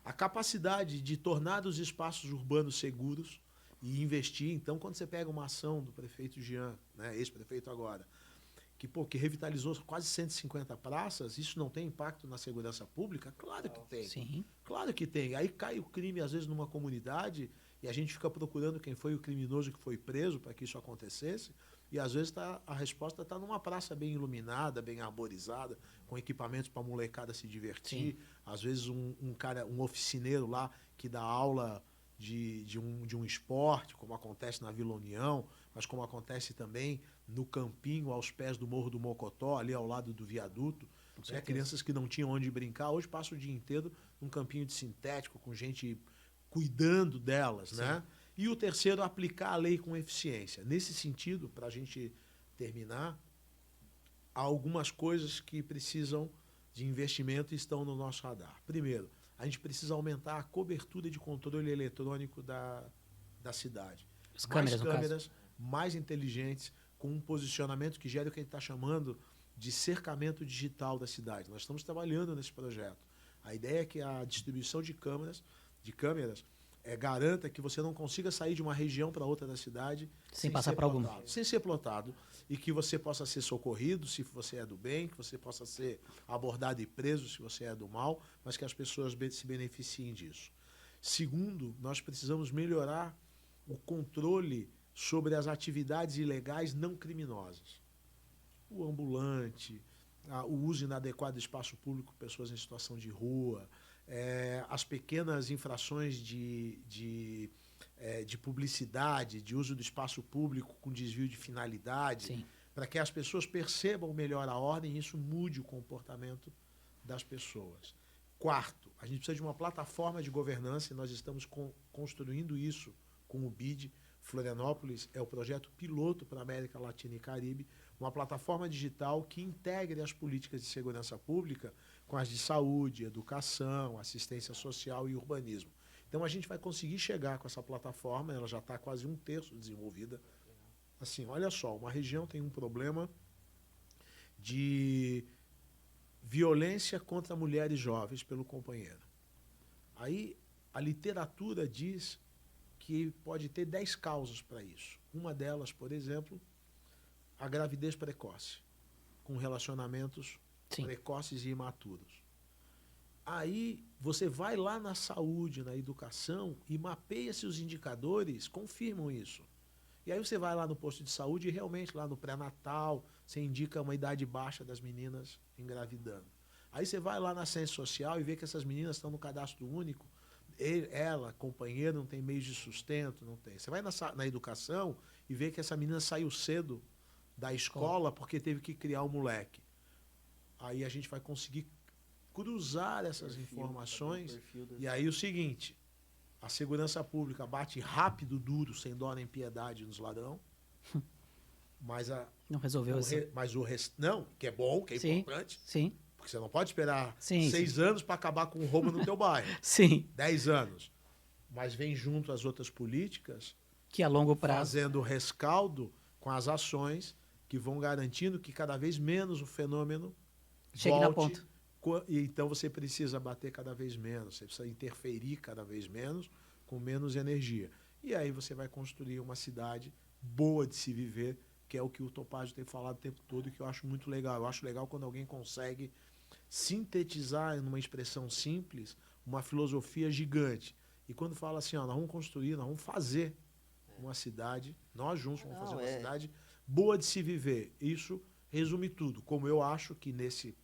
A capacidade de tornar os espaços urbanos seguros e investir. Então, quando você pega uma ação do prefeito Jean, né, ex-prefeito agora, que revitalizou quase 150 praças, isso não tem impacto na segurança pública? Claro que tem. Sim. Claro que tem. Aí cai o crime, às vezes, numa comunidade e a gente fica procurando quem foi o criminoso que foi preso para que isso acontecesse. E, às vezes, a resposta está numa praça bem iluminada, bem arborizada, com equipamentos para a molecada se divertir. Sim. Às vezes, um oficineiro lá que dá aula de um esporte, como acontece na Vila União, mas como acontece também no campinho, aos pés do Morro do Mocotó, ali ao lado do viaduto. Né? Crianças que não tinham onde brincar, hoje passam o dia inteiro num campinho de sintético, com gente cuidando delas. Né? E o terceiro, aplicar a lei com eficiência. Nesse sentido, para a gente terminar, há algumas coisas que precisam de investimento e estão no nosso radar. Primeiro, a gente precisa aumentar a cobertura de controle eletrônico da cidade. As câmeras, mais inteligentes, com um posicionamento que gere o que a gente está chamando de cercamento digital da cidade. Nós estamos trabalhando nesse projeto. A ideia é que a distribuição de câmeras garanta que você não consiga sair de uma região para outra da cidade sem passar por alguma. Sem ser plotado. E que você possa ser socorrido se você é do bem, que você possa ser abordado e preso se você é do mal, mas que as pessoas se beneficiem disso. Segundo, nós precisamos melhorar o controle sobre as atividades ilegais não criminosas. O ambulante, o uso inadequado do espaço público por pessoas em situação de rua, as pequenas infrações de publicidade, de uso do espaço público com desvio de finalidade, para que as pessoas percebam melhor a ordem e isso mude o comportamento das pessoas. Quarto, a gente precisa de uma plataforma de governança e nós estamos construindo isso com o BID. Florianópolis é o projeto piloto para a América Latina e Caribe, uma plataforma digital que integre as políticas de segurança pública com as de saúde, educação, assistência social e urbanismo. Então, a gente vai conseguir chegar com essa plataforma, ela já está quase 1/3 desenvolvida. Assim, olha só, uma região tem um problema de violência contra mulheres jovens pelo companheiro. Aí, a literatura diz que pode ter 10 causas para isso. Uma delas, por exemplo, a gravidez precoce, com relacionamentos precoces e imaturos. Aí você vai lá na saúde, na educação e mapeia se os indicadores confirmam isso. E aí você vai lá no posto de saúde e realmente lá no pré-natal, você indica uma idade baixa das meninas engravidando. Aí você vai lá na Ciência Social e vê que essas meninas estão no cadastro único. Ela, companheira, não tem meios de sustento, não tem. Você vai na educação e vê que essa menina saiu cedo da escola porque teve que criar um moleque. Aí a gente vai conseguir cruzar essas informações. E aí o seguinte, a segurança pública bate rápido, duro, sem dó nem piedade nos ladrões. Mas não resolveu isso. Não, que é bom, que é importante. Sim. Porque você não pode esperar 6 anos para acabar com o roubo no teu bairro. Sim. 10 anos. Mas vem junto as outras políticas que a longo prazo fazendo rescaldo com as ações que vão garantindo que cada vez menos o fenômeno chegue na ponta. E então você precisa bater cada vez menos, você precisa interferir cada vez menos, com menos energia. E aí você vai construir uma cidade boa de se viver, que é o que o Topázio tem falado o tempo todo e que eu acho muito legal. Eu acho legal quando alguém consegue sintetizar numa expressão simples uma filosofia gigante. E quando fala assim, ó, nós vamos construir, nós vamos fazer uma cidade, nós juntos vamos fazer uma cidade boa de se viver. Isso resume tudo. Como eu acho que nesse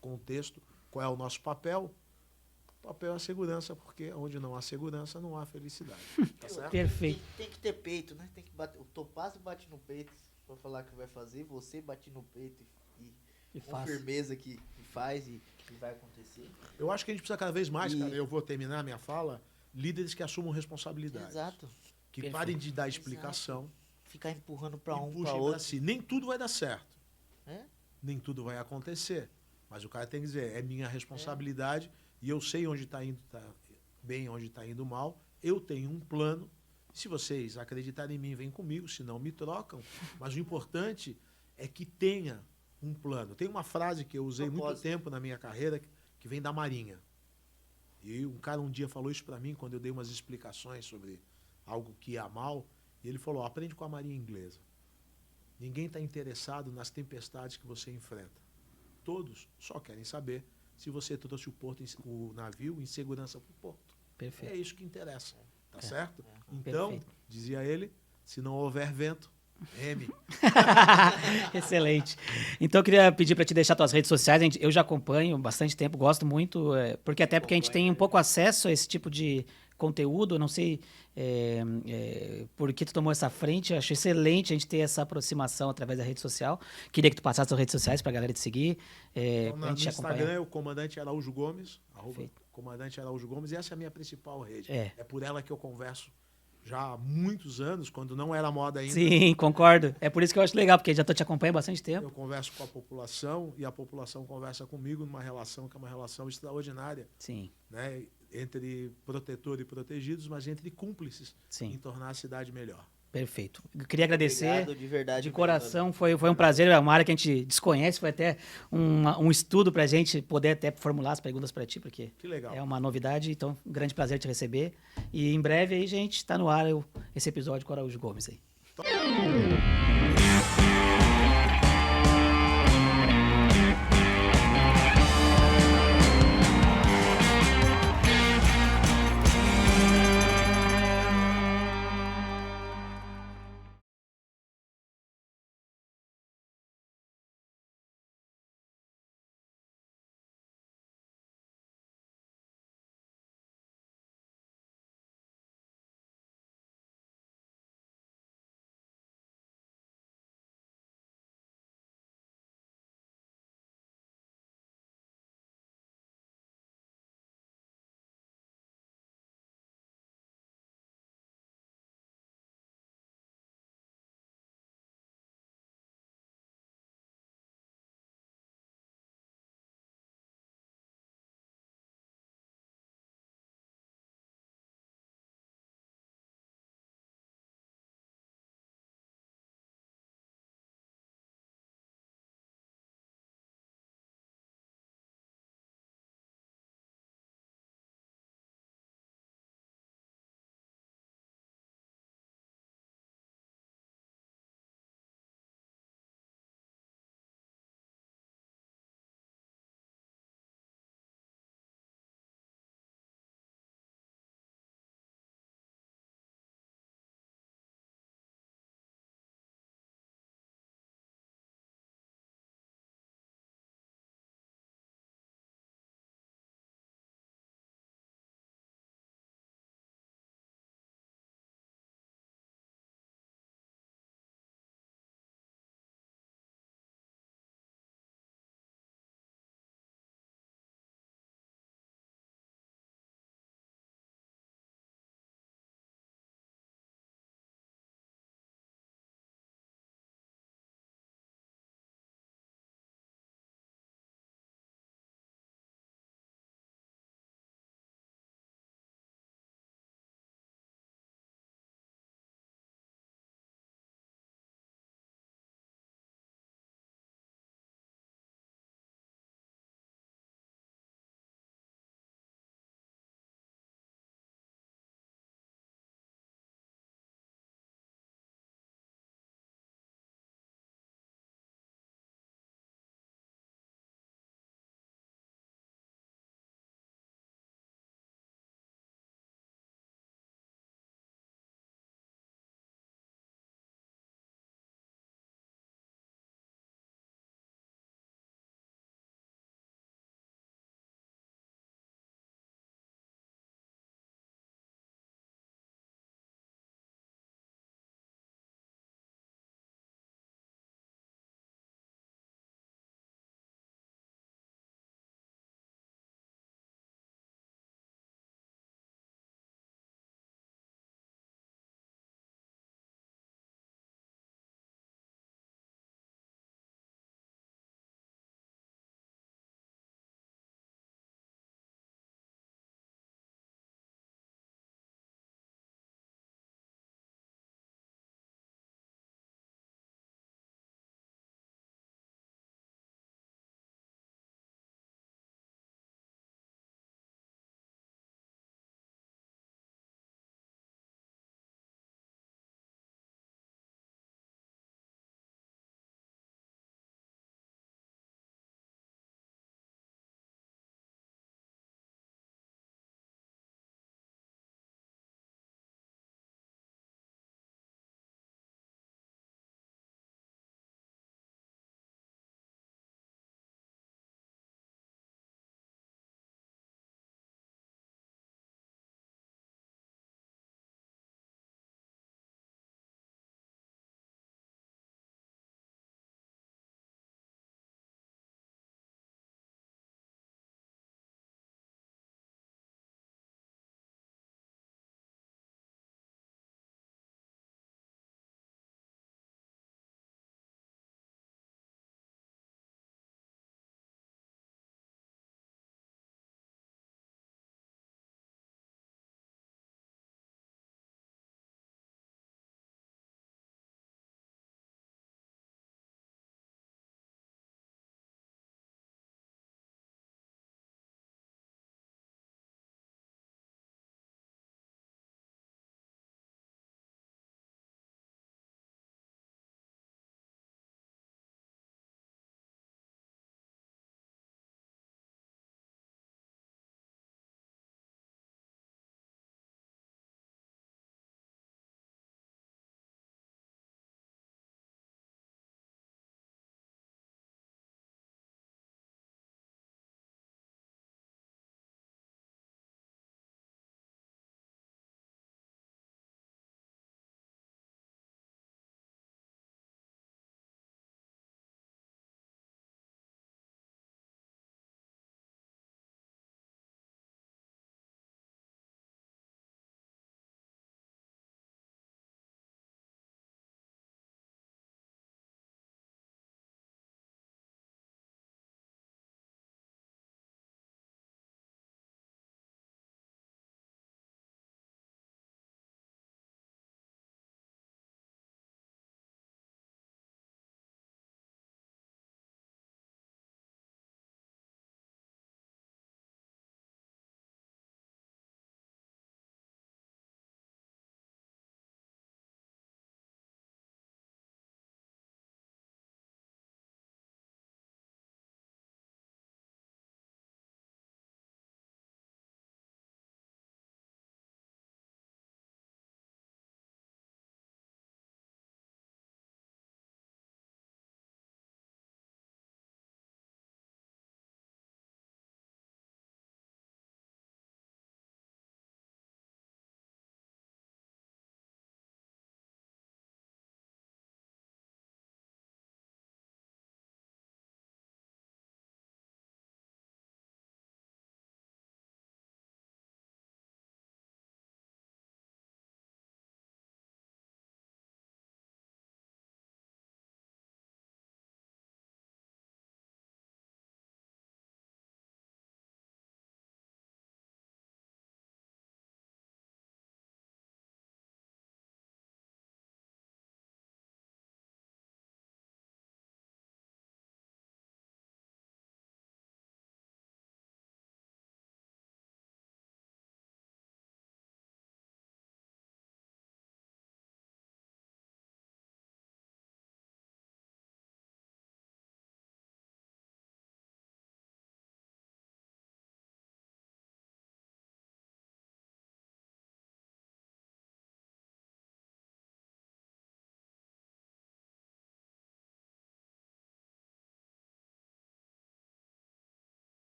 contexto, qual é o nosso papel? O papel é a segurança, porque onde não há segurança, não há felicidade. Tá certo? Perfeito. Tem que ter peito, né? Tem que bater. O Topázio bate no peito para falar que vai fazer, você bate no peito e com firmeza que faz e vai acontecer. Eu acho que a gente precisa cada vez mais, cara, eu vou terminar a minha fala, líderes que assumam responsabilidade. Exato. Que parem de dar explicação. Ficar empurrando para um, para outro. Si. Nem tudo vai dar certo. É? Nem tudo vai acontecer. Mas o cara tem que dizer, é minha responsabilidade e eu sei onde está indo bem, onde está indo mal. Eu tenho um plano. Se vocês acreditarem em mim, vem comigo, se não me trocam. Mas o importante é que tenha um plano. Tem uma frase que eu usei muito tempo na minha carreira, que vem da Marinha. E um cara um dia falou isso para mim, quando eu dei umas explicações sobre algo que ia mal, e ele falou, aprende com a Marinha Inglesa. Ninguém está interessado nas tempestades que você enfrenta. Todos só querem saber se você trouxe o navio em segurança para o porto. Perfeito. É isso que interessa, tá certo? Então, perfeito. Dizia ele, se não houver vento, reme. Excelente. Então eu queria pedir para te deixar tuas redes sociais. Eu já acompanho bastante tempo, gosto muito, porque a gente tem um pouco acesso a esse tipo de conteúdo. Não sei por que tu tomou essa frente. Eu acho excelente a gente ter essa aproximação através da rede social. Queria que tu passasse as redes sociais para a galera te seguir. Então, no Instagram é o Comandante Araújo Gomes, Comandante Araújo Gomes, e essa é a minha principal rede. É por ela que eu converso já há muitos anos, quando não era moda ainda. Sim, concordo. É por isso que eu acho legal, porque já te acompanho há bastante tempo. Eu converso com a população e a população conversa comigo numa relação que é uma relação extraordinária. Sim. Né? Entre protetor e protegidos, mas entre cúmplices. Sim. Em tornar a cidade melhor. Perfeito. Eu queria agradecer. Obrigado, de verdade. De coração, foi um prazer. É uma área que a gente desconhece, foi até um estudo para a gente poder até formular as perguntas para ti, porque que legal. É uma novidade. Então, um grande prazer te receber. E em breve aí, gente, está no ar esse episódio com o Araújo Gomes aí.